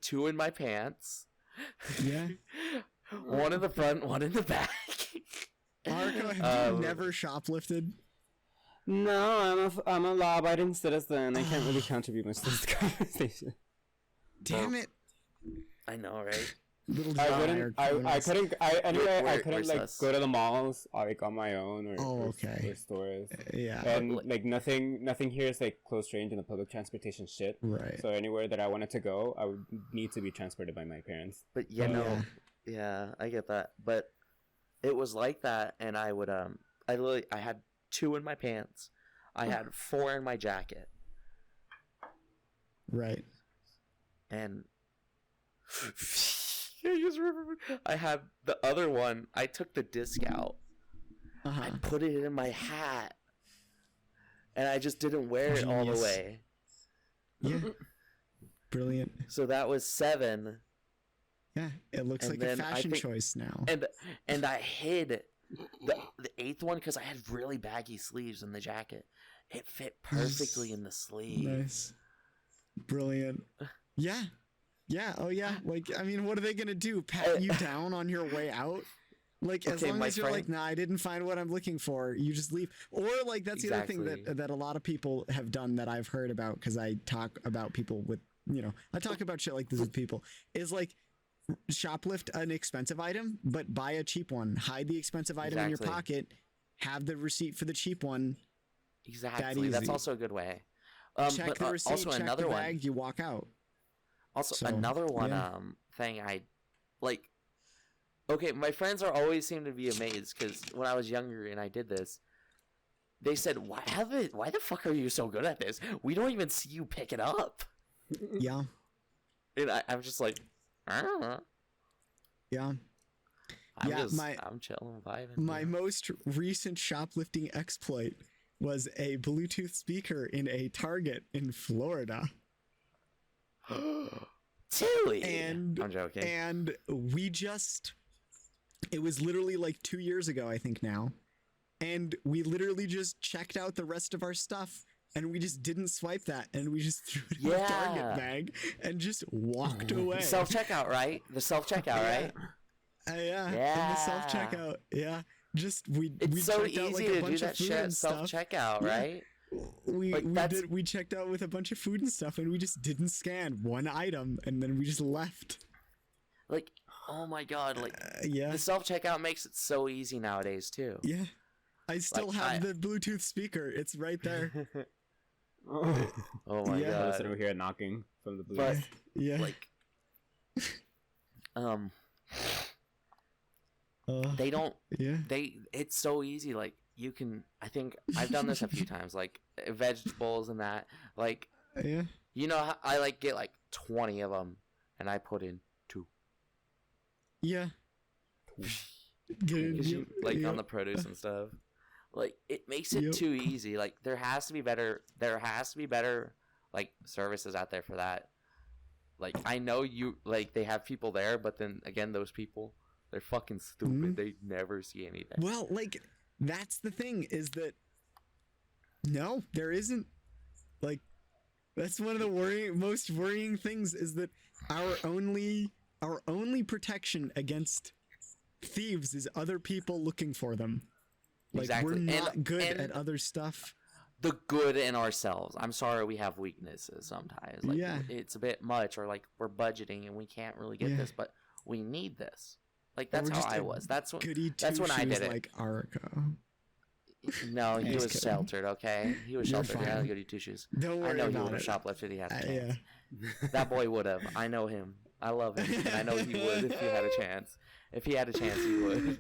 two in my pants. Yeah. One in the front, one in the back. Arico, have you never shoplifted? No, I'm a law-abiding citizen. I can't really contribute much to this conversation. Damn it! I know, right? I couldn't like go to the malls like on my own or stores. And like nothing here is like close range in the public transportation shit. Right. So anywhere that I wanted to go, I would need to be transported by my parents. But I get that. But it was like that, and I would I had 2 in my pants. I had 4 in my jacket. Right. And I just remember I had the other one. I took the disc out. I put it in my hat, and I just didn't wear it all the way. Yeah. Brilliant. So that was 7. Yeah, it looks like a fashion choice now. And I hid the 8th one because I had really baggy sleeves in the jacket. It fit perfectly in the sleeve. Nice. Brilliant. Yeah. Yeah. Oh, yeah. Like, I mean, what are they going to do? Pat you down on your way out? Like, as long as you're like, nah, I didn't find what I'm looking for, you just leave. Or, like, that's the other thing that a lot of people have done that I've heard about, because I talk about people with, you know, I talk about shit like this with people, is like, shoplift an expensive item, but buy a cheap one. Hide the expensive item in your pocket, have the receipt for the cheap one. Exactly. That's also a good way. Check the receipt, also check another the bag, you walk out. Also, another one thing I like. Okay, my friends always seem to be amazed because when I was younger and I did this, they said, "Why the fuck are you so good at this? We don't even see you pick it up." Yeah. And I'm just like, I don't know. Yeah. I'm chilling, vibing. My most recent shoplifting exploit was a Bluetooth speaker in a Target in Florida. Silly. And I'm joking. And it was literally like 2 years ago, I think now. And we literally just checked out the rest of our stuff, and we just didn't swipe that, and we just threw it in the Target bag and just walked away. Self-checkout, right? The self-checkout, right? Yeah. In the self-checkout. Yeah. Just we so checked out like easy a bunch of food and stuff. Self-checkout, right? We checked out with a bunch of food and stuff, and we just didn't scan one item, and then we just left. Like, oh my god, like the self-checkout makes it so easy nowadays too. Yeah. I still have the Bluetooth speaker. It's right there. Oh my god. I was over here knocking from the Bluetooth. They don't it's so easy. Like, you can, I think I've done this a few times, like vegetables and that, like, you know, I like get like 20 of them and I put in 2. Yeah. On the produce and stuff, like, it makes it too easy. Like, there has to be better like services out there for that. Like, I know they have people there, but then again, those people, they're fucking stupid. They never see anything. Well, like, that's the thing, is that no, there isn't. Like, that's one of the most worrying things, is that our only protection against thieves is other people looking for them. Like, we're not good at other stuff. The good in ourselves. I'm sorry, we have weaknesses sometimes. Like, it's a bit much, or like we're budgeting and we can't really get this, but we need this. Like that's how I was. That's when I did it. Like Arico. No, he was sheltered. Okay, he was sheltered. He had goody two shoes. Don't worry I know about he would have it. shoplifted. He had a chance. Yeah. That boy would have. I know him. I love him. And I know he would if he had a chance. If he had a chance, he would.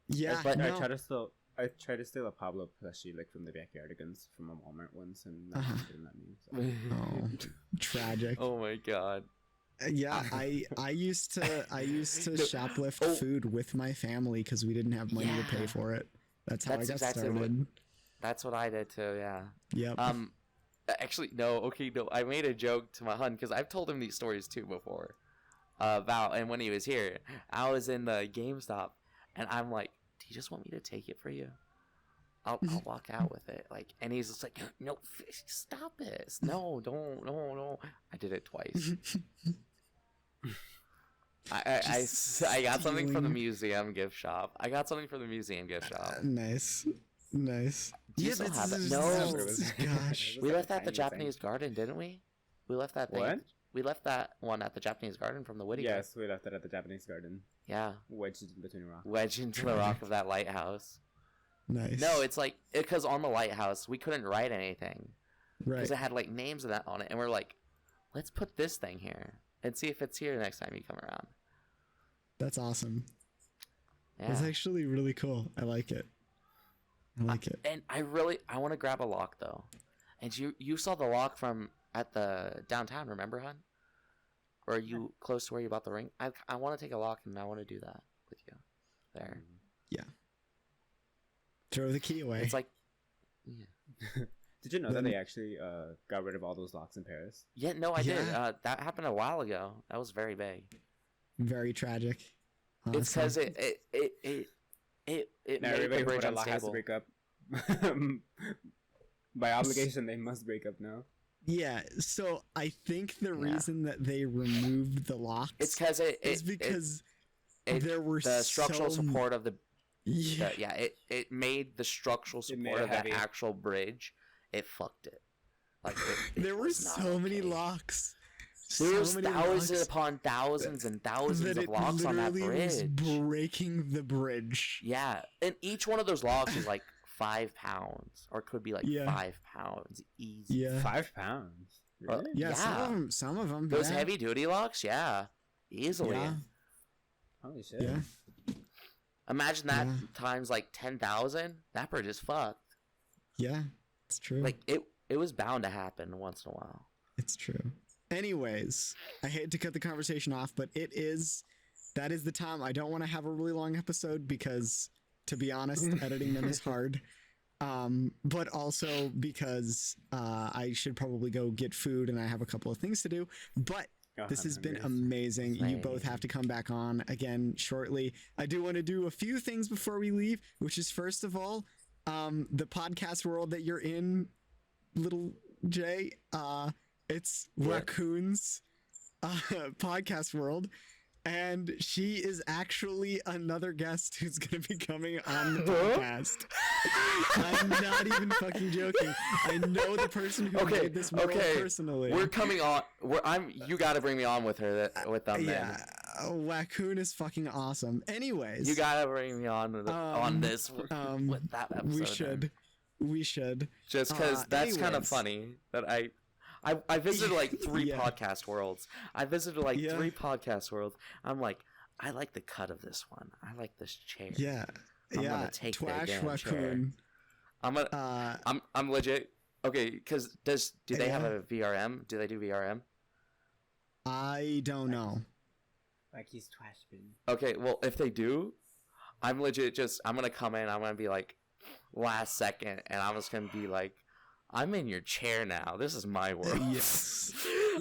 Yeah. But I tried to steal a Pablo plushie like from the Backyardigans from a Walmart once, and that didn't let me. So. Oh, tragic. Oh my god. Yeah, I used to shoplift food with my family because we didn't have money to pay for it. That's how I got started. That's what I did too. Yeah. Yep. Actually, no. Okay, no. I made a joke to my hun because I've told him these stories too before. And when he was here, I was in the GameStop, and I'm like, "Do you just want me to take it for you? I'll walk out with it." Like, and he's just like, "No, stop it! No, don't, no." I did it twice. I got something from the museum gift shop. Nice. Do you still have it? No. Gosh. We left that at the Japanese garden, didn't we? We left that thing. What? We left that one at the Japanese garden from the Whittier. Yes, we left it at the Japanese garden. Yeah. Wedged between a rock. Wedged into the rock of that lighthouse. Nice. No, it's like, because on the lighthouse, we couldn't write anything. Right. Because it had like names of that on it. And we're like, let's put this thing here and see if it's here next time you come around. That's awesome. Yeah. That's actually really cool. I like it. And I want to grab a lock though. And you saw the lock from at the downtown, remember, hun? Or are you close to where you bought the ring? I want to take a lock and I want to do that with you. There. Yeah. Throw the key away. It's like, yeah. Did you know that they actually got rid of all those locks in Paris? Yeah, no, I did. That happened a while ago. That was very big. Very tragic. Honestly. It's because it now made the bridge a lock has to unstable. break up. By obligation, they must break up now. Yeah, so I think the reason that they removed the locks it's because there were the structural support of the yeah. It made the structural support of that actual bridge. It fucked it. Like there were so many locks. There was thousands upon thousands and thousands of locks on that bridge. Was breaking the bridge. Yeah, and each one of those locks is like 5 pounds, or could be like 5 pounds easy. Yeah, 5 pounds. Really? Yeah, some of them. Those heavy duty locks, easily. Yeah. Holy shit. Yeah. Imagine that times like 10,000. That bridge is fucked. Yeah, it's true. Like it was bound to happen once in a while. It's true. Anyways, I hate to cut the conversation off, but that is the time. I don't want to have a really long episode because, to be honest, editing them is hard. But also because I should probably go get food and I have a couple of things to do. But this has been amazing. You both have to come back on again shortly. I do want to do a few things before we leave, which is first of all, the podcast world that you're in, Little J. It's Raccoon's podcast world, and she is actually another guest who's going to be coming on the podcast. I'm not even fucking joking. I know the person who made this world personally. We're coming on. You got to bring me on with her. With them. Yeah, Raccoon is fucking awesome. Anyways, you got to bring me on this with that episode. We should. Just because that's kind of funny that I visited like 3 podcast worlds. I visited like 3 podcast worlds. I'm like, I like the cut of this one. I like this chair. Yeah. I'm gonna take that damn Raccoon. chair. I'm legit. Okay, because do they have a VRM? Do they do VRM? I don't know. Like he's Twashbin. Okay, well if they do, I'm legit I'm gonna come in. I'm gonna be like last second, and I'm just gonna be like, I'm in your chair now. This is my world. Yes.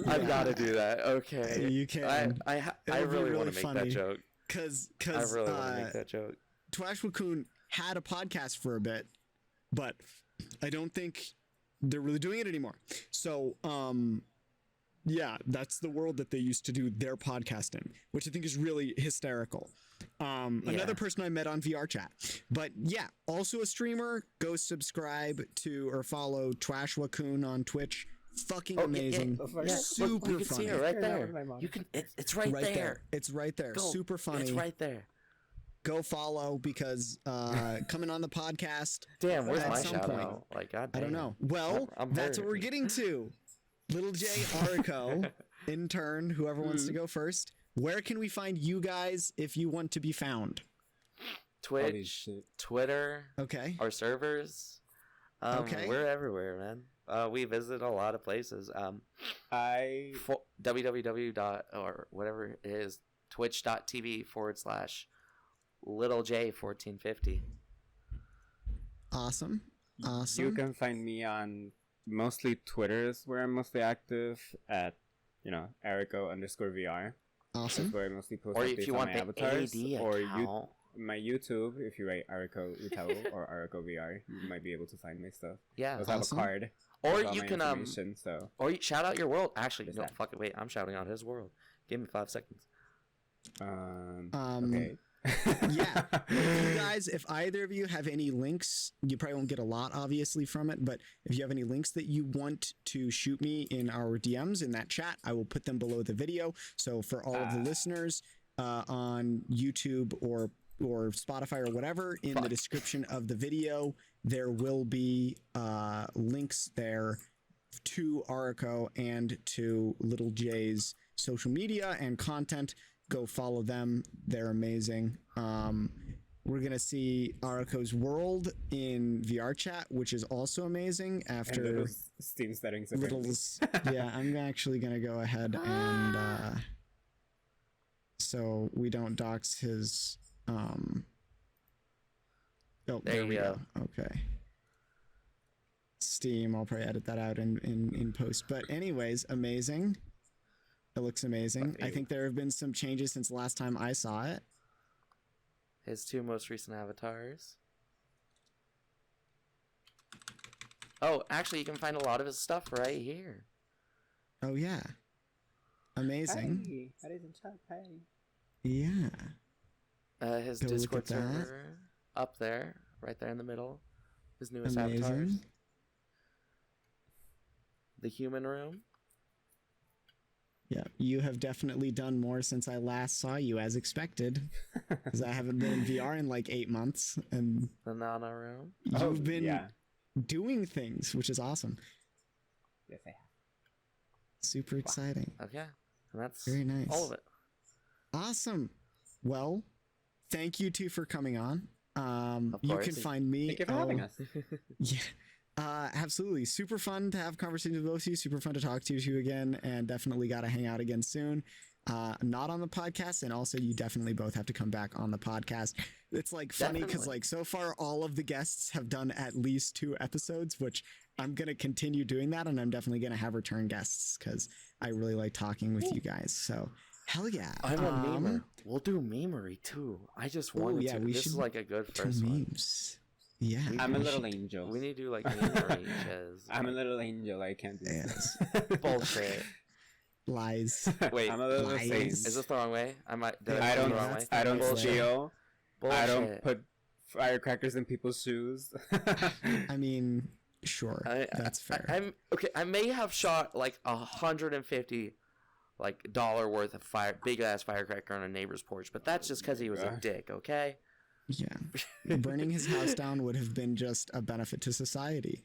I've got to do that. Okay. You can. I really want to make that joke. Because I really want to make that joke. Twash Raccoon had a podcast for a bit, but I don't think they're really doing it anymore. So, yeah, that's the world that they used to do their podcast in, which I think is really hysterical. Another person I met on VRChat. But yeah, also a streamer. Go subscribe to or follow Twash Raccoon on Twitch. fucking amazing. Super look, you can funny. see it right there. You can. It's right there. It's right there. Go. Super funny. It's right there. Go follow because coming on the podcast. Damn, where's my shout out? Like, God damn. I don't know. Well, that's what we're getting to. LittleJ, Arico, intern, whoever wants to go first. Where can we find you guys if you want to be found? Twitch, Twitter, okay, our servers. Okay, we're everywhere, man. We visit a lot of places. www. or whatever it is, twitch.tv/LittleJ1450. Awesome. You can find me on mostly Twitter is where I'm mostly active at, Arico_VR. Awesome. That's where I mostly post or updates if you on want my the avatars. AD Or account. my YouTube, if you write Arico Utelo or Arico VR, you might be able to find my stuff. Yeah. I also have a card. Or you can so. Or you shout out your world. Actually, no, fuck it. Wait, I'm shouting out his world. Give me 5 seconds. Okay. Yeah. You guys, if either of you have any links, you probably won't get a lot obviously from it, but if you have any links that you want to shoot me in our DMs in that chat, I will put them below the video. So for all of the listeners on YouTube or Spotify or whatever, in the description of the video, there will be links there to Arico and to LittleJ's social media and content. Go follow them. They're amazing. We're going to see Arico's world in VRChat, which is also amazing after Steam settings. Yeah, I'm actually going to go ahead and so we don't dox his oh, there we go. Okay. Steam, I'll probably edit that out in post. But anyways, amazing. It looks amazing. I think there have been some changes since the last time I saw it. His 2 most recent avatars. Oh, actually, you can find a lot of his stuff right here. Oh, yeah. Amazing. Yeah. His Discord server up there, right there in the middle. His newest amazing. Avatars. The human room. Yeah, you have definitely done more since I last saw you, as expected. Because I haven't been in VR in like 8 months, and the Nana room. You've been doing things, which is awesome. Yes, I have. Super exciting. Okay, and that's very nice. All of it. Awesome. Well, thank you two for coming on. You can find me. Thank you for having us. Yeah. Absolutely. Super fun to have conversations with both of you. Super fun to talk to you again, and definitely got to hang out again soon. Not on the podcast, and also you definitely both have to come back on the podcast. It's like funny because like so far all of the guests have done at least 2 episodes, which I'm going to continue doing that, and I'm definitely going to have return guests because I really like talking with you guys. So hell yeah. I'm a memer. We'll do memery too. I just wanted to. This is like a good first memes. Yeah, I'm a little angel. We need to do like memery. I'm a little angel. I can't do this. Bullshit. Lies. Wait, I'm a little lies. saint. Is this the wrong way? I don't steal. Bullshit. I don't put firecrackers in people's shoes. I mean, sure, that's fair. I'm okay. I may have shot like $150 dollar worth of big ass firecracker on a neighbor's porch, but that's just because he was a dick. Okay. Yeah, burning his house down would have been just a benefit to society.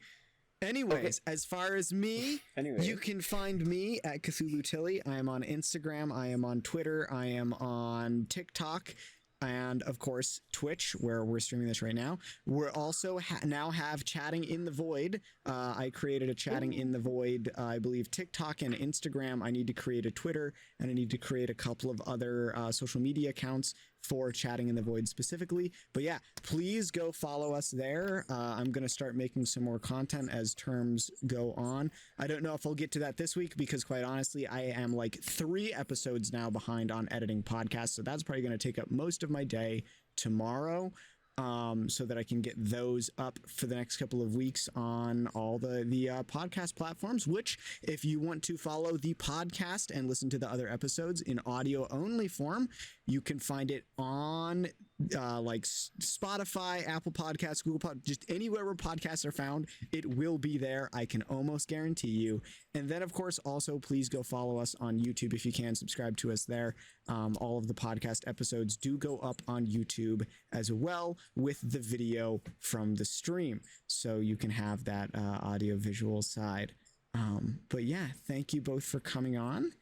Anyways, as far as me, you can find me at Cthulhu Tilly. I am on Instagram. I am on Twitter. I am on TikTok. And of course, Twitch, where we're streaming this right now. We're also now have Chatting in the Void. I created a Chatting in the Void, I believe, TikTok and Instagram. I need to create a Twitter, and I need to create a couple of other social media accounts for Chatting in the Void specifically. But yeah, please go follow us there. I'm going to start making some more content as terms go on. I don't know if I'll get to that this week because quite honestly, I am like 3 episodes now behind on editing podcasts. So that's probably going to take up most of my day tomorrow. So that I can get those up for the next couple of weeks on all the podcast platforms, which if you want to follow the podcast and listen to the other episodes in audio only form, You can find it on like Spotify, Apple Podcasts, Google Podcasts, just anywhere where podcasts are found. It will be there. I can almost guarantee you. And then, of course, also please go follow us on YouTube if you can. Subscribe to us there. All of the podcast episodes do go up on YouTube as well with the video from the stream, so you can have that audio visual side. But yeah, thank you both for coming on.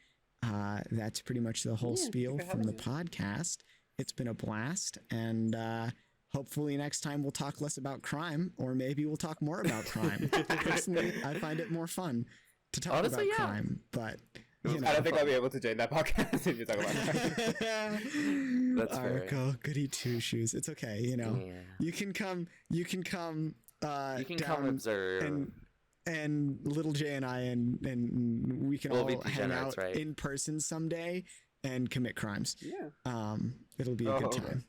That's pretty much the whole spiel from the podcast. It's been a blast, and hopefully next time we'll talk less about crime, or maybe we'll talk more about crime. Personally, I find it more fun to talk about crime, but you know. I don't think I'll be able to join that podcast if you talk about crime. That's Arico, goody two shoes. It's okay, you know. Yeah. You can come come down observe. And LittleJ and I and we can all hang out in person someday and commit crimes. Yeah. It'll be a good time.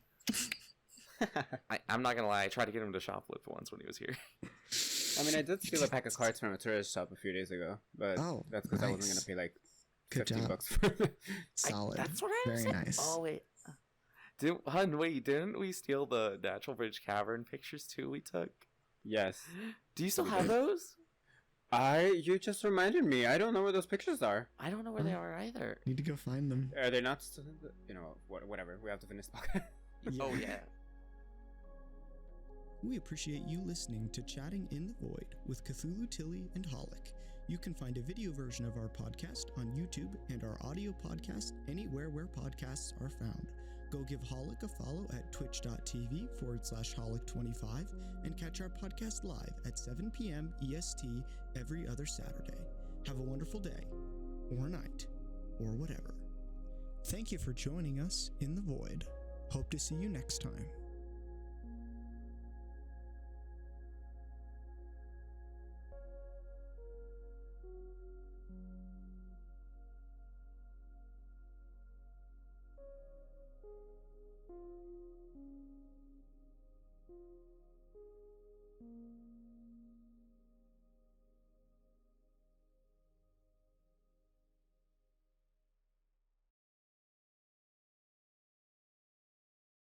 I'm not gonna lie, I tried to get him to shoplift once when he was here. I mean, I did steal a pack of cards from a tourist shop a few days ago, but that's because I wasn't gonna pay like $50 for it. Solid. That's what I Very said. nice. Oh wait, didn't we steal the Natural Bridge Cavern pictures too? We took. Yes. Do you still have those? You just reminded me. I don't know where those pictures are. I don't know where they are either. Need to go find them. Are they not still in the, you know, whatever. We have to finish the podcast. Yeah. Oh yeah. We appreciate you listening to Chatting in the Void with Cthulhu, Tilly, and Holic. You can find a video version of our podcast on YouTube and our audio podcast anywhere where podcasts are found. Go give Holic a follow at twitch.tv/Holic25 and catch our podcast live at 7 p.m. EST every other Saturday. Have a wonderful day, or night, or whatever. Thank you for joining us in the Void. Hope to see you next time.